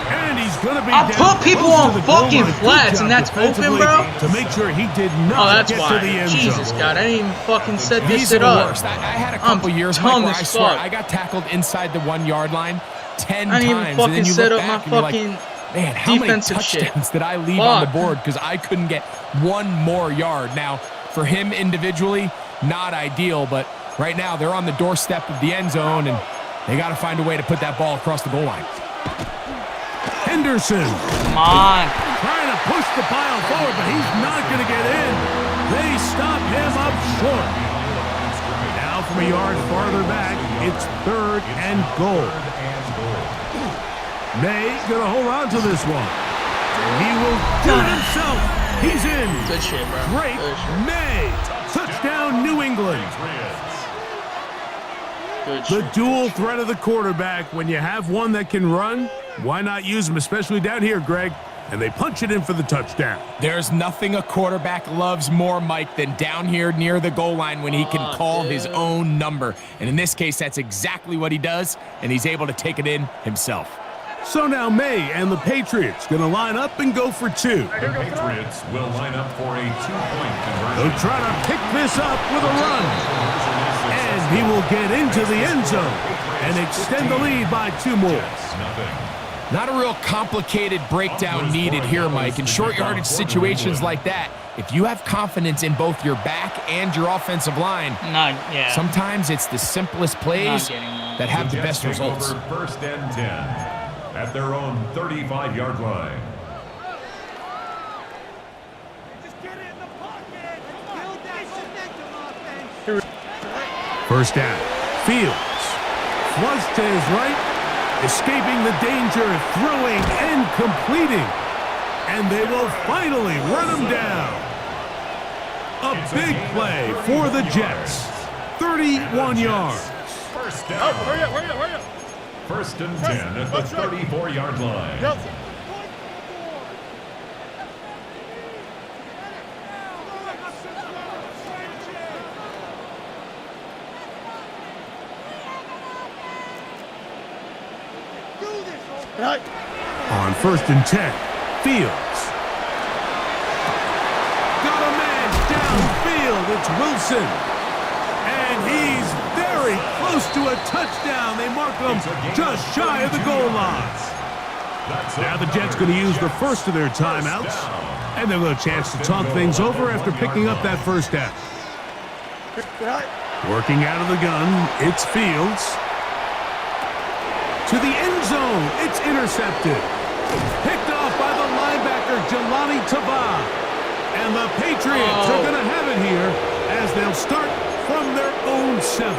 And he's gonna be I put people on fucking flats, and that's open, bro? To make sure he did not get to the end zone. Jesus, God, I didn't even fucking set this These shit are the up. worst. I had a couple years, Mike, where I swear I got tackled inside the 1-yard line 10 I didn't even times, fucking and then you set look up my back and you're fucking like, man, how many touchdowns did I leave on the board because I couldn't get one more yard? Now, for him individually, not ideal, but right now they're on the doorstep of the end zone, and they got to find a way to put that ball across the goal line. Henderson. Come on. Trying to push the pile forward, but he's not going to get in. They stop him up short. Now from a yard farther back, it's 3rd and goal. May going to hold on to this one. He will do it himself. He's in. Good shit, bro. Great. May. Touchdown, New England. Good The shit. dual threat of the quarterback. When you have one that can run, why not use him, especially down here, Greg? and they punch it in for the touchdown. There's nothing a quarterback loves more, Mike, than down here near the goal line when he can call his own number. And in this case, that's exactly what he does, and he's able to take it in himself. So now May and the Patriots going to line up and go for 2. The Patriots will line up for a 2-point conversion. They'll try to pick this up with a run. And he will get into the end zone and extend the lead by 2 more. Not a real complicated breakdown needed here, Mike. In short yardage situations like that, if you have confidence in both your back and your offensive line, sometimes it's the simplest plays that have the best results. First and 10 at their own 35-yard line. First down. Fields. Flush to his right. Escaping the danger, throwing and completing. And they will finally run him down. A big play for the Jets. 31 yards. First down. Hurry up. First and 10 at the 34-yard line. On first and 10, Fields. Got a man downfield. It's Wilson. And he's very close to a touchdown. They mark him just shy of the goal line. Now the Jets going to use the first of their timeouts. And they'll get a chance to talk things over after picking up that first down. Working out of the gun, it's Fields. To the end zone, it's intercepted. Picked off by the linebacker, Jelani Tavah. And the Patriots are going to have it here as they'll start from their own 7.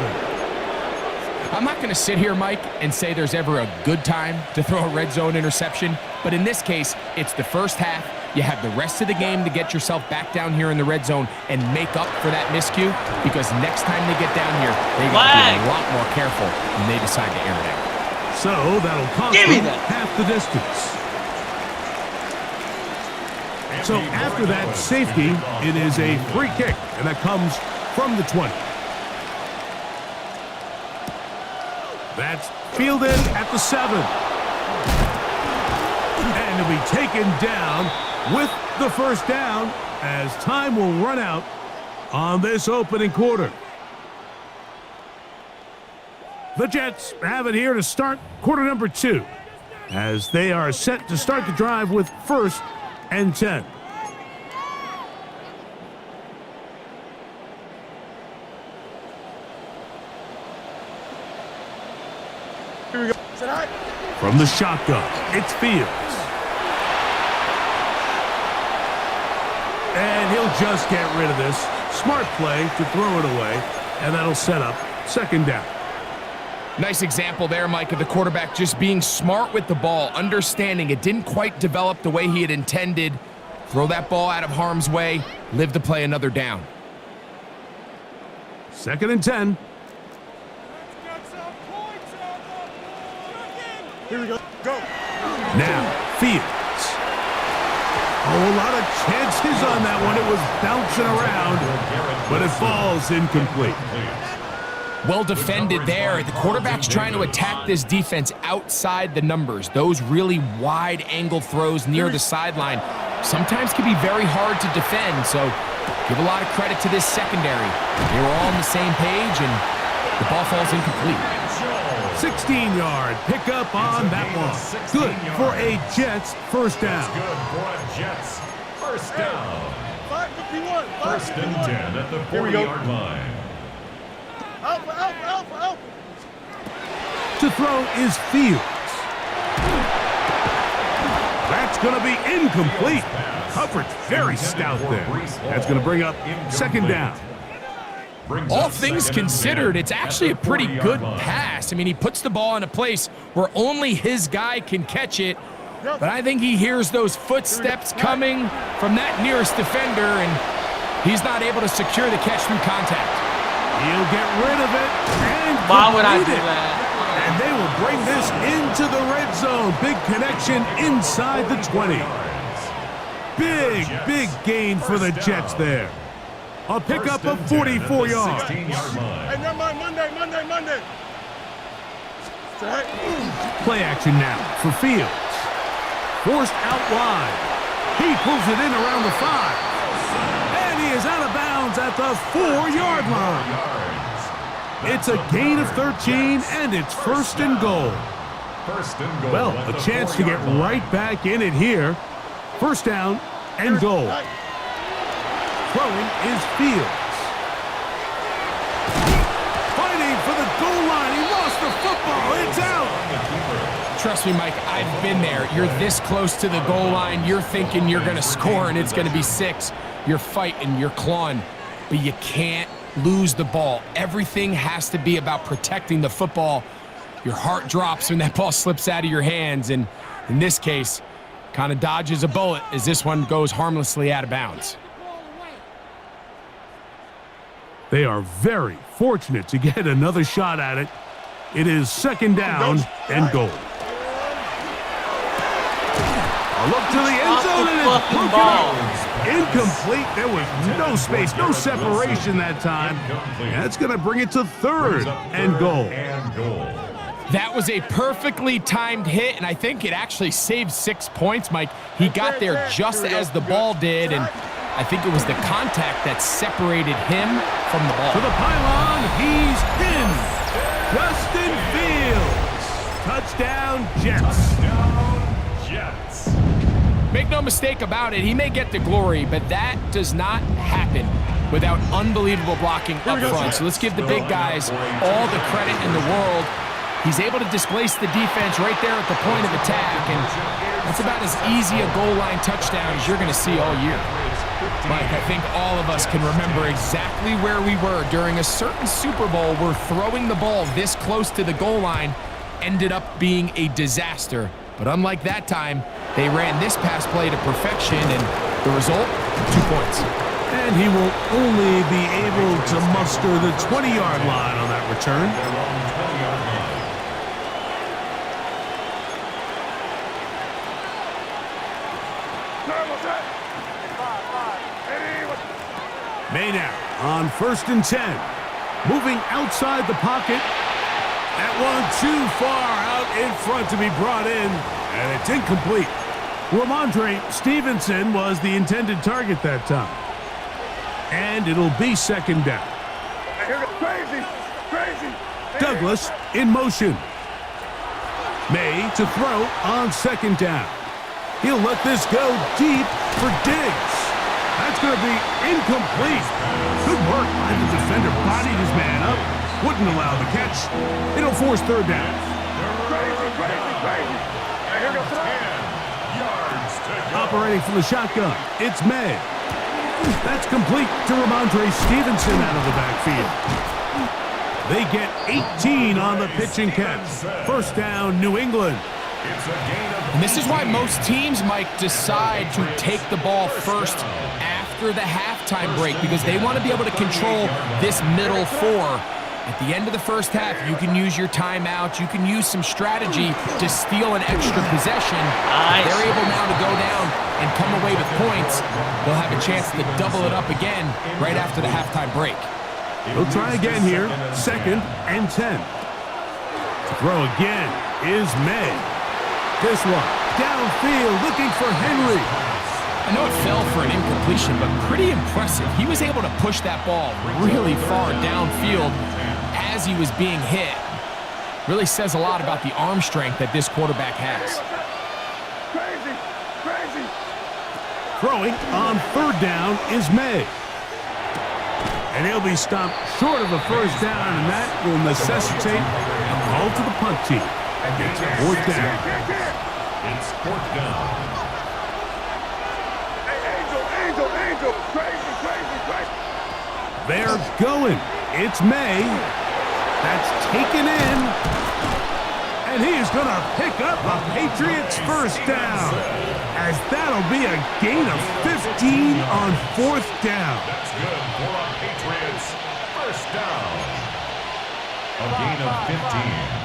I'm not going to sit here, Mike, and say there's ever a good time to throw a red zone interception. But in this case, it's the first half. You have the rest of the game to get yourself back down here in the red zone and make up for that miscue, because next time they get down here, they got to be a lot more careful when they decide to air it out. So that'll cost them half the distance. So after that safety, it is a free kick, and that comes from the 20. That's fielded at the 7. And it'll be taken down with the first down as time will run out on this opening quarter. The Jets have it here to start quarter number 2 as they are set to start the drive with first and 10. Here we go. From the shotgun, it's Fields. And he'll just get rid of this. Smart play to throw it away, and that'll set up second down. Nice example there, Mike, of the quarterback just being smart with the ball, understanding it didn't quite develop the way he had intended. Throw that ball out of harm's way, live to play another down. Second and 10. Here we go. Go. Now, Fields. Oh, a lot of chances on that one. It was bouncing around, but it falls incomplete. Well defended there. The quarterback's trying to attack this defense outside the numbers. Those really wide angle throws near the sideline sometimes can be very hard to defend, so give a lot of credit to this secondary. They were all on the same page, and the ball falls incomplete. 16-yard pickup on that one. Good for a Jets first down. Good for a Jets first down. 551. First and 10 at the 40-yard line. Alpha. To throw is Fields. That's going to be incomplete. Coverage very stout there. That's going to bring up second down. All things considered, it's actually a pretty good pass. I mean, he puts the ball in a place where only his guy can catch it, but I think he hears those footsteps coming from that nearest defender, and he's not able to secure the catch through contact. He'll get rid of it and Why would I do complete it. that? And they will bring this into the red zone. Big connection inside the 20. big gain for the Jets there. A pickup of 44 yards. Hey, never mind, Monday. Play action now for Fields. Forced out wide. He pulls it in around the 5. And he is out of bounds at the 4-yard line. It's a gain of 13, and it's first and goal. Well, a chance to get right back in it here. First down and goal. Throwing is Fields. Fighting for the goal line. He lost the football. It's out. Trust me, Mike, I've been there. You're this close to the goal line. You're thinking you're going to score and it's going to be 6. You're fighting, you're clawing, but you can't lose the ball. Everything has to be about protecting the football. Your heart drops when that ball slips out of your hands, and in this case, kind of dodges a bullet as this one goes harmlessly out of bounds. They are very fortunate to get another shot at it. It is second down and goal. A look to the end zone, and it's broken up. Incomplete. There was no space, no separation that time. That's going to bring it to third and goal. That was a perfectly timed hit, and I think it actually saved 6 points, Mike. He got there just as the ball did, and I think it was the contact that separated him from the ball. To the pylon, he's in. Justin Fields. Touchdown, Jets. Make no mistake about it, he may get the glory, but that does not happen without unbelievable blocking up front. So let's give the big guys all the credit in the world. He's able to displace the defense right there at the point of attack, and that's about as easy a goal line touchdown as you're going to see all year. Mike, I think all of us can remember exactly where we were during a certain Super Bowl where throwing the ball this close to the goal line ended up being a disaster. But unlike that time, they ran this pass play to perfection, and the result, 2 points. And he will only be able to muster the 20-yard line on that return. May now on 1st and 10. Moving outside the pocket. That one too far out in front to be brought in, and it's incomplete. Ramondre Stevenson was the intended target that time. And it'll be second down. Crazy. Douglas in motion. May to throw on second down. He'll let this go deep for Diggs. That's going to be incomplete. Good work by the defender. Bodied his man up. Wouldn't allow the catch. It'll force third down. Operating from the shotgun, it's May. That's complete to Ramondre Stevenson out of the backfield. They get 18 on the pitch and catch. First down, New England. And this is why most teams, Mike, decide to take the ball first after the halftime break, because they want to be able to control this middle 4. At the end of the first half, you can use your timeout. You can use some strategy to steal an extra possession. If they're able now to go down and come away with points, they'll have a chance to double it up again right after the halftime break. He'll try again here. Second and 10. To throw again is May. This one downfield looking for Henry. I know it fell for an incompletion, but pretty impressive. He was able to push that ball really far downfield as he was being hit. Really says a lot about the arm strength that this quarterback has. Crazy. Throwing on third down is May. And he'll be stopped short of a first down, and that will necessitate a call to the punt team. It's fourth down. It's fourth down. Angel. Crazy. They're going. It's May. That's taken in. And he is going to pick up a Patriots first down, as that'll be a gain of 15 on fourth down. That's good for a Patriots first down. A gain of 15.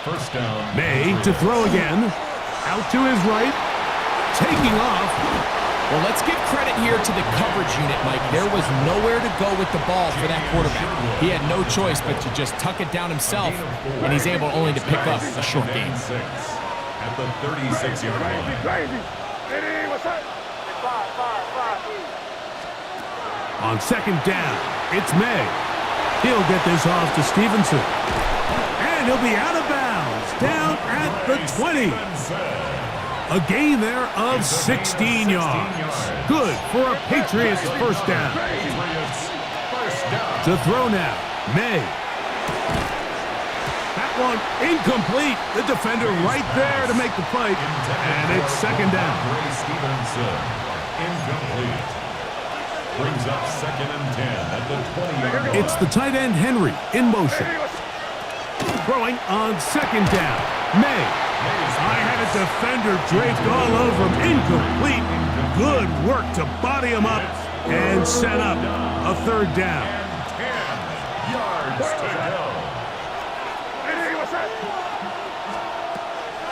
First down. May to throw again. Out to his right. Taking off. Well, let's give credit here to the coverage unit, Mike. There was nowhere to go with the ball for that quarterback. He had no choice but to just tuck it down himself, and he's able only to pick up a short gain. At the 36-yard line. On second down, it's May. He'll get this off to Stevenson. And he'll be out of bounds, down at the 20. A gain there of 16 yards. Good for a Patriots first down. To throw now, May. That one incomplete. The defender right there to make the play. And it's second down. Stevenson, incomplete. Brings up 2nd and 10 at the 20-yard line. It's the tight end Henry in motion. Throwing on second down, May. I had a defender draped all over him. Incomplete. Good work to body him up and set up a third down. 10 yards to go.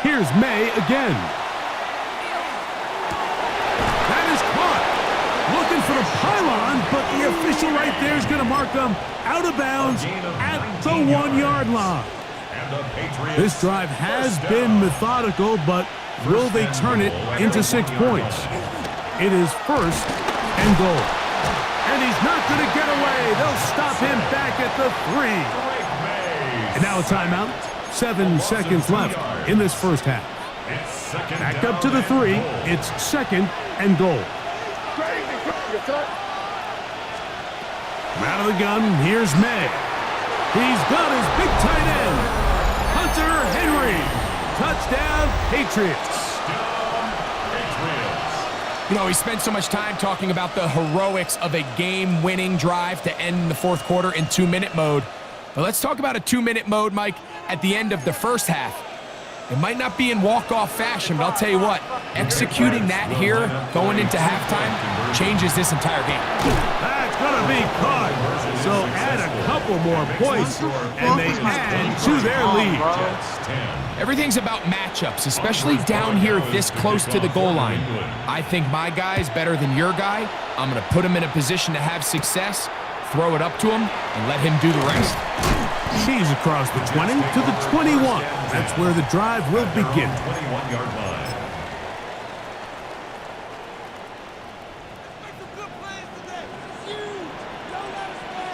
Here's May again. That is caught. Looking for the pylon, but the official right there is going to mark them out of bounds at the 1-yard line. This drive has been methodical, but will they turn it into 6 points? It is first and goal. And he's not going to get away. They'll stop him back at the 3. And now a timeout. 7 seconds left in this first half. Back up to the 3. It's second and goal. Out of the gun, here's May. He's got his big tight end, Hunter Henry. Touchdown, Patriots. You know, he spent so much time talking about the heroics of a game-winning drive to end the fourth quarter in 2-minute mode. But let's talk about a 2-minute mode, Mike, at the end of the first half. It might not be in walk-off fashion, but I'll tell you what, executing that here, going into halftime, changes this entire game. That's going to be caught. So add a couple more points, and they add to their lead. Everything's about matchups, especially down here this close to the goal line. I think my guy's better than your guy. I'm going to put him in a position to have success, throw it up to him, and let him do the rest. She's across the 20 to the 21. That's where the drive will begin. 21-yard line.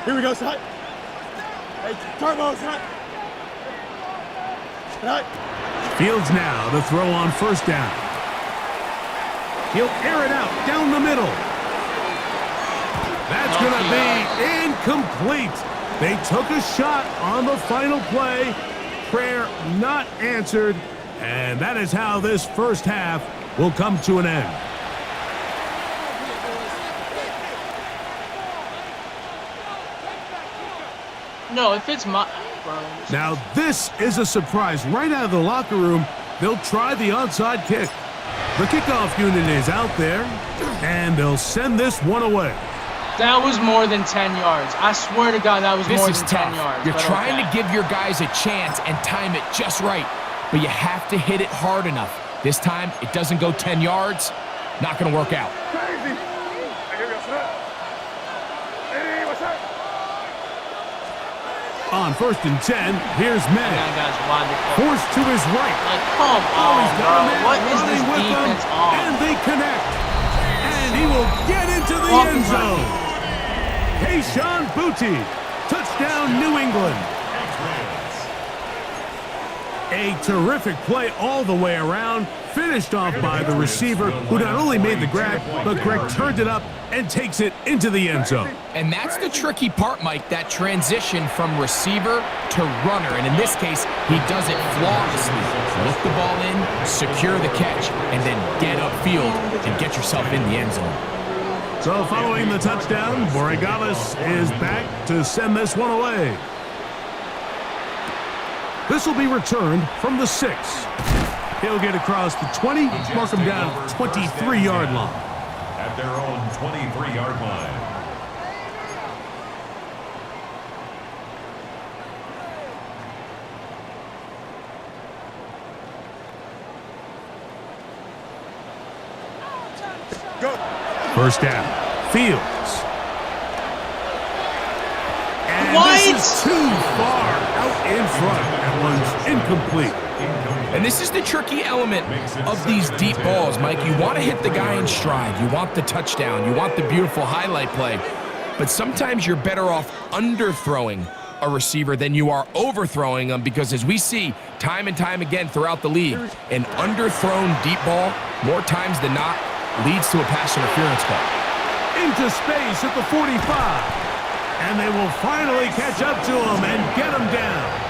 Here we go, son. Hey, Turbo, son. Right. Fields now to throw on first down. He'll air it out down the middle. That's going to be incomplete. They took a shot on the final play. Prayer not answered. And that is how this first half will come to an end. No, if it's my... Now this is a surprise. Right out of the locker room, they'll try the onside kick. The kickoff unit is out there, and they'll send this one away. That was more than 10 yards. I swear to God, that was more than 10 yards. You're trying to give your guys a chance and time it just right, but you have to hit it hard enough. This time, it doesn't go 10 yards. Not going to work out. On first and 10, here's May. Forced to his right. Like, come on, bro. What is this defense on? And they connect. And he will get into the end zone. Kayshon Boutte. Touchdown, New England. A terrific play all the way around. Finished off by the receiver, who not only made the grab, but Greg turned it up and takes it into the end zone. And that's the tricky part, Mike, that transition from receiver to runner. And in this case, he does it flawlessly. Look the ball in, secure the catch, and then get upfield and get yourself in the end zone. So following the touchdown, Borregales is back to send this one away. This will be returned from the 6. He'll get across the 20, mark him down at the 23-yard line. At their own 23-yard line. Go. First down. Fields. And What? This is too far out in front. That one's incomplete. And this is the tricky element of these deep balls, Mike. You want to hit the guy in stride. You want the touchdown. You want the beautiful highlight play. But sometimes you're better off underthrowing a receiver than you are overthrowing them, because as we see time and time again throughout the league, an underthrown deep ball, more times than not, leads to a pass interference call. Into space at the 45. And they will finally catch up to him and get him down.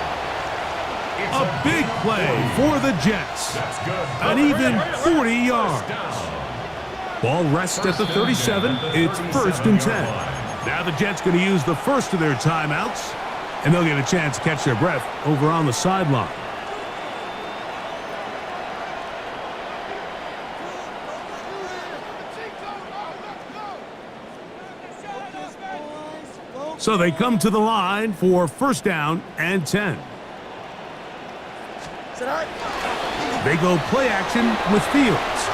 A big play for the Jets. An even 40 yards. Ball rests at the 37. It's 1st and 10. Now the Jets going to use the first of their timeouts, and they'll get a chance to catch their breath over on the sideline. So they come to the line for 1st down and 10. They go play action with Fields.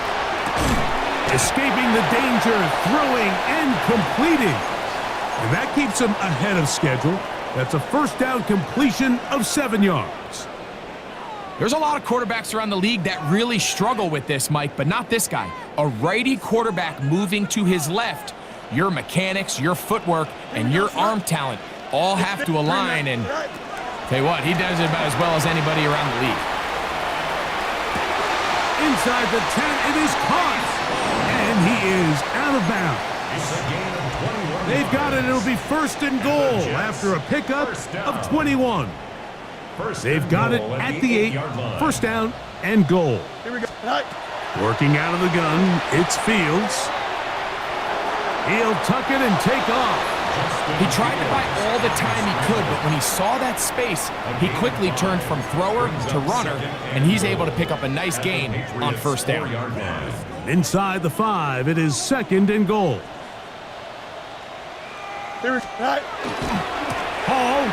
Escaping the danger, throwing and completing. And that keeps him ahead of schedule. That's a 1st down completion of 7 yards. There's a lot of quarterbacks around the league that really struggle with this, Mike, but not this guy. A righty quarterback moving to his left. Your mechanics, your footwork, and your arm talent all have to align, and tell you what, he does it about as well as anybody around the league. Inside the 10, it is caught, and he is out of bounds. They've got it. It'll be 1st and goal after a pickup of 21. They've got it at the 8, 1st down and goal. Working out of the gun, it's Fields. He'll tuck it and take off. He tried to buy all the time he could, but when he saw that space, he quickly turned from thrower to runner, and he's able to pick up a nice gain on 1st down. Inside the 5, it is 2nd and goal. Hall.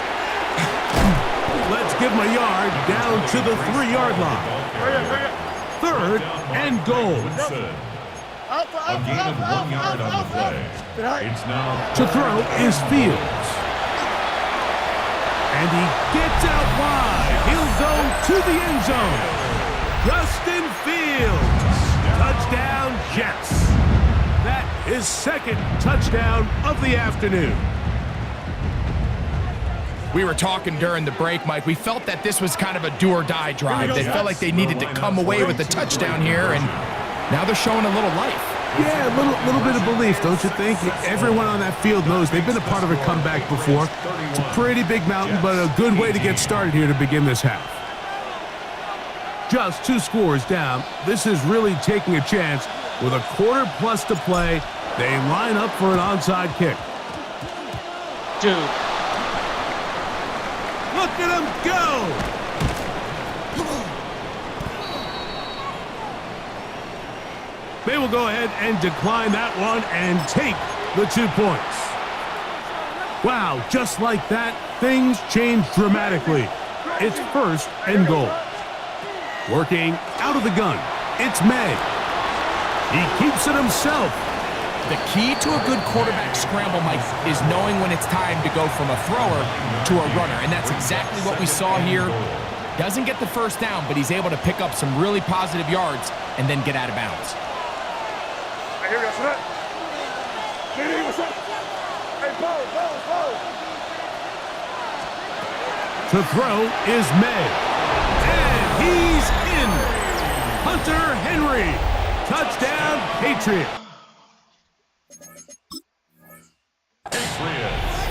Let's give him a yard down to the 3-yard line. 3rd and goal. A gain of 1 yard on the play. It's now to throw is Fields. And he gets out wide. He'll go to the end zone. Justin Fields. Touchdown, Jets. That is 2nd touchdown of the afternoon. We were talking during the break, Mike. We felt that this was kind of a do-or-die drive. They felt like they needed to come away with a touchdown here, and now they're showing a little life. Yeah, a little bit of belief, don't you think? Everyone on that field knows they've been a part of a comeback before. It's a pretty big mountain, but a good way to get started here to begin this half. Just 2 scores down. This is really taking a chance. With a quarter plus to play, they line up for an onside kick. Dude. Look at him go! They will go ahead and decline that one and take the 2 points. Wow, just like that, things change dramatically. It's 1st and goal. Working out of the gun, it's May. He keeps it himself. The key to a good quarterback scramble, Mike, is knowing when it's time to go from a thrower to a runner, and that's exactly what we saw here. Doesn't get the 1st down, but he's able to pick up some really positive yards and then get out of bounds. Here we go, son. Hey, what's up? Hey, Bo. To throw is May. And he's in. Hunter Henry. Touchdown, Patriot.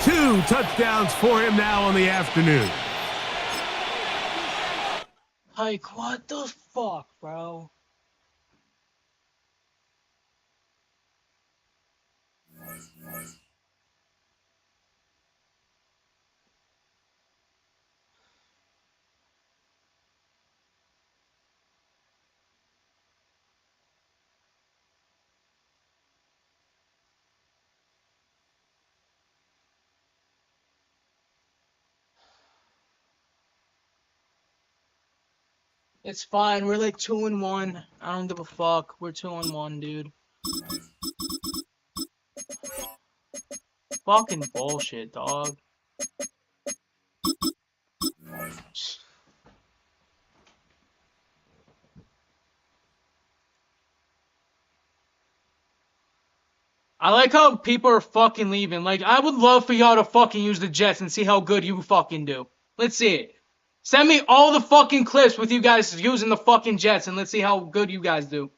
2 touchdowns for him now on the afternoon. Like, what the fuck, bro? It's fine. We're like 2-1. I don't give a fuck. We're 2-1, dude. fucking bullshit, dog. I like how people are fucking leaving. Like, I would love for y'all to fucking use the Jets and see how good you fucking do. Let's see it. Send me all the fucking clips with you guys using the fucking Jets and let's see how good you guys do.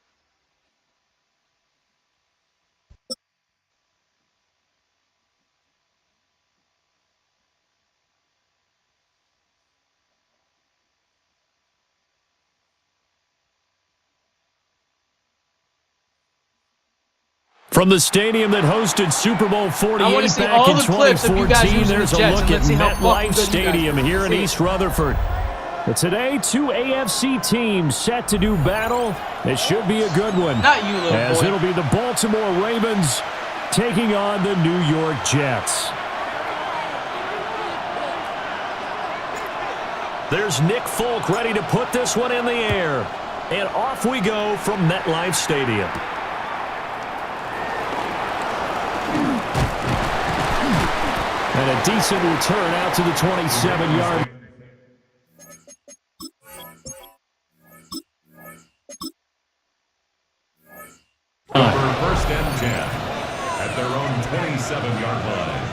From the stadium that hosted Super Bowl 48 back in 2014, there's a look at MetLife Stadium here in East Rutherford. But today, two AFC teams set to do battle. It should be a good one. Not you, little as boy. It'll be the Baltimore Ravens taking on the New York Jets. There's Nick Folk ready to put this one in the air. And off we go from MetLife Stadium. And a decent return out to the 27-yard. Over first and 10 at their own 27-yard line.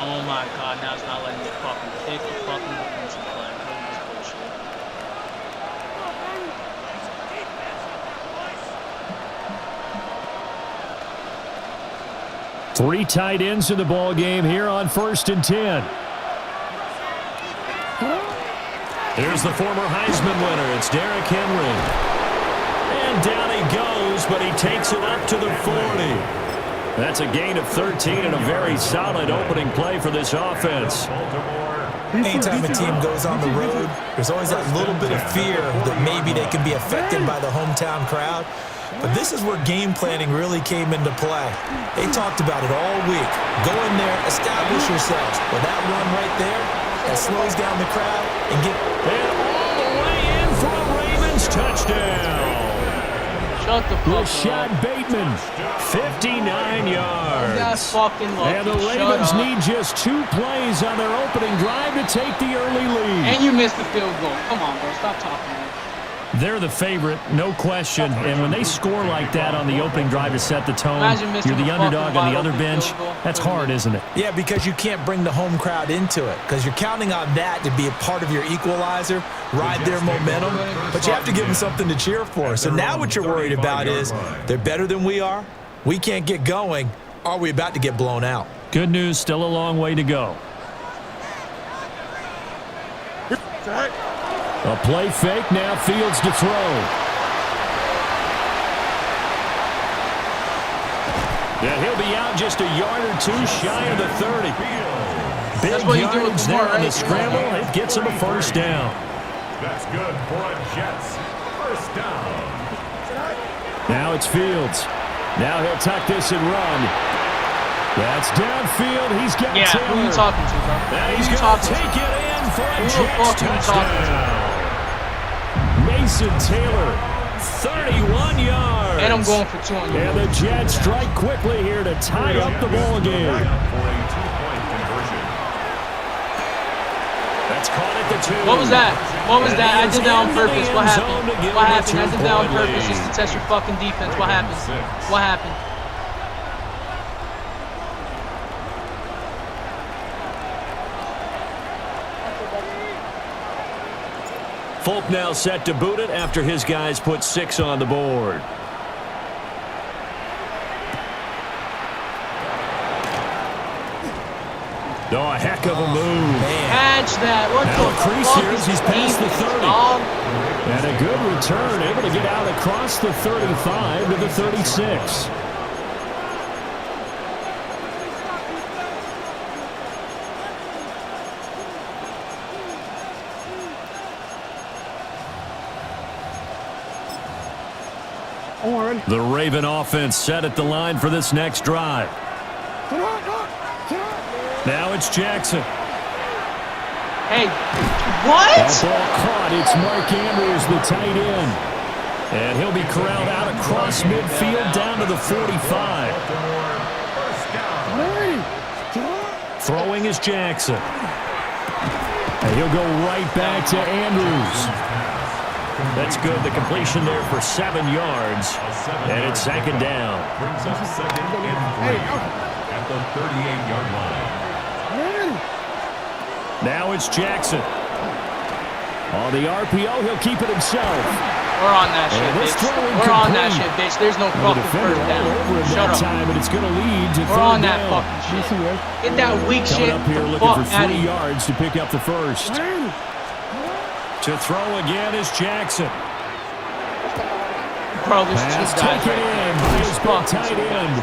Oh my god, now it's not letting me fucking kick the fucking defensive play. This bullshit. Three tight ends in the ball game here on 1st and 10. Here's the former Heisman winner. It's Derrick Henry. And down he goes, but he takes it up to the 40. That's a gain of 13 and a very solid opening play for this offense. Anytime a team goes on the road, there's always that little bit of fear that maybe they can be affected by the hometown crowd. But this is where game planning really came into play. They talked about it all week. Go in there, establish yourselves. With that run right there, that slows down the crowd and get... And all the way in for a Ravens touchdown. Shut the fuck Rashad Bateman, 59 yards. That's fucking lucky. And the Ravens need just 2 plays on their opening drive to take the early lead. And you missed the field goal. Come on, bro. Stop talking to me. They're the favorite, no question. And when they score like that on the opening drive to set the tone, you're the underdog on the other bench. That's hard, isn't it? Yeah, because you can't bring the home crowd into it. Because you're counting on that to be a part of your equalizer, ride their momentum. But you have to give them something to cheer for. So now what you're worried about is they're better than we are. We can't get going. Are we about to get blown out? Good news, still a long way to go. A play fake, now Fields to throw. And he'll be out just a yard or 2 shy of the 30. Big yardage there on the scramble. It gets him a first down. That's good for a Jets first down. Now it's Fields. Now he'll tuck this and run. That's downfield. He's got Taylor. Who are you talking to, bro? And he's going to take it in for a Jets touchdown. Mason Taylor, 31 yards. And I'm going for 2 on you. And the Jets strike quickly here to tie up the ball game. That's caught at the 2. What was that? What was that? I did that on purpose. What happened? What happened? I did that on purpose just to test your fucking defense. What happened? What happened? Folk now set to boot it after his guys put 6 on the board. Oh, a heck of a move. Catch that. What now the fuck is he's past the 30. Dog? And a good return, able to get out across the 35 to the 36. The Raven offense set at the line for this next drive. Now it's Jackson. Hey, what? That ball caught. It's Mark Andrews, the tight end. And he'll be corralled out across midfield down to the 45. Throwing is Jackson. And he'll go right back to Andrews. That's good. The completion there for 7 yards. And it's second down. Brings up second and 3 at the 38-yard line. Now it's Jackson. On the RPO, he'll keep it himself. We're on that shit, bitch. We're on that shit, bitch. There's no fucking first down. Shut up. Time, and it's going to lead to We're on that fucking shit. Get that weak shit up here the looking fuck for out 3 of here. yards to pick up the first. To throw again is Jackson. Bro, there's Pass two guys taken right in by his big tight end.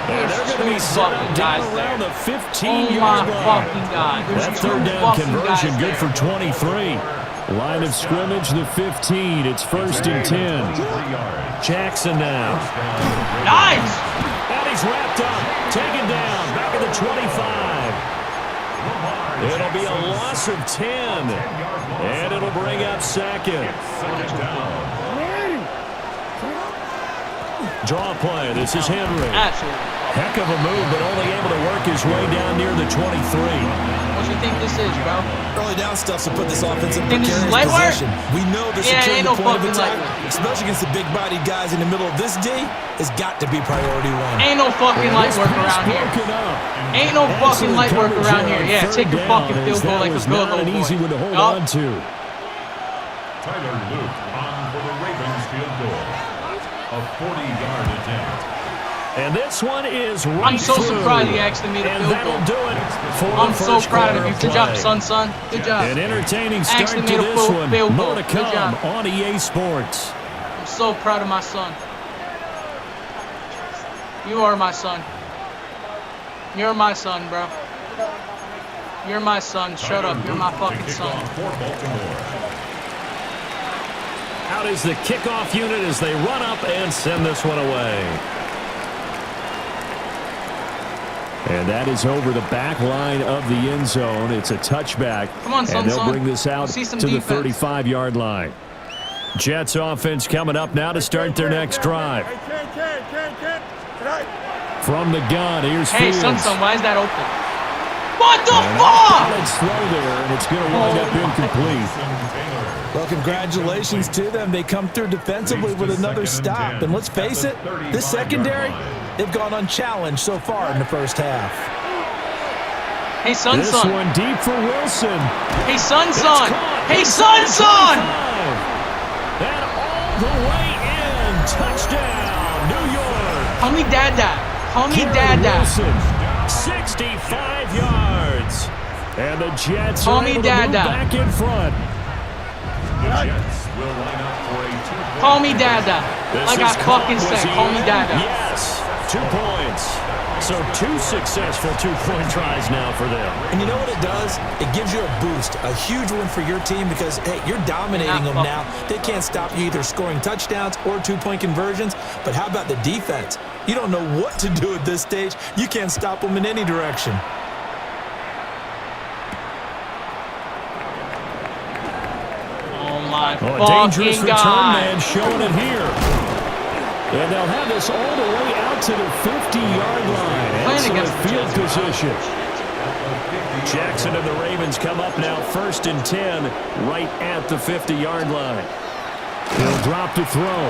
And they're going to be set up down around the 15-yard line. Fucking God. That third down conversion good for 23. Line of scrimmage, the 15. It's first and 10. Jackson now. Nice! And he's wrapped up. Taken down. Back at the 25. It'll be a loss of 10. And it'll bring up second. Draw play. This is Henry. Absolutely. Heck of a move, but only able to work his way down near the 23. What you think this is, bro? Early down stuff to put this offense in Think this is precarious light work? position. We know this Yeah, is ain't the no point of fucking attack, light work. especially against the big-bodied guys in the middle of this D. It's got to be priority one. Ain't no fucking light work around here. Ain't no fucking light work around here. Yeah, take your fucking field goal like a good little boy. Easy one to hold on to. Tyler Luke on for the Ravens field goal. A 40-yard attempt. And this one is right I'm so through. surprised he actually made a And field that'll goal. do it for I'm the so first proud of quarter you. Good job, play. son. Good job. An entertaining start Actually to made a this field one. goal. More to Good come job. on EA Sports. I'm so proud of my son. You are my son. You're my son, bro. You're my son. Shut up. You're my fucking son. Out is the kickoff unit as they run up and send this one away. And that is over the back line of the end zone. It's a touchback. Come on, son, and they'll son. bring this out See some to defense. the 35-yard line. Jets offense coming up now to start their next drive. From the gun, here's Hey, Fields. son, why is that open? What the And fuck? it's throw there, and it's going to wind up incomplete. Well, congratulations to them. They come through defensively with another stop. And let's face it, this secondary, they've gone unchallenged so far in the first half. Hey, son, This son. one deep for Wilson. Hey, son, It's son. caught. Hey, It's son, son. 25. And all the way in. Touchdown, New York. Call me Dada. Call me Garrett Dada. Wilson, 65 yards. And the Jets Call are me able to move Dada. back in front. The Jets will line up for a 2-point. Call me Dada. This Like I is caught. fucking Was said. he Call me in? Dada. Yes, 2 points. So 2 successful two-point tries now for them. And you know what it does? It gives you a boost, a huge win for your team because, hey, you're dominating them now. They can't stop you either scoring touchdowns or 2-point conversions. But how about the defense? You don't know what to do at this stage. You can't stop them in any direction. Oh my Oh, a dangerous fucking return God. man showing it here. And they'll have this all the way out to the 50-yard line. Playing Excellent against the field Jets. position. Jackson and the Ravens come up now first and 10 right at the 50-yard line. He'll drop to throw.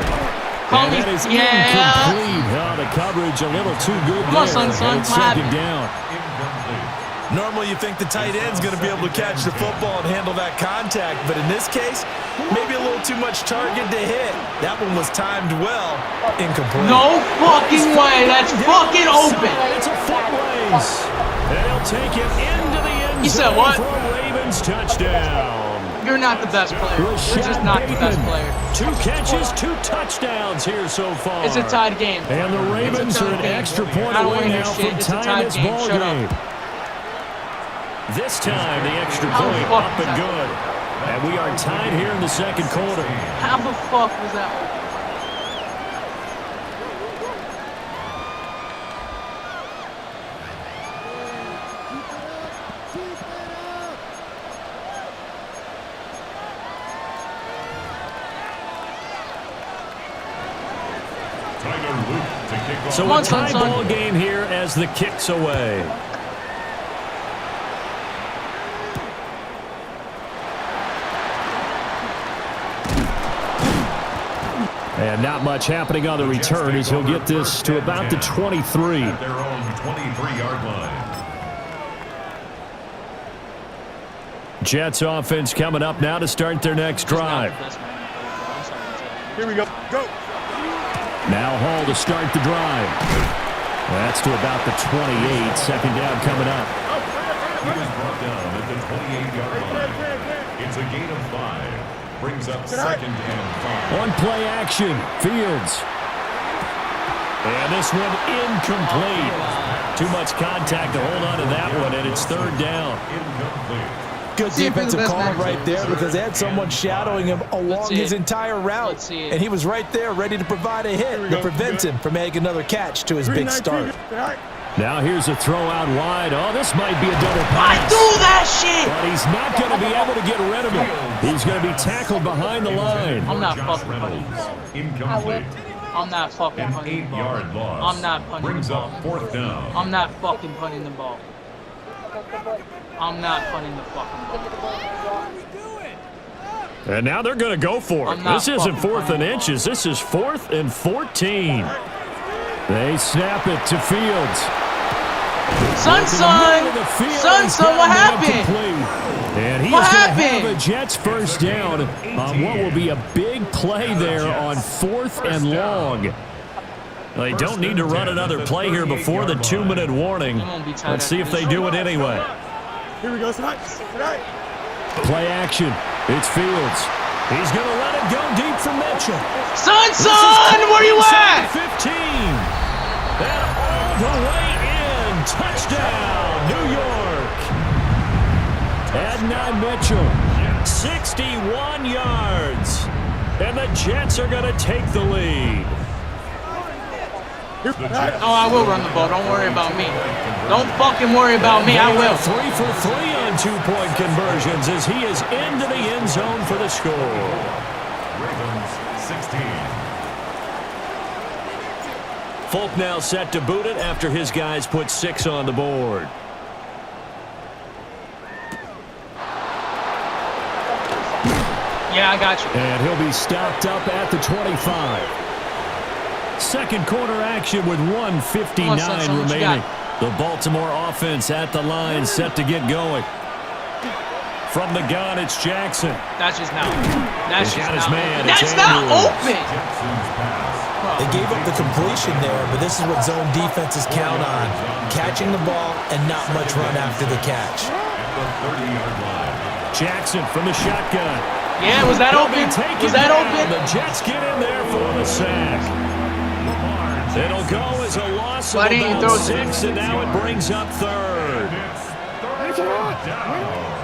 Call And me. that is Yeah. incomplete. Oh, the coverage a little too good Come on, there. son, son. And it's What second happened? down. Normally you think the tight end's going to be able to catch the football and handle that contact, but in this case, maybe a little too much target to hit. That one was timed well. Incomplete. No fucking way. That's fucking open. It's a foot race. And he'll take it into the end He said zone what? for a Ravens touchdown. You're not the best player. You're just not the best player. 2 catches, 2 touchdowns here so far. It's a tied game. And the Ravens It's a are tied an game. extra point I don't wanna away hear now shit. from It's a tying tied this game. ball Shut up. game. This time the extra How the point fuck up was and that? good. And we are tied here in the second quarter. How the fuck was that open? Tyler Luke to kick off. So Come a on, son, tie son. ball game here as the kick's away. And not much happening on the return as he'll get this to about the 23. At their own 23-yard line. Jets offense coming up now to start their next drive. Here we go. Go. Now Hall to start the drive. That's to about the 28. Second down coming up. He was brought down at the 28-yard line. It's a gain of 5. Brings up 2nd and 5. On play action, Fields. And this one incomplete. Too much contact to hold on to that one, and it's 3rd down. Incomplete. Good defensive call right there because they had someone shadowing him along his entire route. And he was right there ready to provide a hit that prevents him from making another catch to his big start. Now here's a throw out wide. Oh, this might be a double pass. I do that shit! But he's not going to be able to get rid of it. He's going to be tackled behind the line. I'm not fucking punting. Incomplete. I'm not fucking An punting the ball. 8-yard loss. I'm not punting Brings the ball. up 4th down. I'm not fucking punting the ball. I'm not punting the fucking ball. And now they're going to go for it. This isn't 4th and inches. This is 4th and 14. They snap it to Fields. Son, what happened? And he is going to have a Jets first down on what will be a big play there on 4th and long. They don't need to run another play here before the 2-minute warning. Let's see if they do it anyway. Here we go. Tonight. Play action. It's Fields. He's going to let it go deep for Mitchell. Son, where you at? 15. And all the way in. Touchdown, New York. Adonai Mitchell, 61 yards. And the Jets are going to take the lead. Oh, I will run the ball. Don't worry about me. Don't fucking worry about me. I will. 3 for 3 on 2-point conversions as he is into the end zone for the score. Ravens 16. Folk now set to boot it after his guys put 6 on the board. Yeah, I got you. And he'll be stopped up at the 25. Second quarter action with 1:59 remaining. The Baltimore offense at the line set to get going. From the gun, it's Jackson. That's just not open. That's just not open. That's not open. They gave up the completion there, but this is what zone defenses count on. Catching the ball and not much run after the catch. At the 30-yard line. Jackson from the shotgun. Yeah, was that open? Was that open? The Jets get in there for the sack. It'll go as a loss of about 6, and now it brings up 3rd.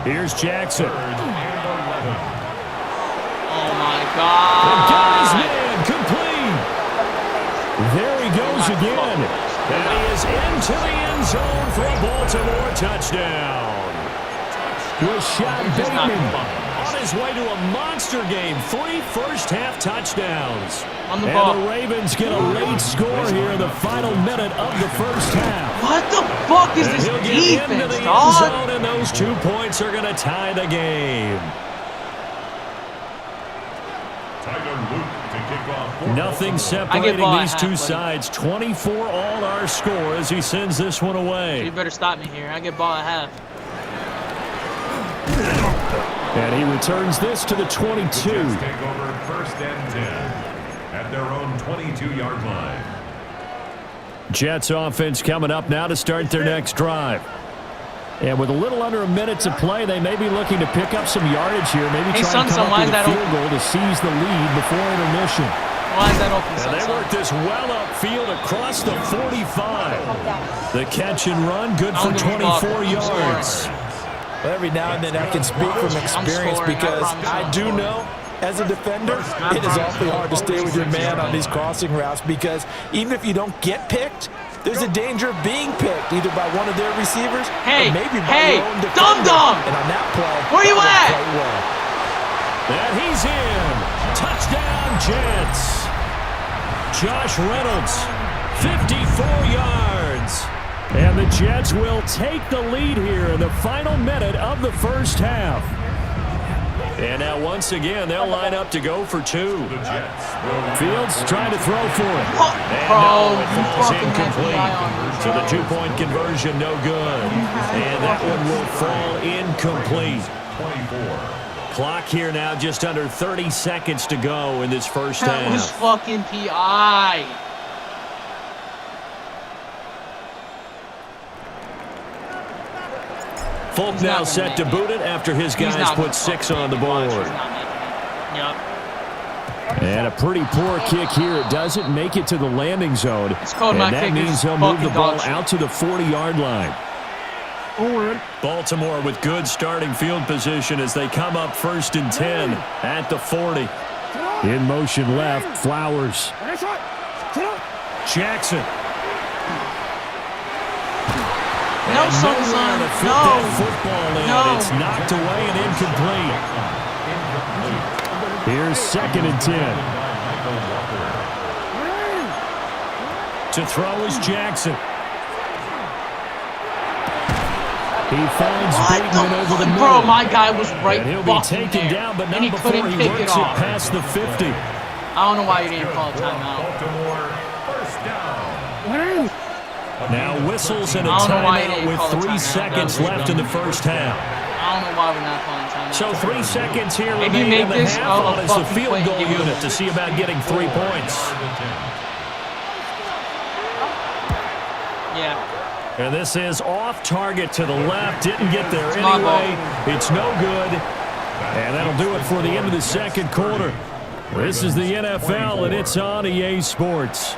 Here's Jackson. Oh, my God. And got his man complete. There he goes again. And he is into the end zone for a Baltimore touchdown. Rashad Bateman on his way to a monster game. 3 first-half touchdowns. On the ball. And the Ravens get a late score here in the final minute of the first half. What the fuck is this defense, dog? And those 2 points are going to tie the game. Nothing separating these two sides. 24 all our score as he sends this one away. You better stop me here. I get ball at half. And he returns this to the 22. The Jets take over 1st and 10 at their own 22-yard line. Jets offense coming up now to start their next drive. And with a little under a minute to play, they may be looking to pick up some yardage here. Maybe try and come up with a field goal to seize the lead before intermission. Why is that open? And they work this well upfield across the 45. The catch and run, good for 24 yards. Well, every now and then I can speak from experience because I do know as a defender, it is awfully hard to stay with your man on these crossing routes because even if you don't get picked, there's a danger of being picked either by one of their receivers or maybe by your own defender. And on that play, where you at? And he's in. Touchdown, Jets. Josh Reynolds, 54 yards. And the Jets will take the lead here in the final minute of the first half. And now once again, they'll line up to go for 2. The Jets. Fields trying to throw for it. And Bro, it you falls fucking had the incomplete. eye on me. So the 2-point conversion, no good. And that one will fall incomplete. 24. Clock here now, just under 30 seconds to go in this first That was half. fucking PI. Folk He's now not set to gonna make boot it after his He's guys not gonna put 6 fucking on the make it. Watch, board. he's not making it. Yup. And a pretty poor kick here. It doesn't make it to the landing zone. It's called And my that kick means is he'll move the fucking ball dog shit. out to the 40-yard line. Baltimore with good starting field position as they come up 1st and 10 at the 40. In motion left, Flowers. Jackson. No, And son, nowhere son. to fit No. that football in. No. It's knocked away and incomplete. Here's 2nd and 10. To throw is Jackson. He finds What Bateman the over the fuck? middle. Bro, my guy was right And he'll be fucking taken there. down, but and not he before couldn't he pick works it it off. past the 50. I don't know why you didn't call a timeout. Baltimore, first down. Now whistles and a I don't know why he timeout didn't with call a 3 timeout. seconds left in the first half. I don't know why we're not calling timeout. So 3 seconds here If you remain make in the this half a on as the fucking field play, goal give it a unit ball. to see about getting 3 points. Yeah. And this is off target to the left. Didn't get there It's my ball. anyway. It's no good. And that'll do it for the end of the second quarter. This is the NFL, and it's on EA Sports.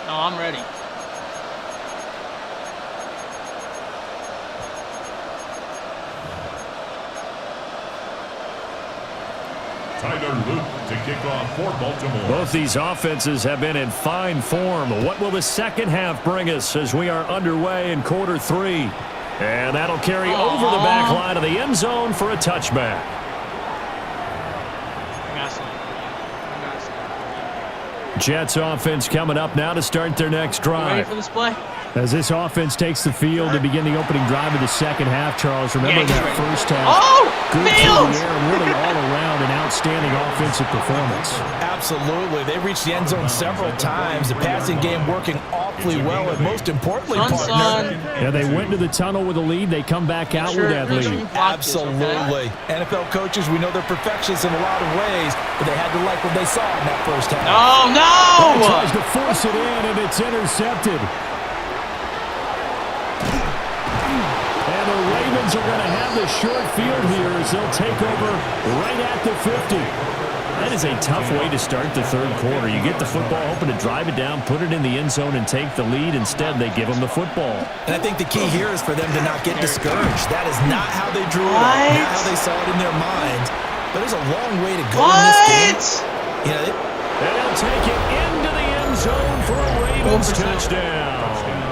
No, I'm ready. Tyler Luke to kick off for Baltimore. Both these offenses have been in fine form. What will the second half bring us as we are underway in quarter 3? And that'll carry over the back line of the end zone for a touchback. I got something. Jets offense coming up now to start their next You ready drive. for this play? As this offense takes the field to begin the opening drive of the second half, Charles, remember Yeah, he's that ready. first half. Oh! Good through Fields! the air, and really all around an outstanding offensive performance. Absolutely. They reached the end zone several times. The passing game working awfully well, and most importantly, partner. Yeah, they went to the tunnel with a lead. They come back out with that Make sure lead. you block this, okay? Absolutely. NFL coaches, we know they're perfectionists in a lot of ways, but they had to like what they saw in that first half. Oh, He no! tries to force it in, and it's intercepted. And the Ravens are going to have the short field here as they'll take over right at the 50. That is a tough way to start the third quarter. You get the football, hoping to drive it down, put it in the end zone, and take the lead. Instead, they give them the football. And I think the key here is for them to not get discouraged. That is not how they drew it up, not how they saw it in their minds. But there's a long way to go in this game. You know, And they'll take it into the end zone for a Ravens touchdown.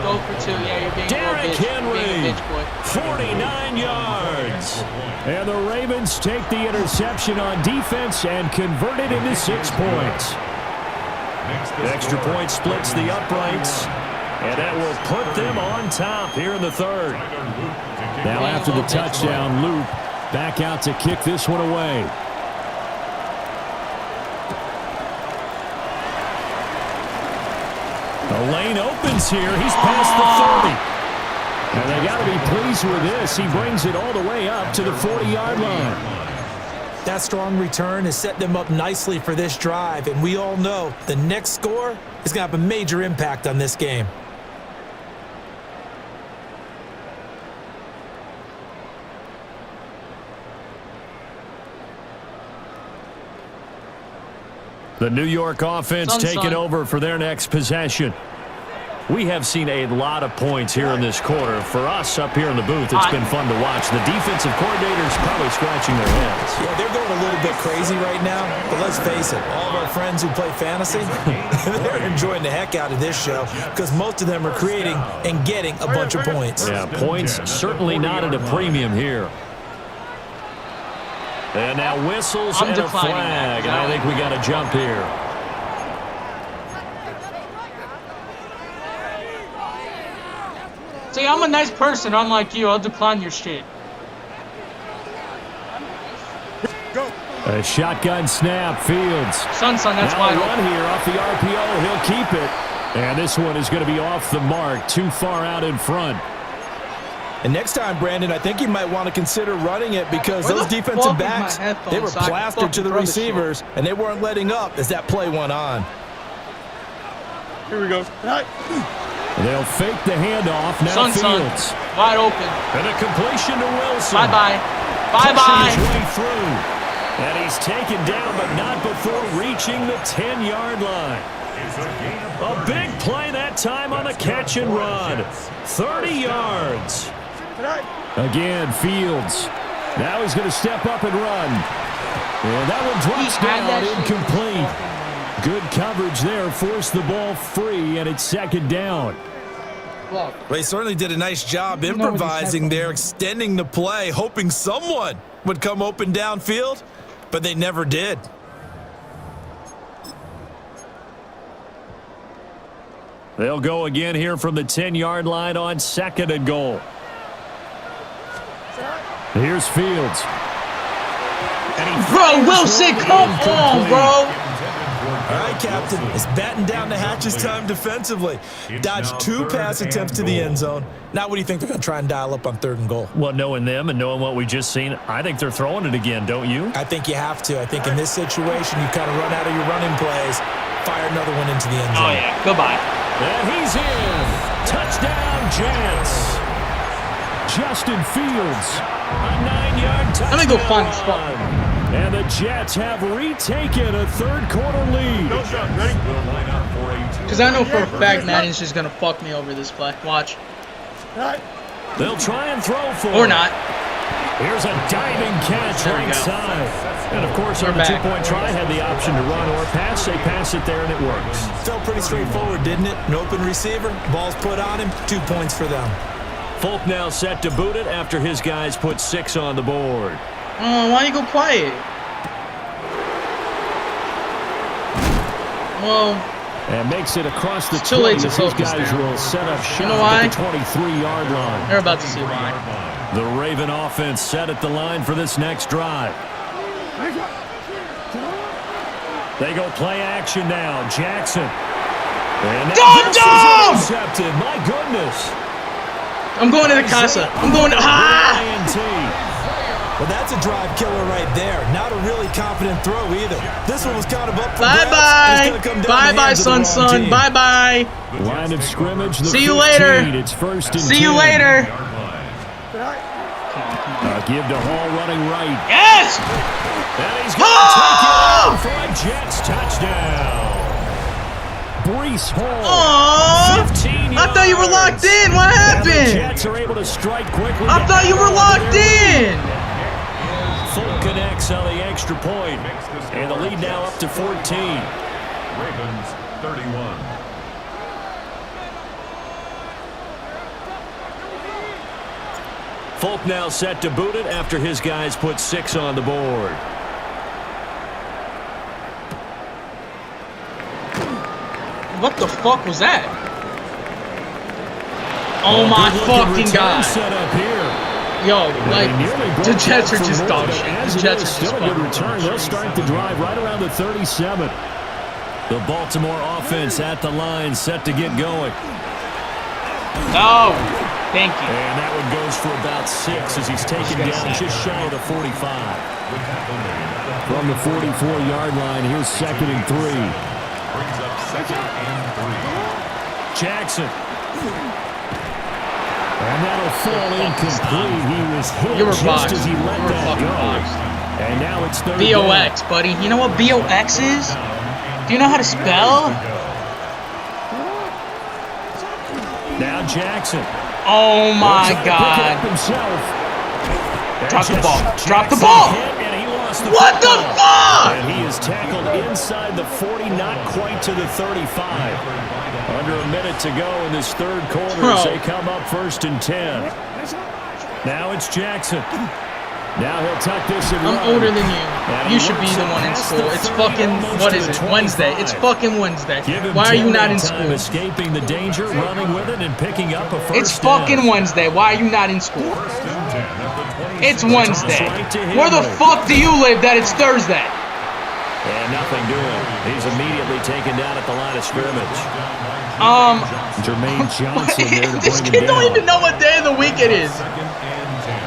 Go for 2. Yeah, you're being Derrick a little bitch. You're being Henry, a bitch, boy. 49 yards. And the Ravens take the interception on defense and convert it into 6 points. The extra point splits the uprights, and that will put them on top here in the third. Now after the touchdown, Loop back out to kick this one away. The lane opens here. He's past the 30. And they got to be pleased with this. He brings it all the way up to the 40-yard line. that strong return has set them up nicely for this drive, and we all know the next score is going to have a major impact on this game. The New York offense taking over for their next possession. We have seen a lot of points here in this quarter. For us up here in the booth, it's been fun to watch. The defensive coordinators probably scratching their heads. Yeah, they're going a little bit crazy right now, but let's face it, all of our friends who play fantasy, they're enjoying the heck out of this show because most of them are creating and getting a bunch of points. Yeah, points certainly not at a premium here. And now whistles and a flag, and I think we got a jump here. See, I'm a nice person, unlike you. I'll decline your shit. A shotgun snap, Fields. Son, that's now wide one open. here off the RPO. He'll keep it. And this one is going to be off the mark, too far out in front. And next time, Brandon, I think you might want to consider running it because those defensive backs, they were plastered to the receivers, and they weren't letting up as that play went on. Here we go. They'll fake the handoff. Now Fields. Wide open. And a completion to Wilson. Bye-bye. Pushing Bye-bye. his way through. And he's taken down, but not before reaching the 10-yard line. A big play that time on the catch and run. 30 yards. Again, Fields. Now he's going to step up and run. And that one drops down, incomplete. Good coverage there, forced the ball free, and it's second down. Well, he certainly did a nice job improvising there, extending the play, hoping someone would come open downfield, but they never did. They'll go again here from the 10-yard line on second and goal. Here's Fields. Bro, Wilson, come on, bro. All right, Captain. It's batten down the hatches time defensively. Dodged 2 pass attempts to the end zone. Now what do you think they're going to try and dial up on third and goal? Well, knowing them and knowing what we just seen, I think they're throwing it again, don't you? I think you have to. I think in this situation, you kind of run out of your running plays, fire another one into the end zone. Oh, yeah. Goodbye. And he's in. Touchdown, Jets. Justin Fields. A 9-yard touchdown. Let me go find the spot. And the Jets have retaken a third-quarter lead. Because I know for a fact Madden's just going to fuck me over this play. Watch. They'll try and throw for Or it. not. Here's a diving catch There we right go. side. And, of course, We're on the back. two-point try, had the option to run or pass. They pass it there, and it works. Felt pretty straightforward, didn't it? An open receiver, ball's put on him, 2 points for them. Folk now set to boot it after his guys put 6 on the board. Oh, why you go quiet? Well, And makes it across the It's too late 20 to as these focus guys now. will set up shop You know why? at the 23-yard line. they're about to see why. The Raven offense set at the line for this next drive. They go play action now. Jackson. And that pass is intercepted. My goodness. I'm going to the casa. I'm going to... Ah! Well, that's a drive killer right there. Not a really confident throw either. This one was kind of up for grabs. Bye-bye. Bye-bye, son. Bye-bye. Line of scrimmage. The See you 15. later. It's first and 10. See you later. Give to Hall running right. Yes! And he's going to take it out for a Jets touchdown. Breece Hall. Aww. 15 yards. I thought you were locked in. What And the happened? Jets are able to strike quickly. I thought you were locked in. Full connects on the extra point. And the lead now up to 14. Ravens 31. Folk now set to boot it after his guys put 6 on the board. What the fuck was that? Oh my fucking god. Set up here. Yo, like, the Jets are just dog As shit. it The Jets is, are just still a good fucking return. They'll start the drive right around the 37. The Baltimore offense at the line, set to get going. No. Thank you. And that one goes for about 6 as he's taken down just shy of the 45. From the 44-yard line, here's second and 3. Brings up second and 3. Jackson. And that'll fall incomplete. He was hit You were just boxed. as he let You were that fucking go. boxed. And now it's third BOX, buddy. You know what BOX is? Do you know how to spell? down. Now Jackson. Oh my Trying to pick it up god. himself. Drop the ball. Jackson Drop the ball. hit, and he lost the What the football. fuck? And he is tackled inside the 40, not quite to the 35. Under a minute to go in this third quarter Bro. as they come up first and 10. Now it's Jackson. Now he'll tuck this and I'm run. older than you. You should be the one in school. It's fucking, what is it, Wednesday. It's fucking Wednesday. Why are you not in school? Escaping the danger, running with it, and picking up a first It's fucking Wednesday. Why are you not in school? It's Wednesday. Where the fuck do you live that it's Thursday? And nothing doing. He's immediately taken down at the line of scrimmage. Jermaine Johnson there to This bring kid him don't down. even know what day of the week it is.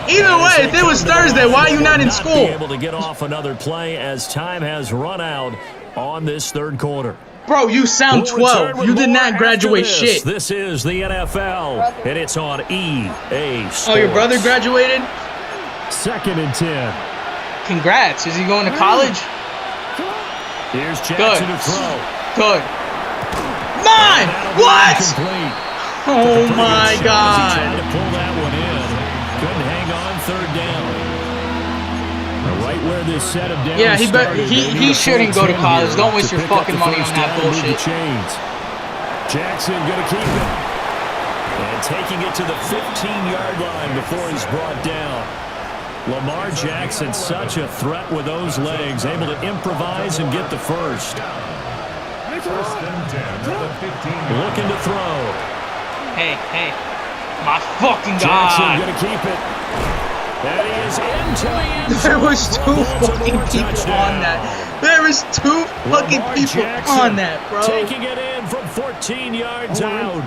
Either way, if it was Thursday, why are you not in school? Able to get off another play as time has run out on this third quarter. Bro, you sound 12. You did not graduate shit. This is the NFL, and it's on EA Sports. Oh, your brother graduated? 2nd and 10. Congrats. Is he going to college? Here's Jackson Good. to throw. Good. Mine! What? Oh my He tried God. to pull that one in. Couldn't hang on third down. Right where this set of downs Yeah, he started, shouldn't go to college. Don't waste your fucking money on that bullshit. Jackson gonna keep it. And taking it to the 15-yard line before he's brought down. Lamar Jackson, such a threat with those legs, able to improvise and get the first. First and 10 at the 15. Looking to throw. Hey. My fucking Jackson God. gonna keep it. And he is into the end zone. There was two fucking people touchdown. on that. There was two fucking Lamar people Jackson on that, bro. taking it in from 14 yards out.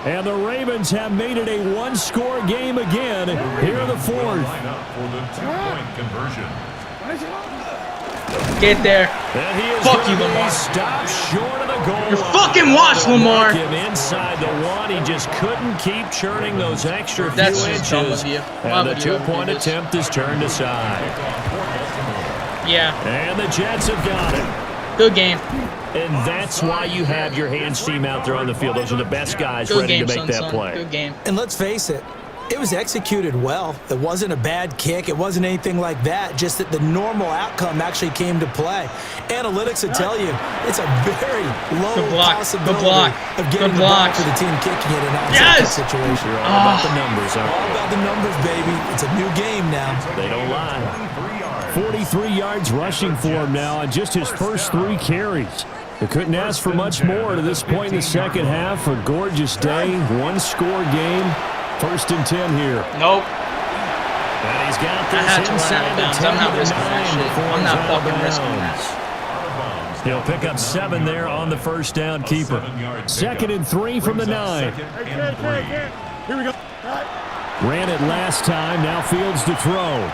And the Ravens have made it a one-score game again here in the fourth. Line up for the 2-point conversion. Get there. And he is Fuck you, gonna be Lamar. stopped short of the goal You're line. fucking washed, They'll Lamar. mark him inside the one. He just couldn't keep churning those extra That's few just dumb inches. of you. Why And the would you ever do two-point this? attempt is turned aside. Yeah. And the Jets have got it. Good game. And that's why you have your hands team out there on the field. Those are the best guys Good ready game, to make that son. play. Good game. And let's face it, it was executed well. It wasn't a bad kick. It wasn't anything like that. Just that the normal outcome actually came to play. Analytics will tell you it's a very low Good block. possibility Good block. of getting Good the ball block. for the team kicking it in an Yes! onside situation. You're all about the numbers, aren't All you? about the numbers, baby. It's a new game now. They don't lie. 43 yards rushing for him now on just his first 3 carries. They couldn't ask for much more to this point in the second half. A gorgeous day, one-score game. 1st and 10 here. Nope. And he's got I this had to run inside out of the bounds. I'm not 10 risking that to 9 shit. before I'm he's not out of fucking risking bounds. that. He'll pick up 7 there on the first down keeper. 2nd and 3 from the 9. Here we go. Ran it last time. Now Fields to throw.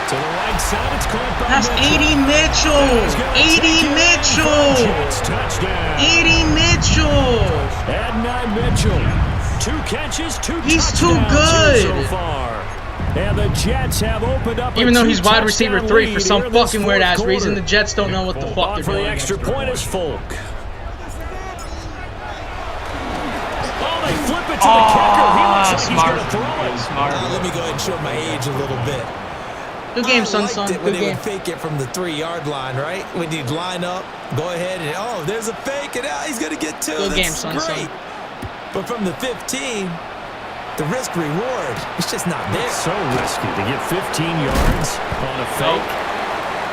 To the right side, it's caught by That's Mitchell. 80 Mitchell. 80 Mitchell. Touchdown. 80 Mitchell. Adonai Mitchell. 2 catches, 2 He's too touchdowns good. here so far. And the Jets have opened up Even a though he's wide receiver 2-touchdown 3 for lead some here in this fucking weird ass fourth reason, the quarter. Jets don't know what the fuck On they're for the doing. extra point is Folk. Oh, they flip it to the kicker. He looks like smart. he's going to throw it. Smart. Let me go ahead and show my age a little bit. Good game, I son. liked it when Good they game. would fake it from the 3-yard line, right? When you'd line up, go ahead and, oh, there's a fake, and he's going to get 2. Good game, That's son. great. But from the 15, the risk reward, it's just not there. So risky to get 15 yards on a fake.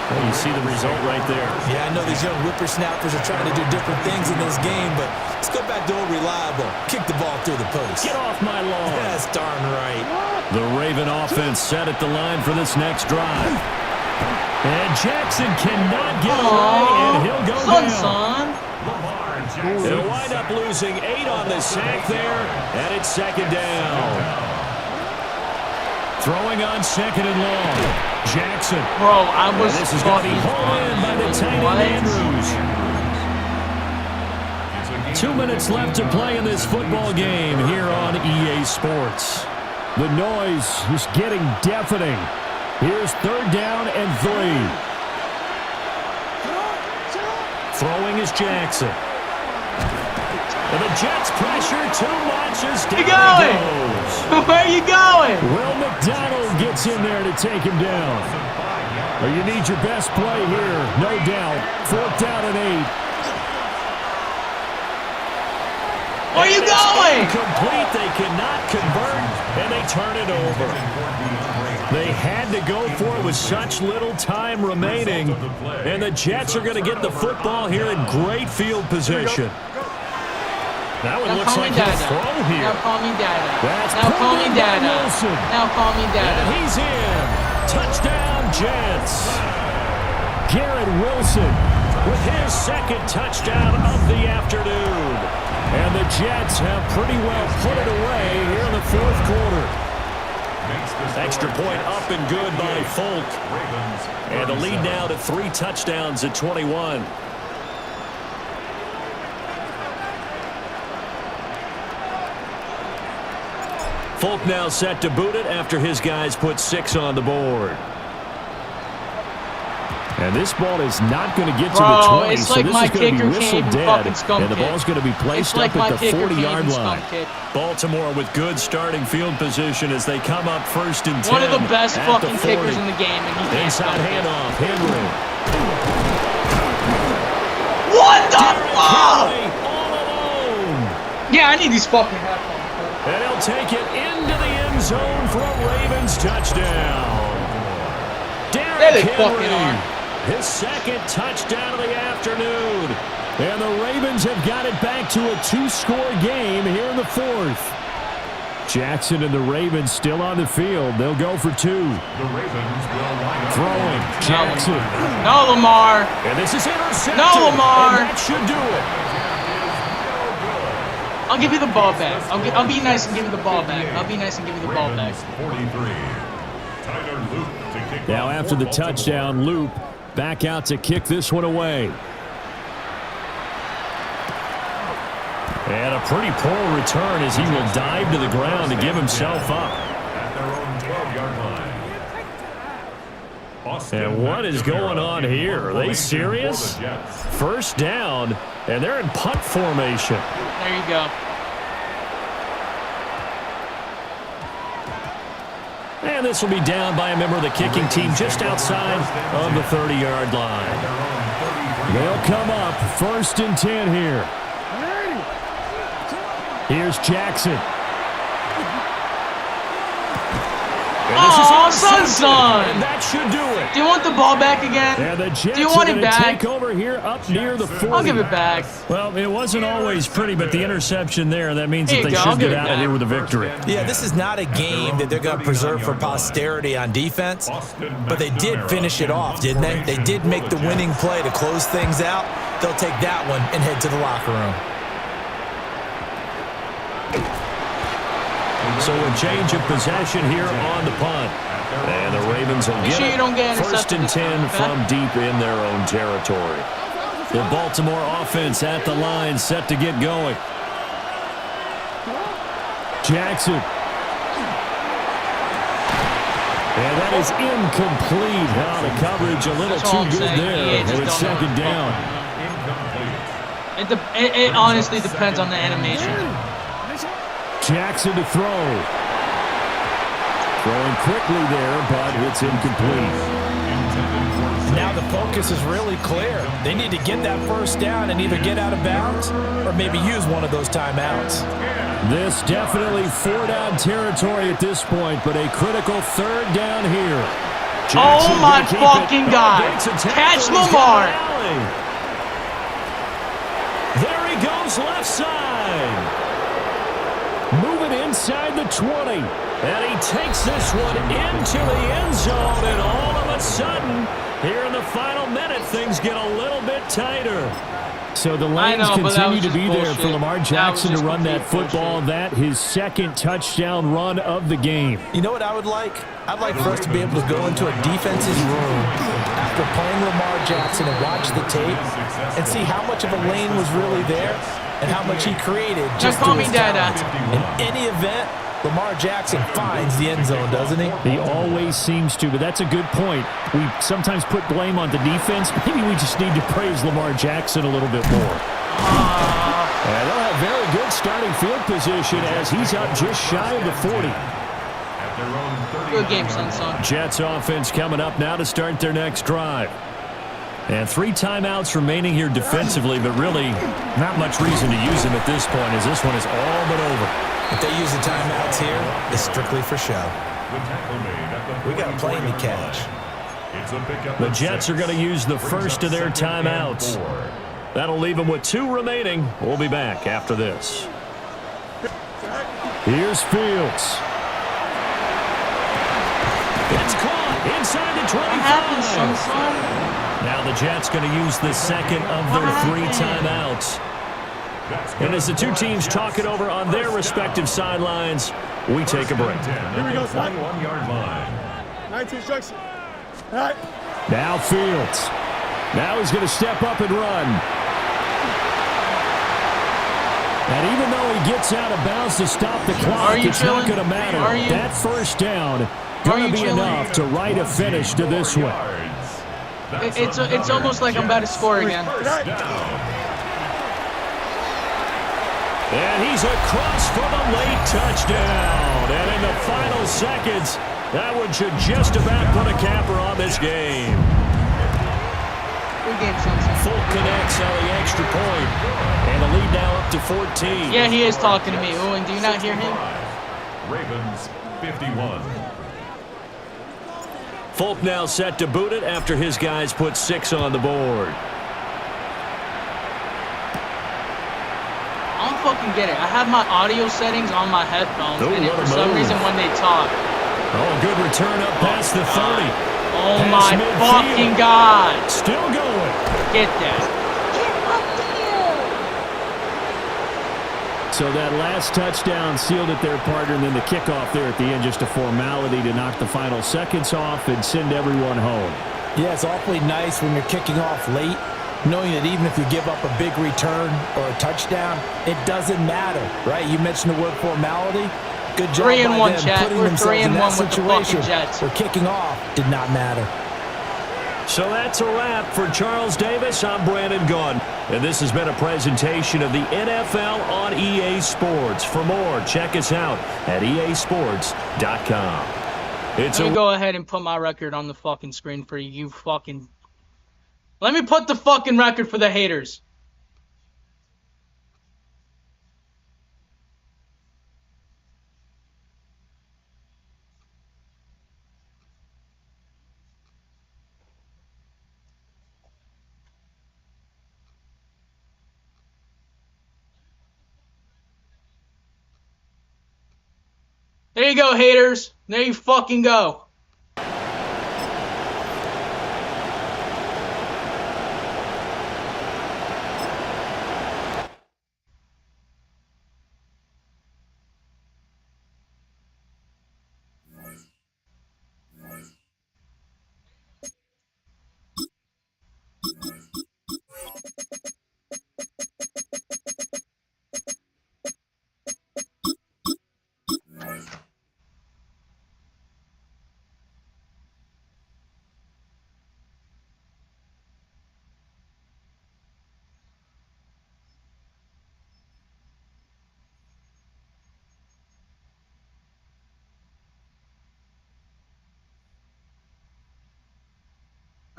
Well, you see the result right there. Yeah, I know these young whippersnappers are trying to do different things in this game, but let's go back to old reliable. Kick the ball through the post. Get off my lawn. That's darn right. The Raven offense set at the line for this next drive. And Jackson cannot get away, and he'll go down. They'll wind up losing 8 on the sack there, and it's 2nd down. Throwing on 2nd and long. Jackson. Bro, I was This is going to be fucking hauled in by the tight end Andrews. 2 minutes left to play in this football game here on EA Sports. The noise is getting deafening. Here's 3rd down and 3. Throwing is Jackson. And the Jets pressure too much as down Where you he going? goes. Where you going? Will McDonald gets in there to take him down. Well, you need your best play here, no doubt. 4th down and 8. Where you going? Complete. They cannot convert, and they turn it over. They had to go for it with such little time remaining. And the Jets are going to get the football here in great field position. That one looks like a throw here. Now call me Dada. That's now call me Dada. Wilson. Now call me Dada. And he's in. Touchdown, Jets. Garrett Wilson with his second touchdown of the afternoon. And the Jets have pretty well put it away here in the fourth quarter. Extra point up and good by Folk. And the lead now to 3 touchdowns at 21. Folk now set to boot it after his guys put 6 on the board. And this ball is not going to get to the 20, it's so like this my is going to be kicker whistled can't even dead, fucking skunk and the ball's going to be placed up at the 40-yard line. Baltimore with good starting field position as they come up 1st and 10. One of the best fucking the kickers in the game, and he can't inside handoff, Henry. What the fuck? All alone. Yeah, I need these fucking headphones. And he'll take it into the end zone for a Ravens touchdown. Derrick Henry, his second touchdown of the afternoon. And the Ravens have got it back to a 2-score game here in the fourth. Jackson and the Ravens still on the field. They'll go for 2. The Ravens will line up. Throwing, Jackson. No, Lamar. And this is intercepted. No, Lamar. And that should do it. I'll give you the ball back. I'll be nice and give you the ball back. I'll be nice and give you the ball back. 43. Tyler Loop to kick Now off after for the Baltimore. touchdown, Loop back out to kick this one away. And a pretty poor return as he will dive to the ground to give himself up. At their own 12-yard line. Austin And what is going on McNamara here? Are they serious? for the Jets. First down, and they're in punt formation. There you go. And this will be down by a member of the kicking team just outside of the 30-yard line. They'll come up 1st and 10 here. Here's Jackson. Oh, son. And that should do it. Do you want the ball back again? And the Jets Do you want are it gonna back? take over here up near the 40. I'll give it back. Well, it wasn't always pretty, but the interception there, that means Here that you they go, I'll should give get it out of back. here with a victory. Yeah, this is not a game that they're going to preserve for posterity on defense, but they did finish it off, didn't they? They did make the winning play to close things out. They'll take that one and head to the locker room. So a change of possession here on the punt. And the Ravens will Make get sure you don't get it. 1st and intercepted 10 this from time, deep in their own territory. The Baltimore offense at the line set to get going. Jackson. And that is incomplete. Now the coverage a little That's all too I'm good saying. there. Yeah, And it's just don't 2nd know. down. It honestly depends on the animation. Jackson to throw. Throwing quickly there, but it's incomplete. Now the focus is really clear. They need to get that 1st down and either get out of bounds or maybe use one of those timeouts. This definitely 4-down territory at this point, but a critical 3rd down here. Oh my fucking God. Catch Catch Lamar. There he goes left side. Moving inside the 20. And he takes this one into the end zone, and all of a sudden, here in the final minute, things get a little bit tighter. So the lanes continue to be there for Lamar Jackson to run that football. That his 2nd touchdown run of the game. You know what I would like? I'd like for us to be able to go into a defense's room after playing Lamar Jackson and watch the tape and see how much of a lane was really there and how much he created just call through me his Dada. talent. In any event, Lamar Jackson finds the end zone, doesn't he? He always seems to, but that's a good point. We sometimes put blame on the defense. Maybe we just need to praise Lamar Jackson a little bit more. And they'll have very good starting field position as he's up just shy of the 40. Good game, son. Jets offense coming up now to start their next drive. And 3 timeouts remaining here defensively, but really not much reason to use them at this point as this one is all but over. If they use the timeouts here, it's strictly for show. We got a plane to catch. The Jets are going to use the first of their timeouts. That'll leave them with 2 remaining. We'll be back after this. Here's Fields. It's caught inside the 25. Now the Jets going to use the second of their 3 timeouts. And as the 2 teams talk it over on their respective sidelines, we take a break. Here we go, 21-yard line. 19 strikes. Now Fields. Now he's going to step up and run. And even though he gets out of bounds to stop the clock, it's not going to matter. That first down going to be enough to write a finish to this one. It's almost like I'm about to score again. And he's across for the late touchdown. And in the final seconds, that one should just about put a capper on this game. Fulk connects on the extra point. And the lead now up to 14. Yeah, he is talking to me. Owen, do you not hear him? Ravens 51. Fulk now set to boot it after his guys put 6 on the board. I don't fucking get it. I have my audio settings on my headphones, and for some reason when they talk. Oh, good return up past the 30. Oh my fucking God. Still going. Get that. So that last touchdown sealed it there, partner, and then the kickoff there at the end, just a formality to knock the final seconds off and send everyone home. Yeah, it's awfully nice when you're kicking off late, knowing that even if you give up a big return or a touchdown, it doesn't matter, right? You mentioned the word formality. Good job 3-1, by them chat. putting We're themselves in 3-1 that with the fucking situation Jets. where kicking off did not matter. So that's a wrap for Charles Davis. I'm Brandon Gaudin, and this has been a presentation of the NFL on EA Sports. For more, check us out at easports.com. Let me go ahead and put my record on the fucking screen for you fucking... Let me put the fucking record for the haters. There you go, haters. There you fucking go.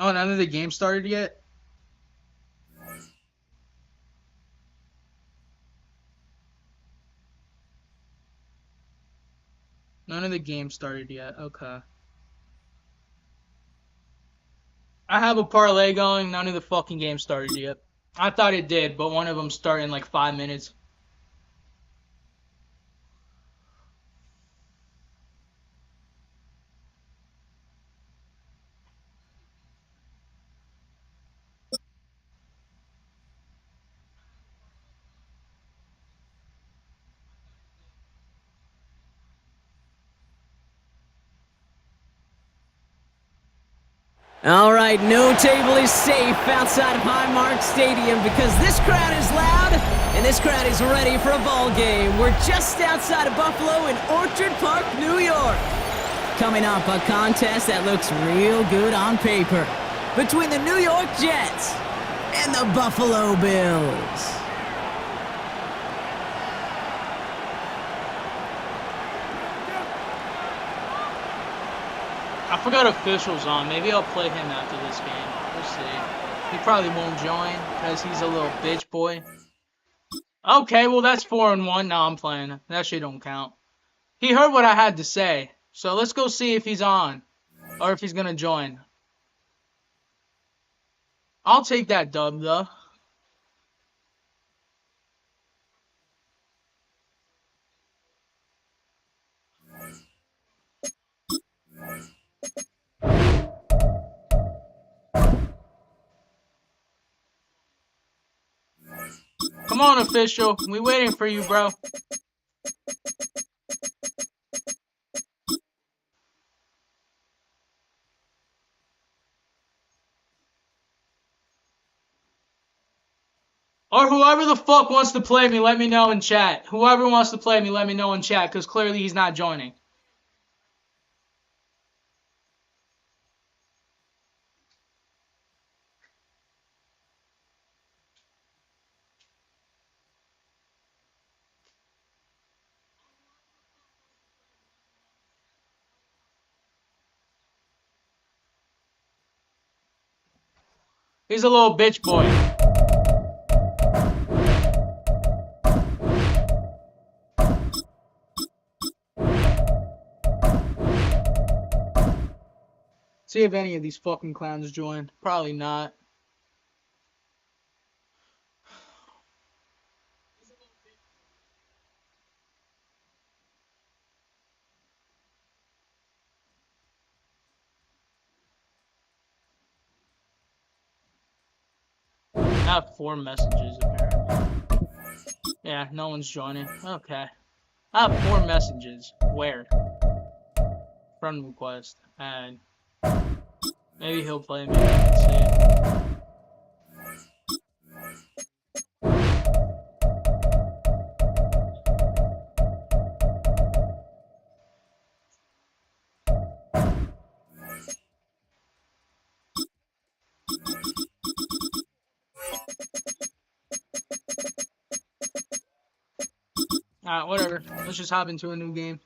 Oh, none of the game started yet? None of the game started yet. Okay. I have a parlay going. None of the fucking game started yet. I thought it did, but one of them started in like 5 minutes. All right, no table is safe outside of Highmark Stadium because this crowd is loud and this crowd is ready for a ball game. We're just outside of Buffalo in Orchard Park, New York. Coming up, a contest that looks real good on paper between the New York Jets and the Buffalo Bills. I forgot officials on. Maybe I'll play him after this game. We'll see. He probably won't join because he's a little bitch boy. Okay, well that's 4-1. No, I'm playing. That shit don't count. He heard what I had to say. So let's go see if he's on or if he's going to join. I'll take that dub, though. Come on, official. We waiting for you, bro. Or whoever the fuck wants to play me, let me know in chat. Whoever wants to play me, let me know in chat, because clearly he's not joining. He's a little bitch boy. See if any of these fucking clowns join. Probably not. I have 4 messages apparently. Yeah, no one's joining. Okay. I have 4 messages. Where? Friend request. And maybe he'll play me. Let's see. Alright, whatever. Let's just hop into a new game.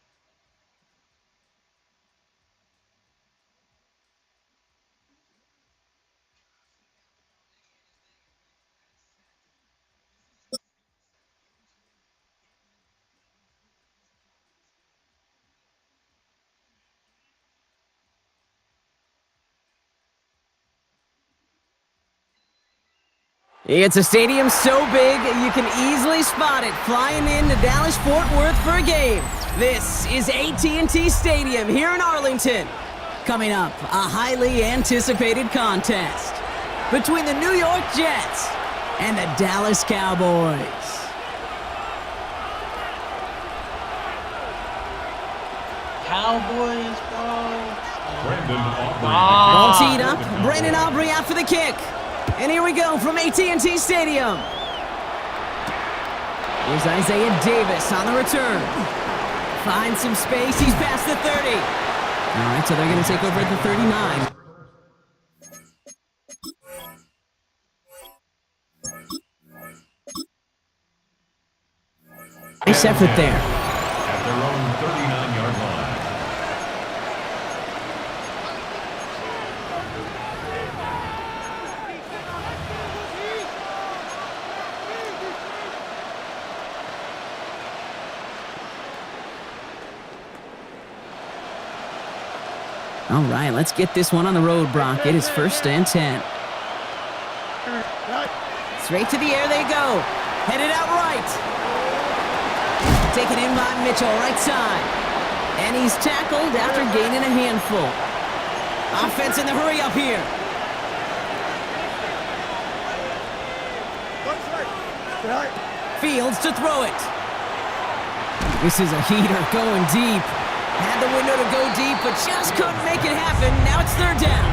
It's a stadium so big you can easily spot it flying into Dallas-Fort Worth for a game. This is AT&T Stadium here in Arlington. Coming up, a highly anticipated contest between the New York Jets and the Dallas Cowboys. Cowboys, bro. Brandon Aubrey. All teed up. Brandon Aubrey out for the kick. And here we go from AT&T Stadium. Here's Isaiah Davis on the return. Finds some space. He's past the 30. All right, so they're going to take over at the 39. Nice effort there. At their own 39-yard line. All right, let's get this one on the road, Brock. It is 1st and 10. Straight to the air they go. Headed out right. Taken in by Mitchell, right side. And he's tackled after gaining a handful. Offense in the hurry up here. Fields to throw it. This is a heater going deep. Had the window to go deep, but just couldn't make it happen. Now it's 3rd down.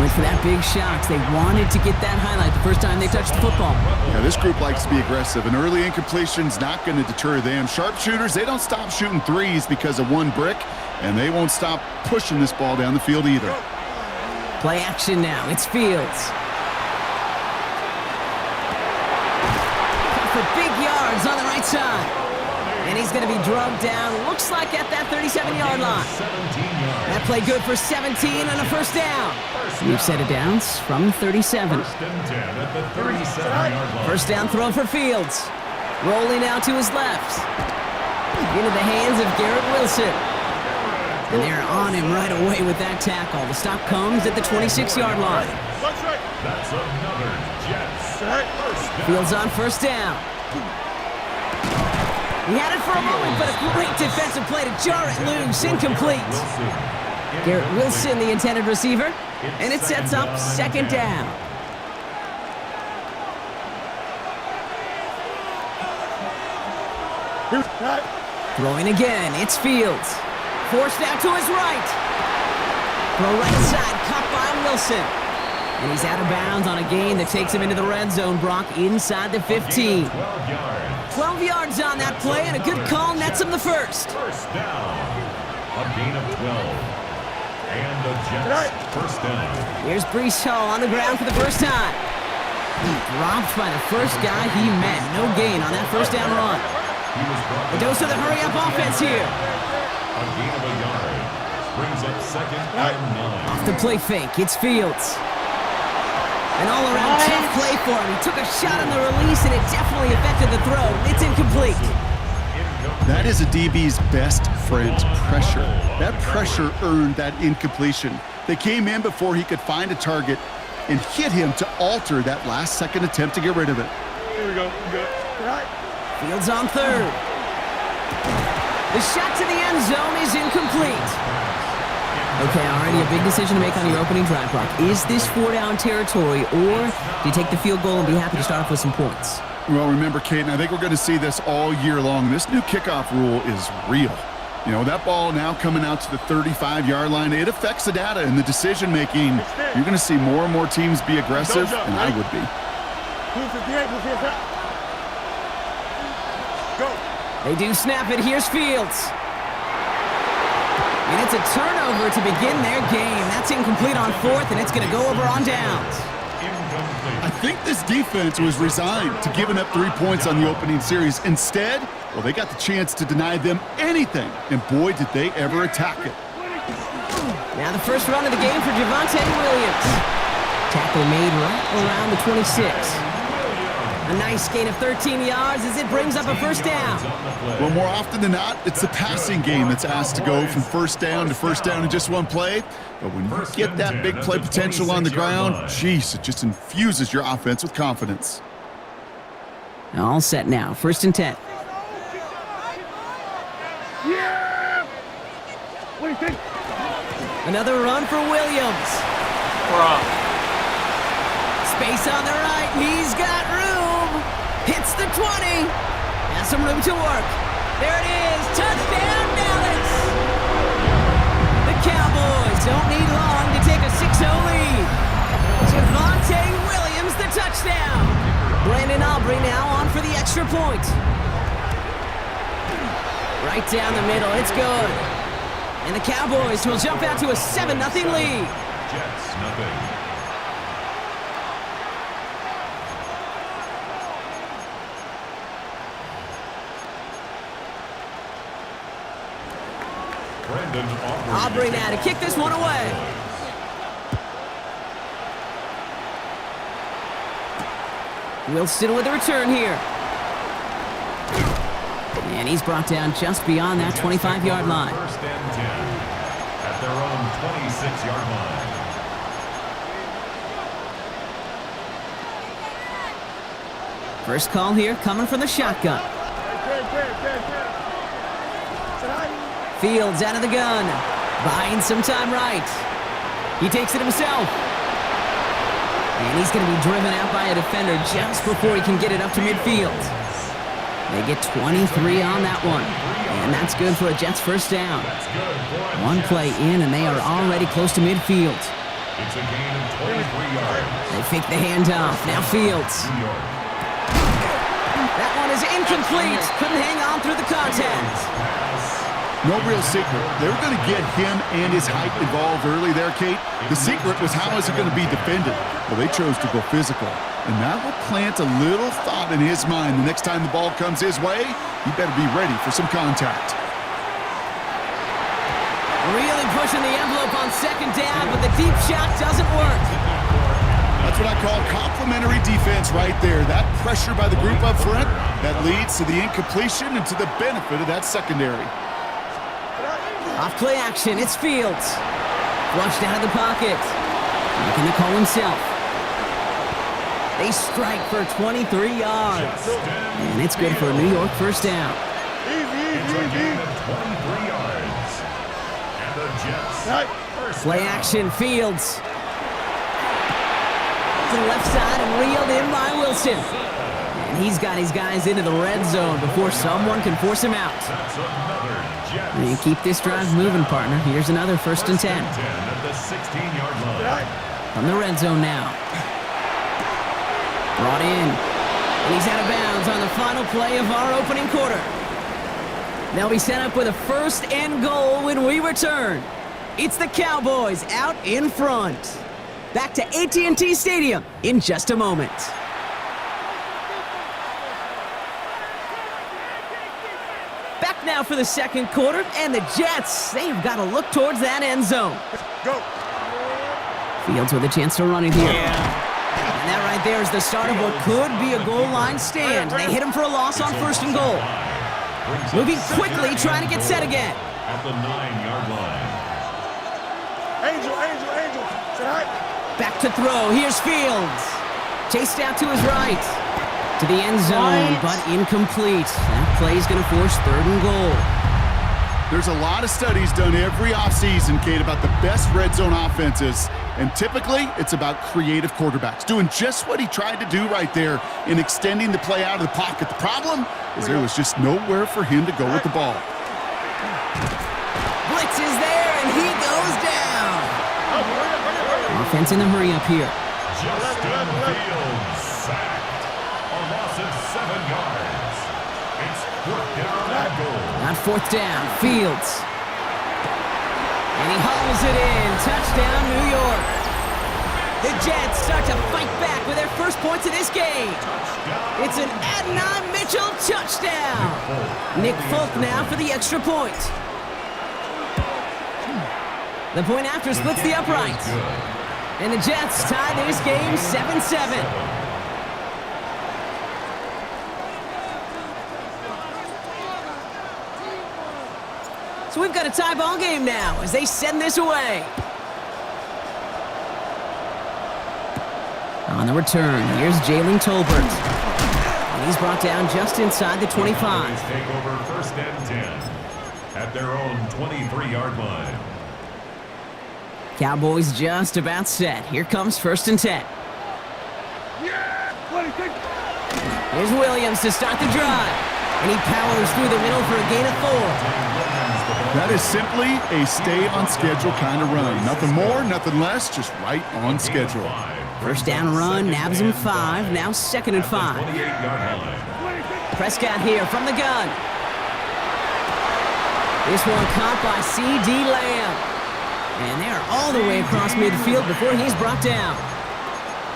Went for that big shot. They wanted to get that highlight the first time they touched the football. Yeah, this group likes to be aggressive. An early incompletion's not going to deter them. Sharpshooters, they don't stop shooting threes because of one brick, and they won't stop pushing this ball down the field either. Play action now. It's Fields. For big yards on the right side. And he's going to be drugged down, looks like at that 37-yard line. That play good for 17 and a 1st down. We've set it down from 37. 1st and 10 at the 37-yard line. 1st down throw for Fields. Rolling out to his left. Into the hands of Garrett Wilson. And they're on him right away with that tackle. The stop comes at the 26-yard line. That's another Jets first down. Fields on first down. He had it for a moment, but a great defensive play to jar it loose. Incomplete. Garrett Wilson, the intended receiver, and it sets up second down. Throwing again, it's Fields. Forced out to his right. Throw right side, caught by Wilson. And he's out of bounds on a gain that takes him into the red zone, Brock, inside the 15. 12 yards on that play, and a good call nets him the first. First down. A gain of 12. And the Jets first down. Here's Breece Hall on the ground for the first time. Dropped by the first guy he met. No gain on that first down run. A dose of the hurry-up offense here. A gain of a yard. Brings up second and 9. Off the play fake, it's Fields. An all-around tough play for him. He took a shot on the release, and it definitely affected the throw. It's incomplete. That is a DB's best friend, pressure. That pressure earned that incompletion. They came in before he could find a target and hit him to alter that last-second attempt to get rid of it. Here we go. Fields on third. The shot to the end zone is incomplete. Okay, already a big decision to make on your opening drive, Brock. Is this 4-down territory, or do you take the field goal and be happy to start off with some points? Well, remember, Caden, I think we're going to see this all year long. This new kickoff rule is real. You know, that ball now coming out to the 35-yard line, it affects the data and the decision-making. You're going to see more and more teams be aggressive, and I would be. They do snap it. Here's Fields. And it's a turnover to begin their game. That's incomplete on fourth, and it's going to go over on downs. I think this defense was resigned to giving up 3 points on the opening series. Instead, well, they got the chance to deny them anything, and boy, did they ever attack it. Now the first run of the game for Javonte Williams. Tackle made right around the 26. A nice gain of 13 yards as it brings up a first down. Well, more often than not, it's the passing game that's asked to go from first down to first down in just one play. But when you get that big play potential on the ground, geez, it just infuses your offense with confidence. All set now, 1st and 10. Yeah! What do you think? Another run for Williams. Space on the right, he's got room. Hits the 20. Has some room to work. There it is. Touchdown, Dallas. The Cowboys don't need long to take a 6-0 lead. Javonte Williams, the touchdown. Brandon Aubrey now on for the extra point. Right down the middle. It's good. And the Cowboys will jump out to a 7-0 lead. Jets nothing. Aubrey now to kick this one away. Wilson with a return here. And he's brought down just beyond that 25-yard line. First and 10 at their own 26-yard line. First call here coming from the shotgun. Fields out of the gun. Buying some time right. He takes it himself. And he's going to be driven out by a defender just before he can get it up to midfield. They get 23 on that one. And that's good for a Jets first down. One play in, and they are already close to midfield. It's a gain of 23 yards. They fake the handoff. Now Fields. That one is incomplete. Couldn't hang on through the contact. No real secret. They were going to get him and his height involved early there, Kate. The secret was how is he going to be defended? Well, they chose to go physical. And that will plant a little thought in his mind. The next time the ball comes his way, he better be ready for some contact. Really pushing the envelope on second down, but the deep shot doesn't work. That's what I call complimentary defense right there. That pressure by the group up front, that leads to the incompletion and to the benefit of that secondary. Off play action, it's Fields. Flushed out of the pocket. Making the call himself. They strike for 23 yards. And it's good for a New York first down. It's a gain of 23 yards. And the Jets first Play down. action, Fields. To the left side and reeled in by Wilson. And he's got his guys into the red zone before someone can force him out. That's another Jets. And keep this drive moving, partner. Here's another first and 10. 10 at the 16-yard line. From the red zone now. Brought in. And he's out of bounds on the final play of our opening quarter. They'll be set up with a first and goal when we return. It's the Cowboys out in front. Back to AT&T Stadium in just a moment. Back now for the second quarter, and the Jets, they've got to look towards that end zone. Go. Fields with a chance to run it here. And that right there is the start of what could be a goal line stand. They hit him for a loss on first and goal. Moving quickly, trying to get set again. At the 9-yard line. Angel. Say hi. Back to throw. Here's Fields. Chased out to his right. To the end zone, but incomplete. That play's going to force third and goal. There's a lot of studies done every offseason, Kate, about the best red zone offenses. And typically, it's about creative quarterbacks doing just what he tried to do right there in extending the play out of the pocket. The problem is there was just nowhere for him to go with the ball. Blitz is there, and he goes down. Offense in the hurry up here. Justin Fields sacked. A loss of 7 yards. It's fourth down and goal. On fourth down, Fields. And he hauls it in. Touchdown, New York. The Jets start to fight back with their first points of this game. It's an Adonai Mitchell touchdown. Nick Folk now for the extra point. The point after splits the upright. And the Jets tie this game 7-7. So we've got a tie ball game now as they send this away. On the return, here's Jalen Tolbert. And he's brought down just inside the 25. Take over first and 10 at their own 23-yard line. Cowboys just about set. Here comes first and 10. Yeah. What do you think? Here's Williams to start the drive. And he powers through the middle for a gain of 4. That is simply a stay-on-schedule kind of run. Nothing more, nothing less, just right on schedule. First down run, nabs him 5, now second and 5. Prescott here from the gun. This one caught by C.D. Lamb. And they're all the way across midfield before he's brought down.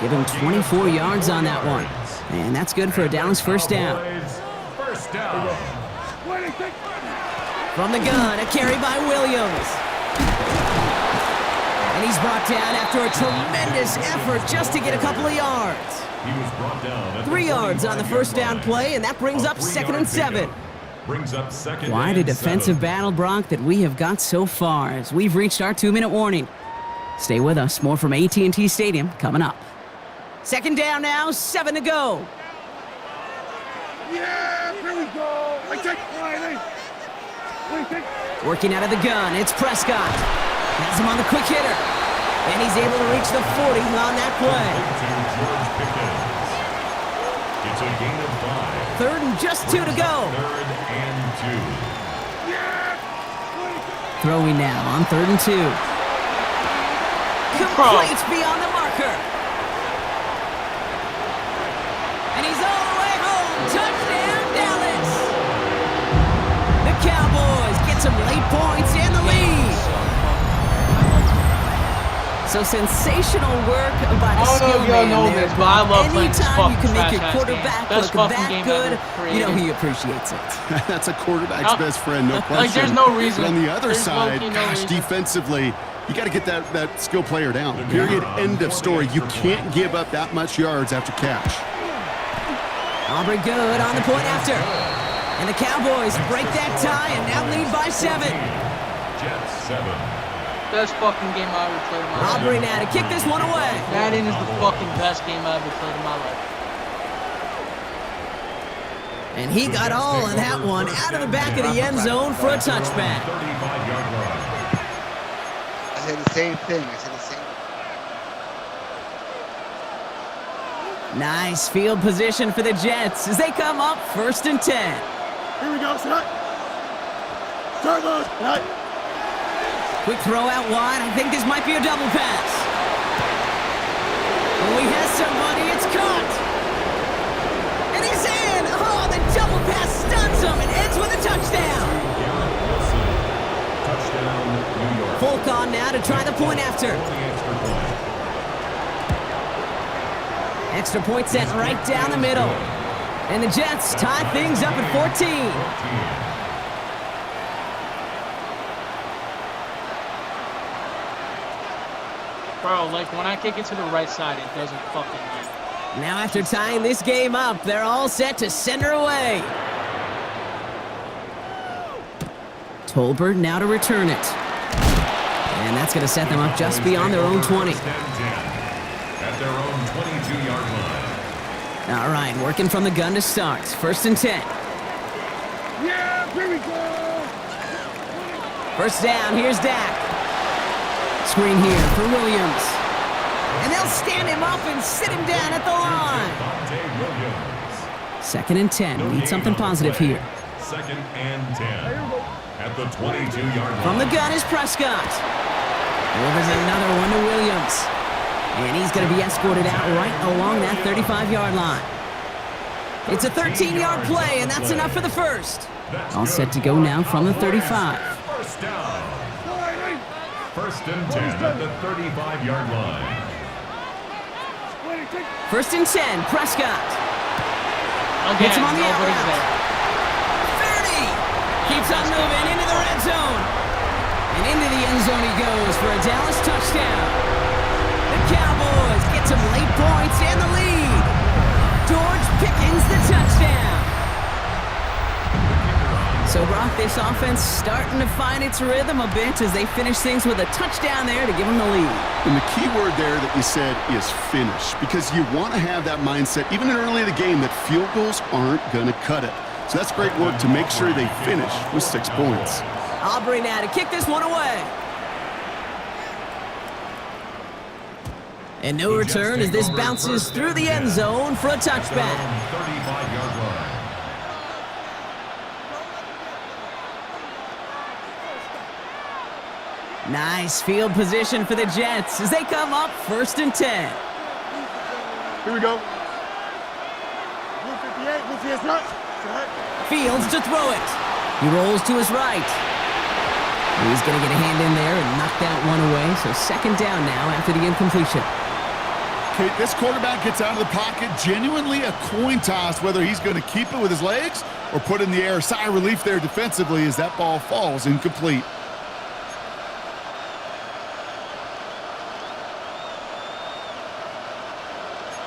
Give him 24 yards on that one. And that's good for a Dallas first down. First down. What do you think? From the gun, a carry by Williams. And he's brought down after a tremendous effort just to get a couple of yards. He was brought down at 3 yards on the first down play, and that brings up second and 7. Brings up second. Quite a and defensive 7. battle, Brock, that we have got so far as we've reached our 2-minute warning. Stay with us. More from AT&T Stadium coming up. Second down now, 7 to go. Yeah, here we go. I take Riley. What do you think? Working out of the gun, it's Prescott. Has him on the quick hitter. And he's able to reach the 40 on that play. It's a gain of 5. Third and just 2 to go. Third and 2. Throwing now on 3rd and 2. Complete beyond the marker. And he's all the way home. Touchdown, Dallas. The Cowboys get some late points and the lead. So sensational work by the skill man there. But I love playing this Anytime you fucking can make your trash-ass quarterback game. Best look fucking that game good, ever you know created. he appreciates it. That's a quarterback's best friend, no question. Like, there's no reason. But on the other There's side, low-key no reason. defensively, you got to get that skill player down. Period. End of story. You can't give up that much yards after catch. Aubrey good on the point after. And the Cowboys break that tie and now lead by 7. Best fucking game I ever played in my life. Aubrey now to kick this one away. Madden is the fucking best game I ever played in my life. And he got all of that one out of the back of the end zone for a touchback. I said the same thing. Nice field position for the Jets as they come up 1st and 10. Here we go, Start those. Quick throw out wide. I think this might be a double pass. Oh, he has somebody. It's caught. And he's in. Oh, the double pass stuns him and ends with a touchdown. Folk on now to try the point after. Extra point set right down the middle. And the Jets tie things up at 14. Bro, like when I kick it to the right side, it doesn't fucking matter. Now after tying this game up, they're all set to send her away. Tolbert now to return it. And that's going to set them up just beyond their own 20. At their own 22-yard line. All right, working from the gun to start. 1st and 10. Yeah, here we go. 1st down, here's Dak. Screen here for Williams. And they'll stand him up and sit him down at the line. 2nd and 10. Need something positive here. 2nd and 10. At the 22-yard line. From the gun is Prescott. Delivers another one to Williams. And he's going to be escorted out right along that 35-yard line. It's a 13-yard play, and that's enough for the first. All set to go now from the 35. First down. 1st and 10 at the 35-yard line. 1st and 10, Prescott. Again, Hits him on the out nobody's route. there. 30. Keeps on moving into the red zone. And into the end zone he goes for a Dallas touchdown. The Cowboys get some late points and the lead. George Pickens the touchdown. So, Brock, this offense starting to find its rhythm a bit as they finish things with a touchdown there to give them the lead. And the key word there that you said is finish, because you want to have that mindset, even early in the game, that field goals aren't going to cut it. So that's great work to make sure they finish with 6 points. Aubrey now to kick this one away. And no return as this bounces through the end zone for a touchback. 35-yard line. Nice field position for the Jets as they come up 1st and 10. Here we go. Blue 58, Blue 58 nuts. Fields to throw it. He rolls to his right. He's going to get a hand in there and knock that one away. So 2nd down now after the incompletion. Kate, this quarterback gets out of the pocket, genuinely a coin toss whether he's going to keep it with his legs or put it in the air. Sigh of relief there defensively as that ball falls incomplete.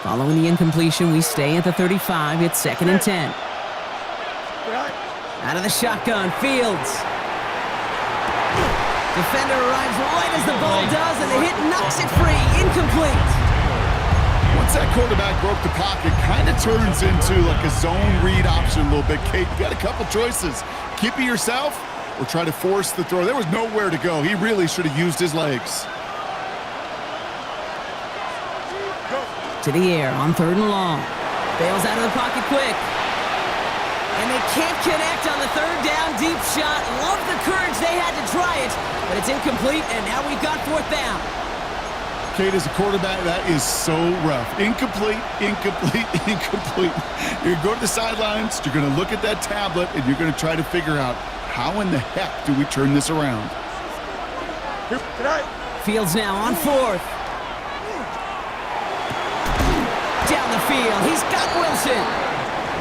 Following the incompletion, we stay at the 35. It's 2nd and 10. Out of the shotgun, Fields. Defender arrives right as the ball does, and the hit knocks it free. Incomplete. Once that quarterback broke the pocket, kind of turns into like a zone read option a little bit. Kate, you got a couple choices. Keep it yourself or try to force the throw. There was nowhere to go. He really should have used his legs. To the air on 3rd and long. Bails out of the pocket quick. And they can't connect on the 3rd down deep shot. Love the courage they had to try it, but it's incomplete, and now we've got 4th down. Kate, as a quarterback, that is so rough. Incomplete, incomplete, incomplete. You're going to go to the sidelines, you're going to look at that tablet, and you're going to try to figure out how in the heck do we turn this around. Fields now on 4th. Down the field, he's got Wilson.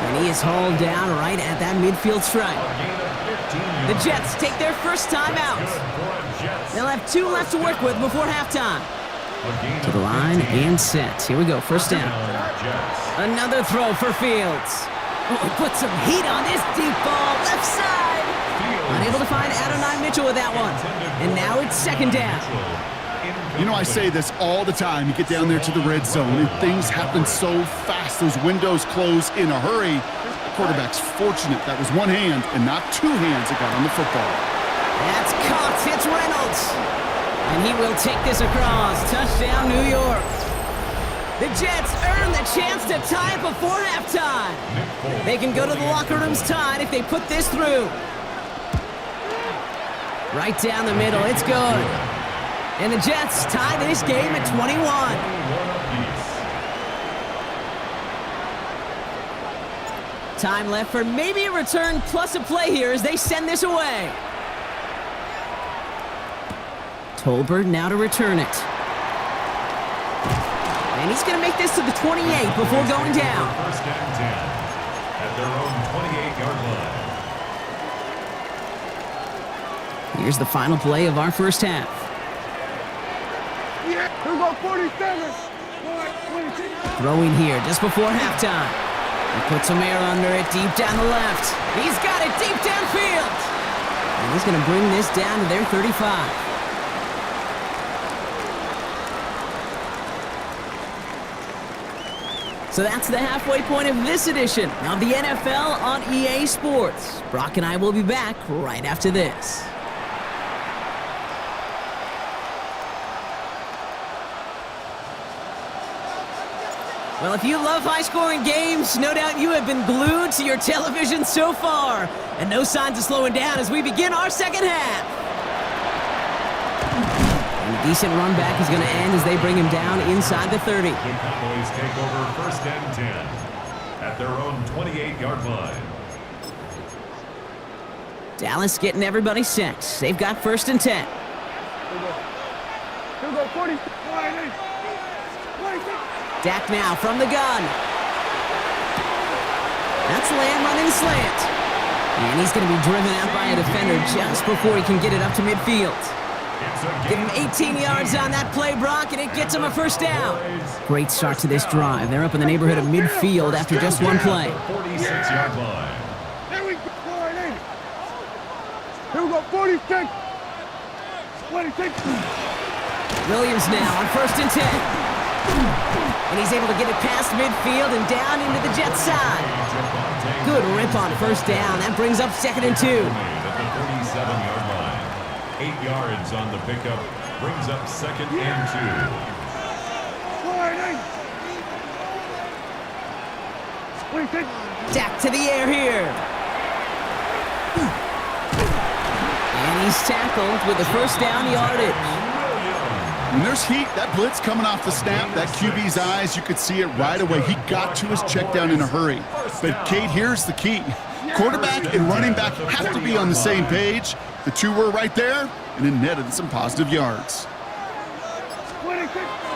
And he is hauled down right at that midfield stripe. The Jets take their first time out. They'll have 2 left to work with before halftime. To the line and set. Here we go, 1st down. Another throw for Fields. Oh, he put some heat on this deep ball, left side. Unable to find Adonai Mitchell with that one. And now it's second down. You know, I say this all the time. You get down there to the red zone, and things happen so fast. Those windows close in a hurry. The quarterback's fortunate that was one hand and not two hands that got on the football. That's caught. It's Reynolds. And he will take this across. Touchdown, New York. The Jets earn the chance to tie it before halftime. They can go to the locker rooms tied if they put this through. Right down the middle. It's good. And the Jets tie this game at 21. Time left for maybe a return plus a play here as they send this away. Tolbert now to return it. And he's going to make this to the 28 before going down. First and 10 at their own 28-yard line. Here's the final play of our first half. Yeah, who got 47? Throwing here just before halftime. He puts some air under it deep down the left. He's got it deep downfield. And he's going to bring this down to their 35. So that's the halfway point of this edition of the NFL on EA Sports. Brock and I will be back right after this. Well, if you love high-scoring games, no doubt you have been glued to your television so far. And no signs of slowing down as we begin our second half. And a decent run back is going to end as they bring him down inside the 30. The Cowboys take over first and 10 at their own 28-yard line. Dallas getting everybody set. They've got first and 10. Who got 40? Dak now from the gun. That's Lamb running slant. And he's going to be driven out by a defender just before he can get it up to midfield. Give him 18 yards on that play, Brock, and it gets him a first down. Great start to this drive. They're up in the neighborhood of midfield after just one play. 46-yard line. There we go. Who got 46? 26. Williams now on first and 10. And he's able to get it past midfield and down into the Jets side. Good rip on first down. That brings up second and 2. At the 37-yard line. 8 yards on the pickup. Brings up second and 2. Dak to the air here. And he's tackled with the first down yardage. When there's heat, that blitz coming off the snap, that QB's eyes, you could see it right away. He got to his check down in a hurry. But, Kate, here's the key. Quarterback and running back have to be on the same page. The two were right there, and it netted some positive yards.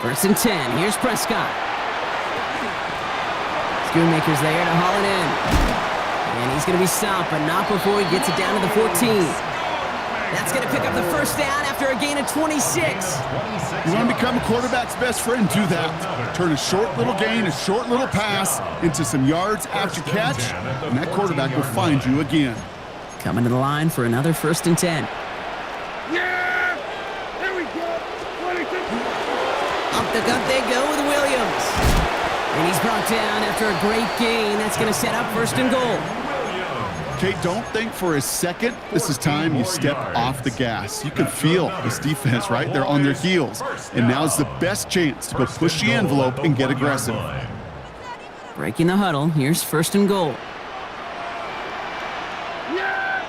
First and 10. Here's Prescott. Schoonmaker's there to haul it in. And he's going to be stopped, but not before he gets it down to the 14. That's going to pick up the first down after a gain of 26. You want to become a quarterback's best friend? Do that. Turn a short little gain, a short little pass into some yards after catch, and that quarterback will find you again. Coming to the line for another first and 10. Yeah! There we go. 26. Up the gut they go with Williams. And he's brought down after a great gain. That's going to set up first and goal. Kate, don't think for a second this is time you step off the gas. You can feel this defense, right? They're on their heels. And now's the best chance to go push the envelope and get aggressive. Breaking the huddle. Here's first and goal. Yeah!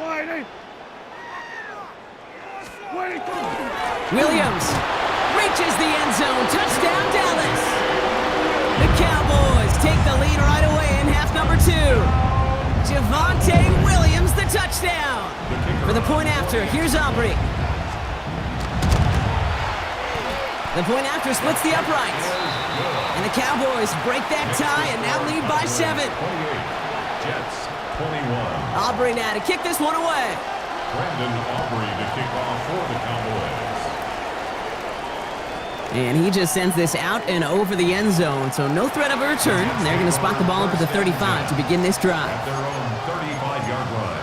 20. Williams reaches the end zone. Touchdown, Dallas. The Cowboys take the lead right away in half number 2. Javonte Williams, the touchdown. For the point after, here's Aubrey. The point after splits the uprights. And the Cowboys break that tie and now lead by 7. Jets 21. Aubrey now to kick this one away. Brandon Aubrey to kick off for the Cowboys. And he just sends this out and over the end zone, so no threat of a return. They're going to spot the ball up at the 35 to begin this drive. At their own 35-yard line.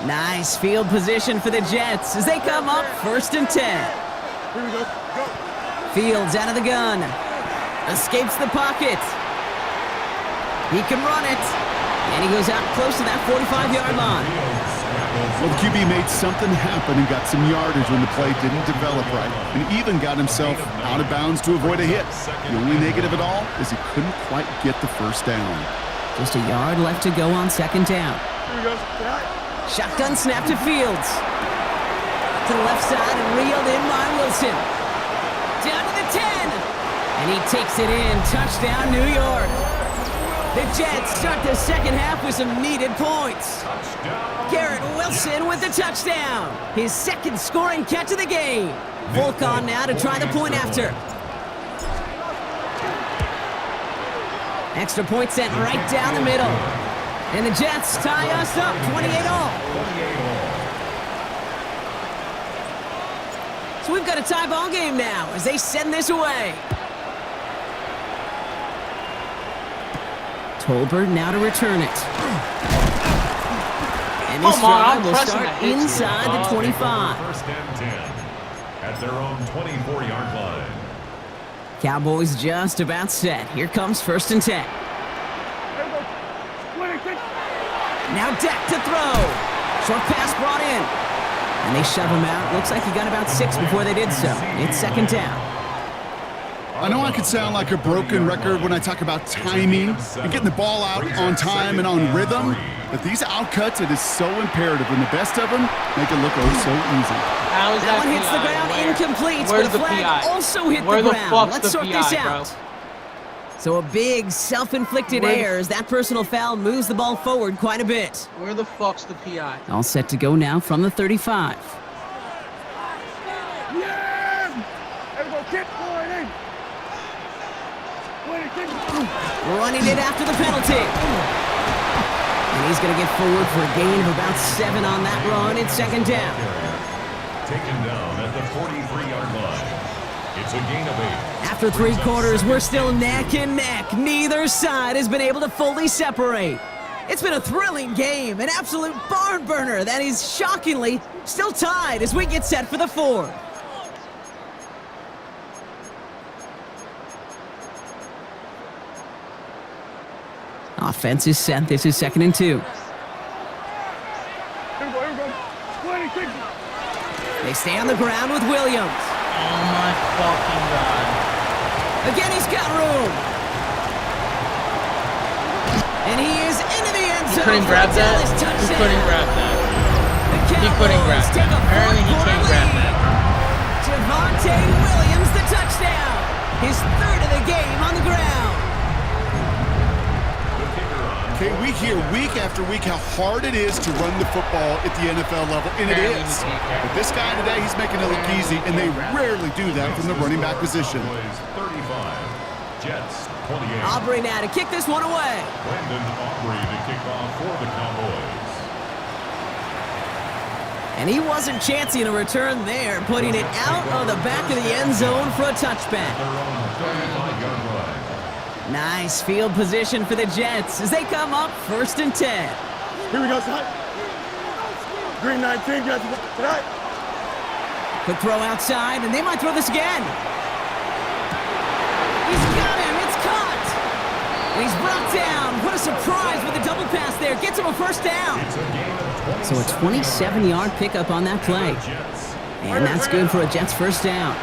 Nice field position for the Jets as they come up 1st and 10. Here we go. Go. Fields out of the gun. Escapes the pocket. He can run it. And he goes out close to that 45-yard line. Well, the QB made something happen and got some yardage when the play didn't develop right, and even got himself out of bounds to avoid a hit. The only negative at all is he couldn't quite get the first down. Just a yard left to go on 2nd down. Here we go. Shotgun snap to Fields. To the left side and reeled in by Wilson. Down to the 10. And he takes it in. Touchdown, New York. The Jets start the second half with some needed points. Garrett Wilson with the touchdown. His 2nd scoring catch of the game. Volk on now to try the point after. Extra point sent right down the middle. And the Jets tie us up 28-all. So we've got a tie ball game now as they send this away. Tolbert now to return it. And this drive will start inside the 25. 1st and 10 at their own 24-yard line. Cowboys just about set. Here comes 1st and 10. Now Dak to throw. Short pass brought in. And they shove him out. Looks like he got about 6 before they did so. It's 2nd down. I know I could sound like a broken record when I talk about timing and getting the ball out on time and on rhythm, but these outcuts, it is so imperative, and the best of them make it look oh so easy. How is That one PI? hits the ground incomplete, Where's but the the flag PI? also hit Where the the ground. fuck's Let's the sort PI, this bro? out. So a big self-inflicted error as that personal foul moves the ball forward quite a bit. Where the fuck's the PI? All set to go now from the 35. Yeah! Everybody get going in. Running it after the penalty. And he's going to get forward for a gain of about 7 on that run. It's 2nd down. Taken down at the 43-yard line. It's a gain of 8. After 3 quarters, we're still neck and neck. Neither side has been able to fully separate. It's been a thrilling game, an absolute barn burner that is shockingly still tied as we get set for the 4th. Offense is set. This is 2nd and 2. They stay on the ground with Williams. Oh my fucking god. Again, he's got room. And he is into the end zone. He couldn't grab that? He couldn't grab that. He couldn't grab that. Apparently he can't grab that. Javonte Williams, the touchdown. His 3rd of the game on the ground. Okay, we hear week after week how hard it is to run the football at the NFL level, and it is. But this guy today, he's making it look easy, and they rarely do that from the running back position. 35, Jets 28. Aubrey now to kick this one away. Brandon Aubrey to kick off for the Cowboys. And he wasn't chancing a return there, putting it out of the back of the end zone for a touchback. Their own 35-yard line. Nice field position for the Jets as they come up 1st and 10. Here we go, son. Green 19, guys. Tonight. Quick throw outside, and they might throw this again. He's got him. It's caught. And he's brought down. What a surprise with a double pass there. Gets him a 1st down. So a 27-yard pickup on that play. And that's good for a Jets 1st down.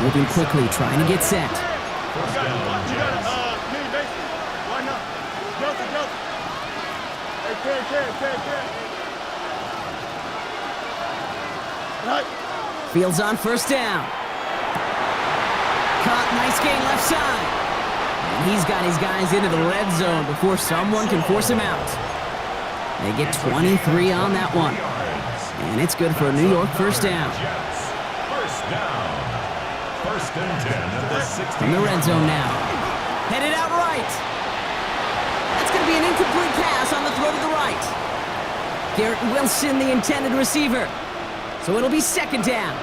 Moving quickly, trying to get set. Fields on 1st down. Caught, nice gain left side. And he's got his guys into the red zone before someone can force him out. They get 23 on that one. And it's good for a New York 1st down. 1st down. 1st and 10 at the 60. From the red zone now. Headed out right. That's going to be an incomplete pass on the throw to the right. Garrett Wilson, the intended receiver. So it'll be 2nd down.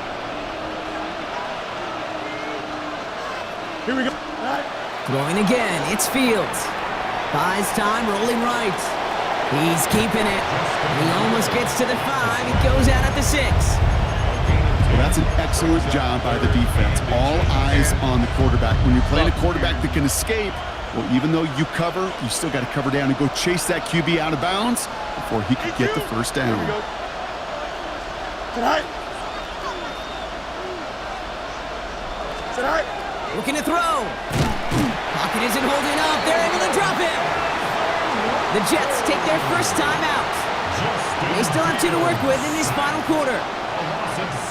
Here we go. Throwing again. It's Fields. Buys time, rolling right. He's keeping it. And he almost Williams gets to the 5. He goes out at the 6. Well, that's an excellent job by the defense. All eyes on the quarterback. When you're playing a quarterback that can escape, well, even though you cover, you still got to cover down and go chase that QB out of bounds before he could get the first down. Looking to throw. Pocket isn't holding up. They're able to drop him. The Jets take their first time out. They still have 2 to work with in this final quarter.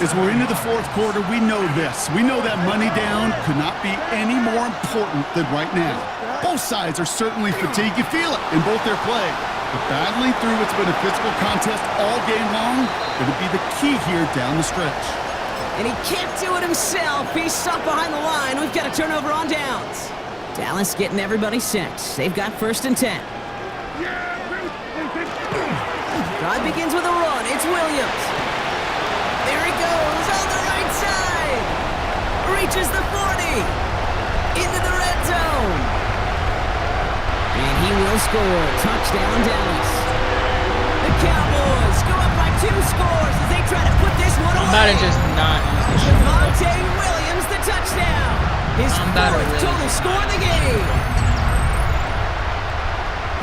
As we're into the fourth quarter, we know this. We know that money down could not be any more important than right now. Both sides are certainly fatigued. You feel it in both their play. But battling through what's been a physical contest all game long going to be the key here down the stretch. And he can't do it himself. He's stuck behind the line. We've got a turnover on downs. Dallas getting everybody set. They've got 1st and 10. Drive begins with a run. It's Williams. There he goes on the right side. Reaches the 40. Into the red zone. And he will score. Touchdown, Dallas. The Cowboys go up by 2 scores as they try to put this one away. I'm about to just not use this. Javonte Williams, the touchdown. His 4th total score in the game.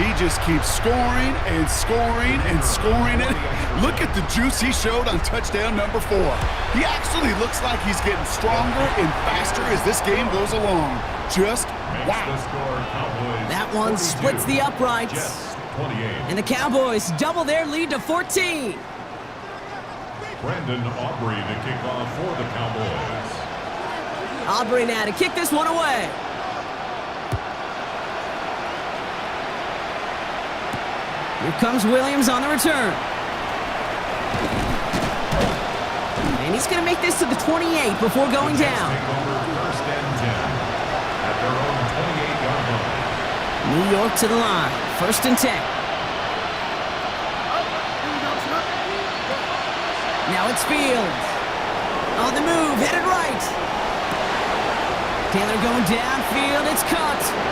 He just keeps scoring and scoring and scoring. Look at the juice he showed on touchdown number 4. He actually looks like he's getting stronger and faster as this game goes along. Just wow. That one splits the uprights. And the Cowboys double their lead to 14. Brandon Aubrey to kick off for the Cowboys. Aubrey now to kick this one away. Here comes Williams on the return. And he's going to make this to the 28 before going down. First and 10 at their own 28-yard line. New York to the line. 1st and 10. Now it's Fields. On the move, headed right. Taylor going downfield. It's caught.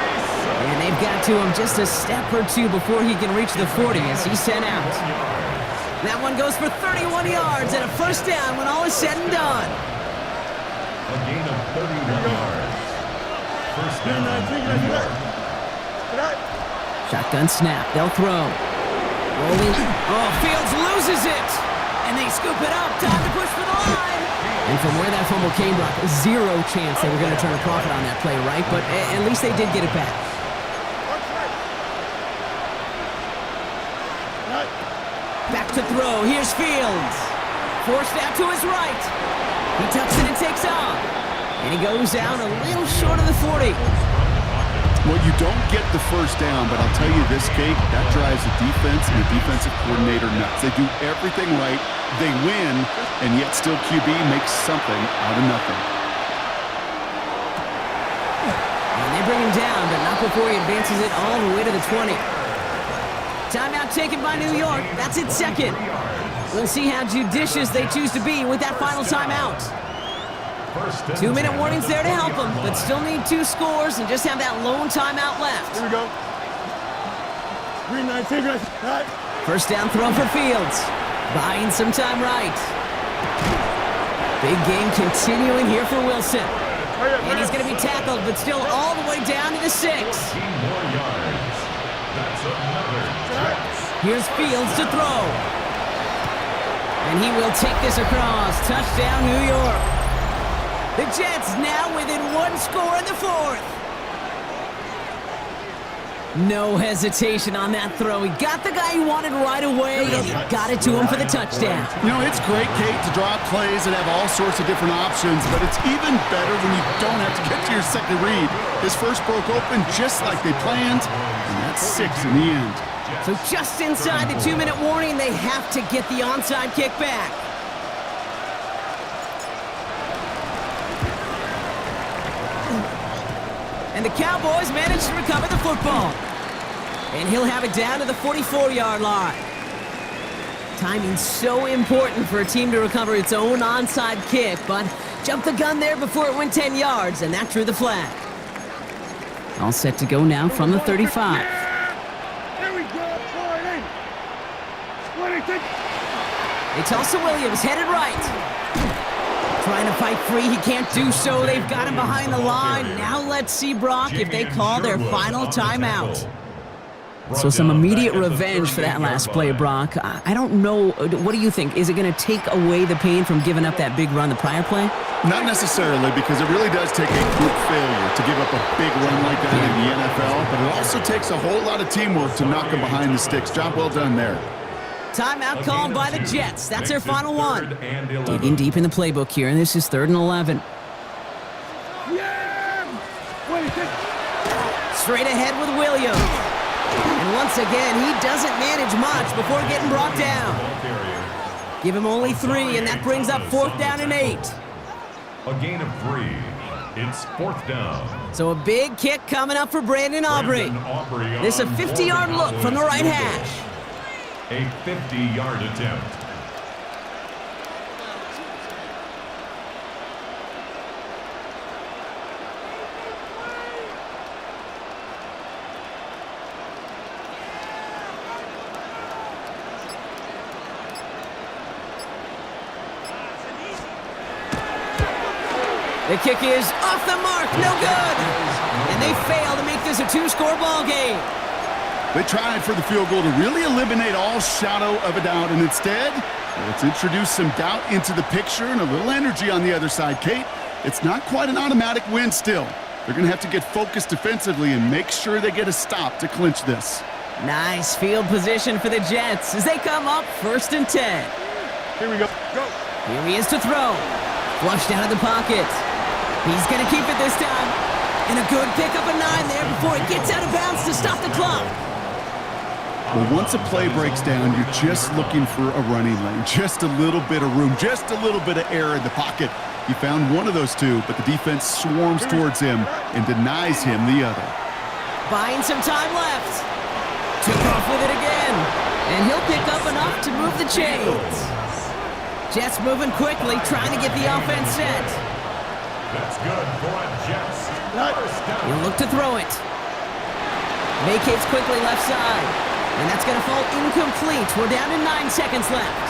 And they've got to him just a step or 2 before he can reach the 40 as he's sent out. That one goes for 31 yards and a first down when all is said and done. A gain of 31 yards. First down, New York. Shotgun snap. They'll throw. Rolling. Oh, Fields loses it. And they scoop it up. Time to push for the line. And from where that fumble came, Brock, 0 chance they were going to turn a profit on that play, right? But at least they did get it back. Back to throw. Here's Fields. Forced out to his right. He tucks it and takes off. And he goes out a little short of the 40. Well, you don't get the first down, but I'll tell you this, Kate, that drives the defense and the defensive coordinator nuts. They do everything right, they win, and yet still QB makes something out of nothing. And they bring him down, but not before he advances it all the way to the 20. Timeout taken by New York. That's its 2nd. We'll see how judicious they choose to be with that final timeout. 2-minute warning's there to help them, but still need 2 scores and just have that lone timeout left. Here we go. Green 19, right. First down throw for Fields. Buying some time right. Big game continuing here for Wilson. And he's going to be tackled, but still all the way down to the 6. More yards. That's another Jets. Here's Fields to throw. And he will take this across. Touchdown, New York. The Jets now within 1 score in the 4th. No hesitation on that throw. He got the guy he wanted right away, and he got it to him for the touchdown. You know, it's great, Kate, to draw up plays that have all sorts of different options, but it's even better when you don't have to get to your second read. His first broke open just like they planned, and that's 6 in the end. So just inside the 2-minute warning, they have to get the onside kick back. And the Cowboys manage to recover the football. And he'll have it down to the 44-yard line. Timing's so important for a team to recover its own onside kick, but jumped the gun there before it went 10 yards, and that drew the flag. All set to go now from the 35. Here we go, 40. They toss to Williams, headed right. Trying to fight free, he can't do so. They've got him behind the line. Now let's see, Brock, if they call their final timeout. So some immediate revenge for that last play, Brock. I don't know. What do you think? Is it going to take away the pain from giving up that big run the prior play? Not necessarily, because it really does take a group failure to give up a big run like that in the NFL, but it also takes a whole lot of teamwork to knock them behind the sticks. Job well done there. Timeout called by the Jets. That's their final one. Digging deep in the playbook here, and this is 3rd and 11. Straight ahead with Williams. And once again, he doesn't manage much before getting brought down. Give him only 3, and that brings up 4th down and 8. A gain of 3. It's 4th down. So a big kick coming up for Brandon Aubrey. This is a 50-yard look from the right hash. A 50-yard attempt. The kick is off the mark, no good. And they fail to make this a 2-score ball game. They tried for the field goal to really eliminate all shadow of a doubt, and instead, let's introduce some doubt into the picture and a little energy on the other side. Kate, it's not quite an automatic win still. They're going to have to get focused defensively and make sure they get a stop to clinch this. Nice field position for the Jets as they come up 1st and 10. Here we go. Go. Here he is to throw. Flushed out of the pocket. He's going to keep it this time. And a good pick up a 9 there before it gets out of bounds to stop the clock. Well, once a play breaks down, you're just looking for a running lane. Just a little bit of room, just a little bit of air in the pocket. He found one of those two, but the defense swarms towards him and denies him the other. Buying some time left. Took off with it again. And he'll pick up enough to move the chains. Jets moving quickly, trying to get the offense set. That's good for a Jets. He'll look to throw it. Vacates quickly left side. And that's going to fall incomplete. We're down to 9 seconds left.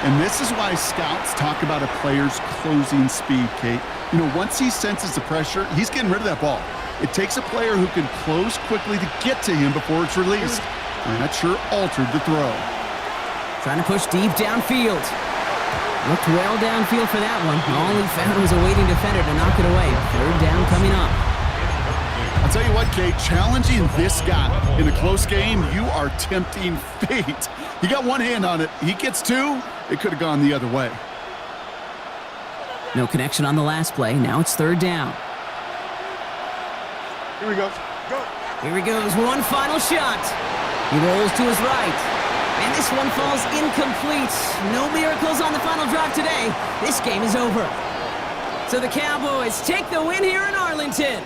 And this is why scouts talk about a player's closing speed, Kate. You know, once he senses the pressure, he's getting rid of that ball. It takes a player who can close quickly to get to him before it's released. And that sure altered the throw. Trying to push deep downfield. Looked well downfield for that one. All he found was a waiting defender to knock it away. 3rd down coming up. I'll tell you what, Kate, challenging this guy in a close game, you are tempting fate. He got one hand on it. He gets 2. It could have gone the other way. No connection on the last play. Now it's 3rd down. Here we go. Go. Here he goes. One final shot. He rolls to his right. And this one falls incomplete. No miracles on the final drive today. This game is over. So the Cowboys take the win here in Arlington.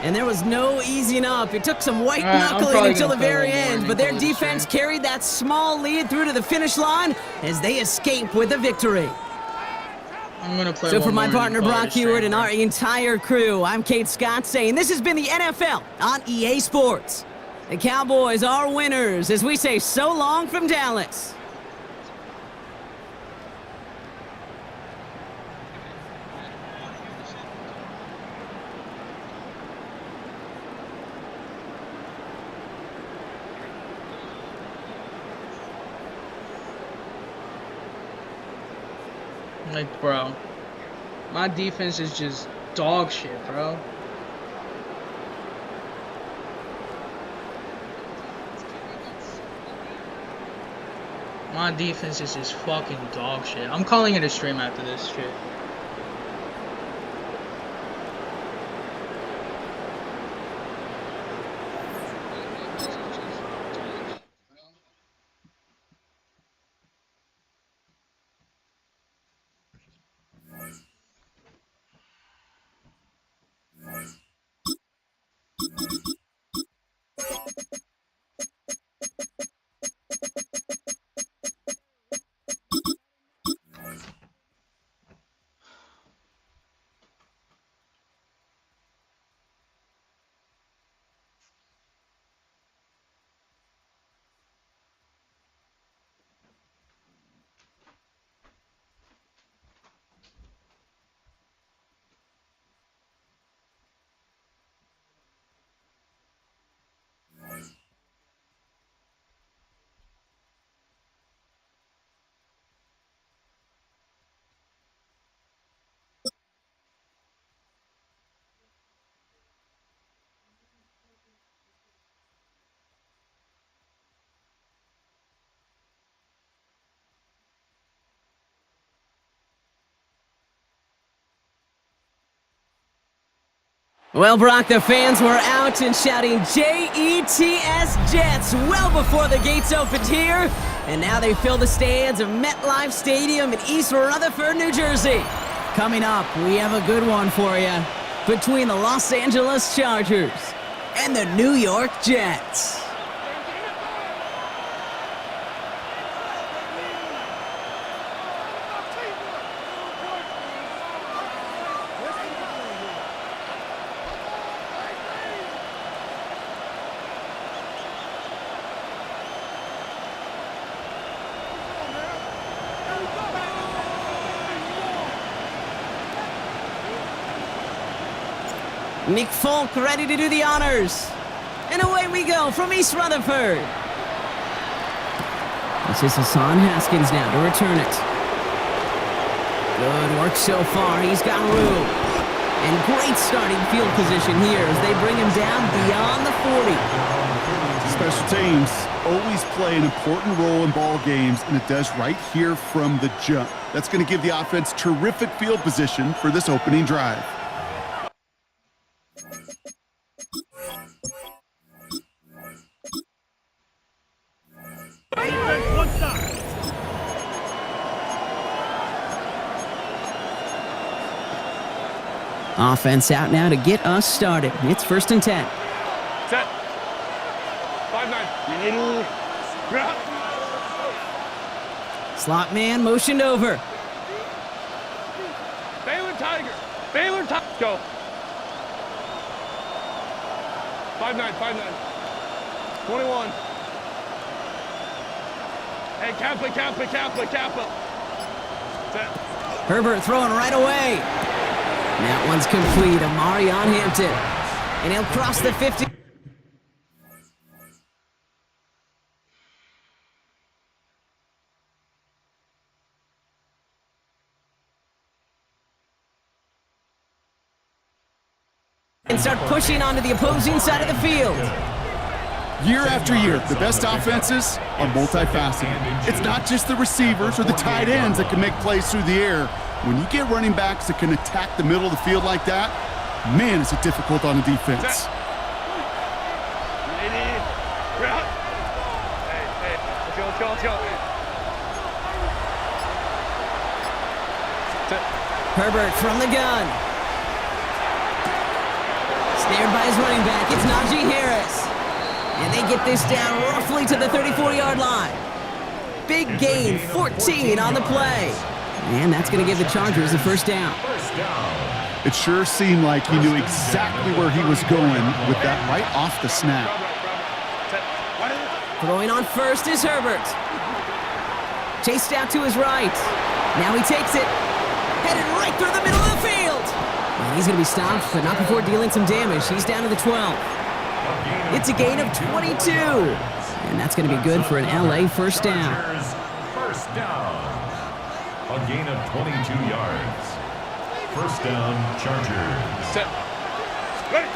And there was no easing up. It took some white knuckling until the very end, but their defense carried that small lead through to the finish line as they escape with the victory. I'm gonna play. So for my partner Brock Huard and our entire crew, I'm Kate Scott saying this has been the NFL on EA Sports. The Cowboys are winners as we say so long from Dallas. Like, bro, my defense is just dog shit, bro. My defense is just fucking dog shit. I'm calling it a stream after this shit. Well, Brock, the fans were out and shouting J-E-T-S Jets well before the gates opened here. And now they fill the stands of MetLife Stadium in East Rutherford, New Jersey. Coming up, we have a good one for you between the Los Angeles Chargers and the New York Jets. Nick Folk ready to do the honors. And away we go from East Rutherford. This is Hassan Haskins now to return it. Good work so far. He's got room. And great starting field position here as they bring him down beyond the 40. Special teams always play an important role in ball games, and it does right here from the jump. That's going to give the offense terrific field position for this opening drive. Offense out now to get us started. It's 1st and 10. Set. 5-9. Slot man motioned over. Baylor Tiger. Baylor Tiger. Go. 5-9. 21. Hey, Kappa. Set. Herbert throwing right away. And that one's complete. Amarion Hampton. And he'll cross the 50. And start pushing onto the opposing side of the field. Year after year, the best offenses are multifaceted. It's not just the receivers or the tight ends that can make plays through the air. When you get running backs that can attack the middle of the field like that, man, is it difficult on the defense. Let's go. Herbert from the gun. Snared by his running back, it's Najee Harris. And they get this down roughly to the 34-yard line. Big gain, 14 on the play. And that's going to give the Chargers the first down. It sure seemed like he knew exactly where he was going with that right off the snap. Throwing on first is Herbert. Chased out to his right. Now he takes it. Headed right through the middle of the field. And he's going to be stopped, but not before dealing some damage. He's down to the 12. It's a gain of 22. And that's going to be good for an LA first down. First down. A gain of 22 yards. First down, Chargers. Set. Ready.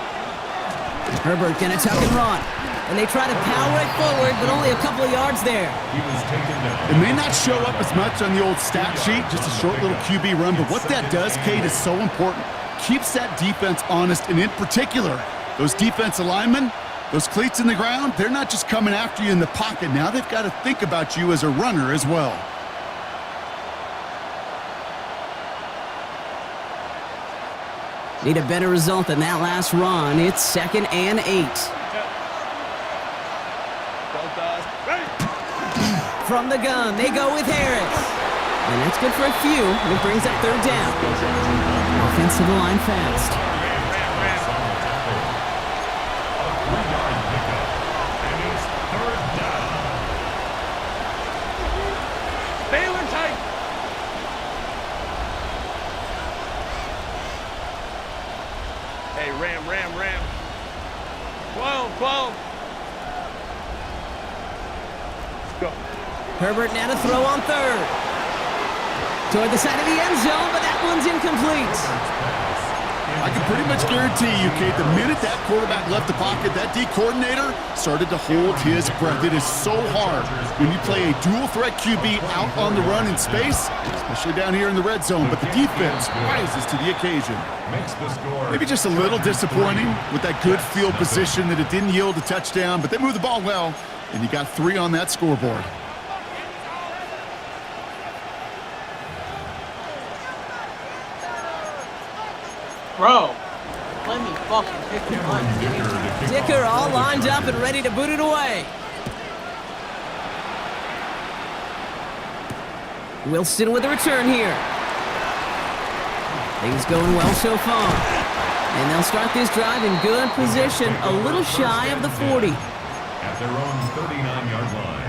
Herbert gonna tuck and run. And they try to power it forward, but only a couple of yards there. He was taken down. It may not show up as much on the old stat sheet, just a short little QB run, but what that does, Kate, is so important. Keeps that defense honest, and in particular, those defensive linemen, those cleats in the ground, they're not just coming after you in the pocket. Now they've got to think about you as a runner as well. Need a better result than that last run. It's 2nd and 8. From the gun, they go with Harris. And that's good for a few. It brings up 3rd down. Offense to the line fast. Baylor tight. Hey, Ram. 12. Let's go. Herbert now to throw on 3rd. Toward the side of the end zone, but that one's incomplete. I can pretty much guarantee you, Kate, the minute that quarterback left the pocket, that D coordinator started to hold his breath. It is so hard when you play a dual-threat QB out on the run in space, especially down here in the red zone, but the defense rises to the occasion. Maybe just a little disappointing with that good field position that it didn't yield a touchdown, but they moved the ball well, and you got 3 on that scoreboard. Bro, let me fucking pick him up. Dicker all lined up and ready to boot it away. Wilson with a return here. Things going well so far. And they'll start this drive in good position, a little shy of the 40. At their own 39-yard line.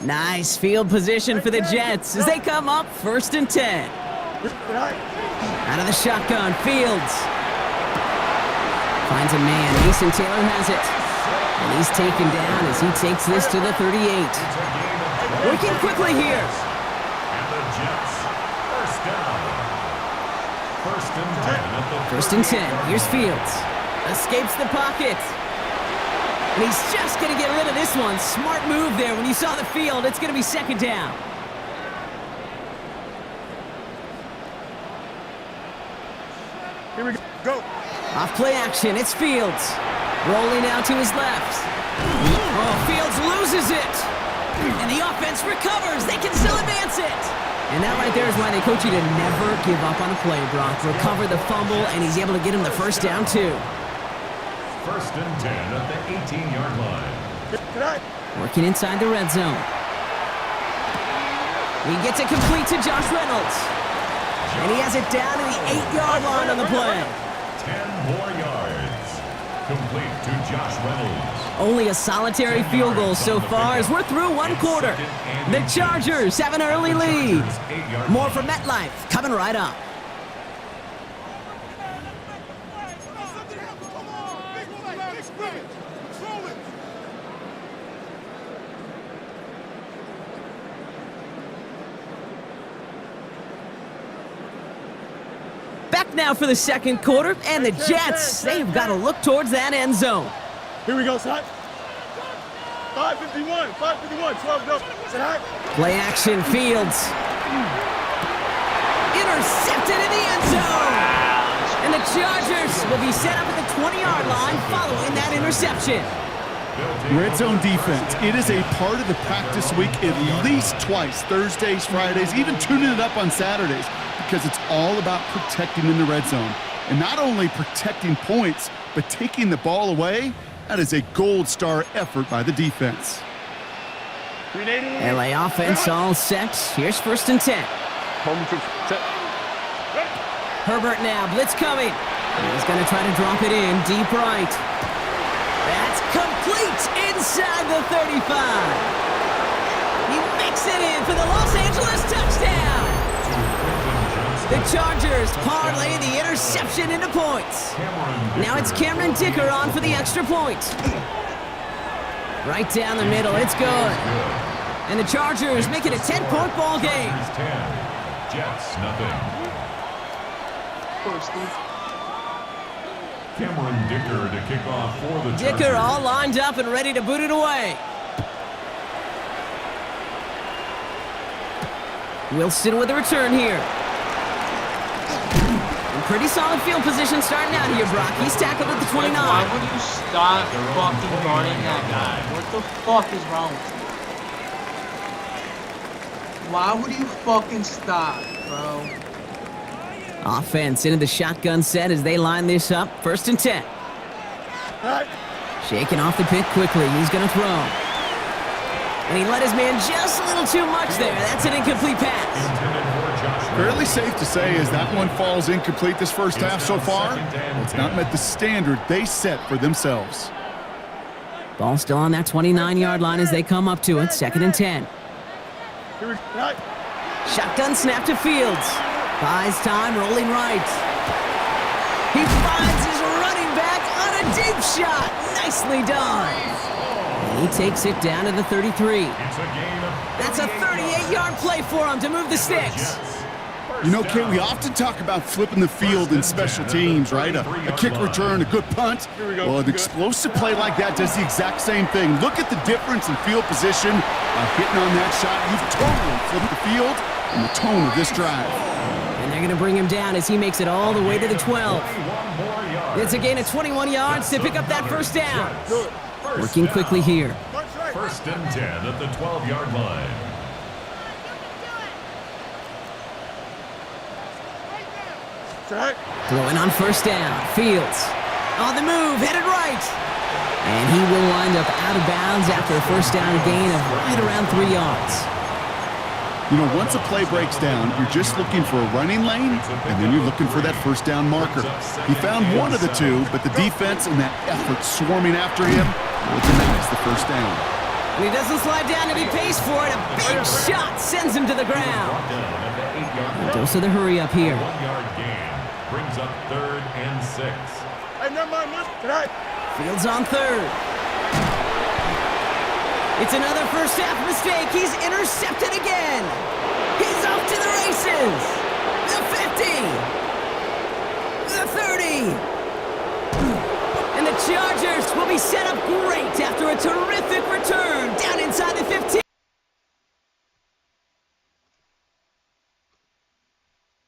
Nice field position for the Jets as they come up 1st and 10. Out of the shotgun, Fields. Finds a man, Mason Taylor has it. And he's taken down as he takes this to the 38. Working quickly here. And the Jets, first down. 1st and 10, here's Fields. Escapes the pocket. And he's just going to get rid of this one. Smart move there when you saw the field. It's going to be 2nd down. Here we go. Off play action, it's Fields. Rolling out to his left. Oh, Fields loses it. And the offense recovers. They can still advance it. And that right there is why they coach you to never give up on a play, Brock. Recover the fumble, and he's able to get him the 1st down, too. 1st and 10 at the 18-yard line. Working inside the red zone. He gets it complete to Josh Reynolds. And he has it down to the 8-yard line on the play. 10 more yards. Complete to Josh Reynolds. Only a solitary field goal so far as we're through 1 quarter. The Chargers have an early lead. More from MetLife coming right up. Back now for the 2nd quarter, and the Jets, they've got to look towards that end zone. Here we go, son. 551, 12 go. Sit high. Play action, Fields. Intercepted in the end zone. And the Chargers will be set up at the 20-yard line following that interception. Red zone defense. It is a part of the practice week at least twice, Thursdays, Fridays, even tuning it up on Saturdays, because it's all about protecting in the red zone. And not only protecting points, but taking the ball away. That is a gold star effort by the defense. LA offense all set. Here's 1st and 10. Herbert now, blitz coming. He's going to try to drop it in deep right. That's complete inside the 35. He makes it in for the Los Angeles touchdown. The Chargers parlay the interception into points. Now it's Cameron Dicker on for the extra point. Right down the middle, it's good. And the Chargers make it a 10-point ball game. Jets, nothing. Cameron Dicker to kick off for the Chargers. Dicker all lined up and ready to boot it away. Wilson with a return here. Pretty solid field position starting out here, Brock. He's tackled at the 29. Why would you stop fucking guarding that guy? What the fuck is wrong with you? Why would you fucking stop, bro? Offense into the shotgun set as they line this up. 1st and 10. Shaking off the pick quickly. He's going to throw. And he let his man just a little too much there. That's an incomplete pass. Fairly safe to say as that one falls incomplete this first half so far, it's not met the standard they set for themselves. Ball still on that 29-yard line as they come up to it. 2nd and 10. Shotgun snap to Fields. Buys time, rolling right. He finds his running back on a deep shot. Nicely done. And he takes it down to the 33. That's a 38-yard play for him to move the sticks. You know, Kate, we often talk about flipping the field in special teams, right? A kick return, a good punt. Well, an explosive play like that does the exact same thing. Look at the difference in field position. By hitting on that shot, you've totally flipped the field and the tone of this drive. And they're going to bring him down as he makes it all the way to the 12. It's a gain of 21 yards to pick up that first down. Working quickly here. First and 10 at the 12-yard line. Throwing on first down. Fields. On the move, headed right. And he will wind up out of bounds after a first down gain of right around 3 yards. You know, once a play breaks down, you're just looking for a running lane, and then you're looking for that first down marker. He found one of the two, but the defense and that effort swarming after him will denies the first down. And he doesn't slide down and he pays for it. A big shot sends him to the ground. And dose of the hurry up here. 1-yard gain brings up 3rd and 6. Fields on third. It's another first half mistake. He's intercepted again. He's off to the races. The 50. The 30. And the Chargers will be set up great after a terrific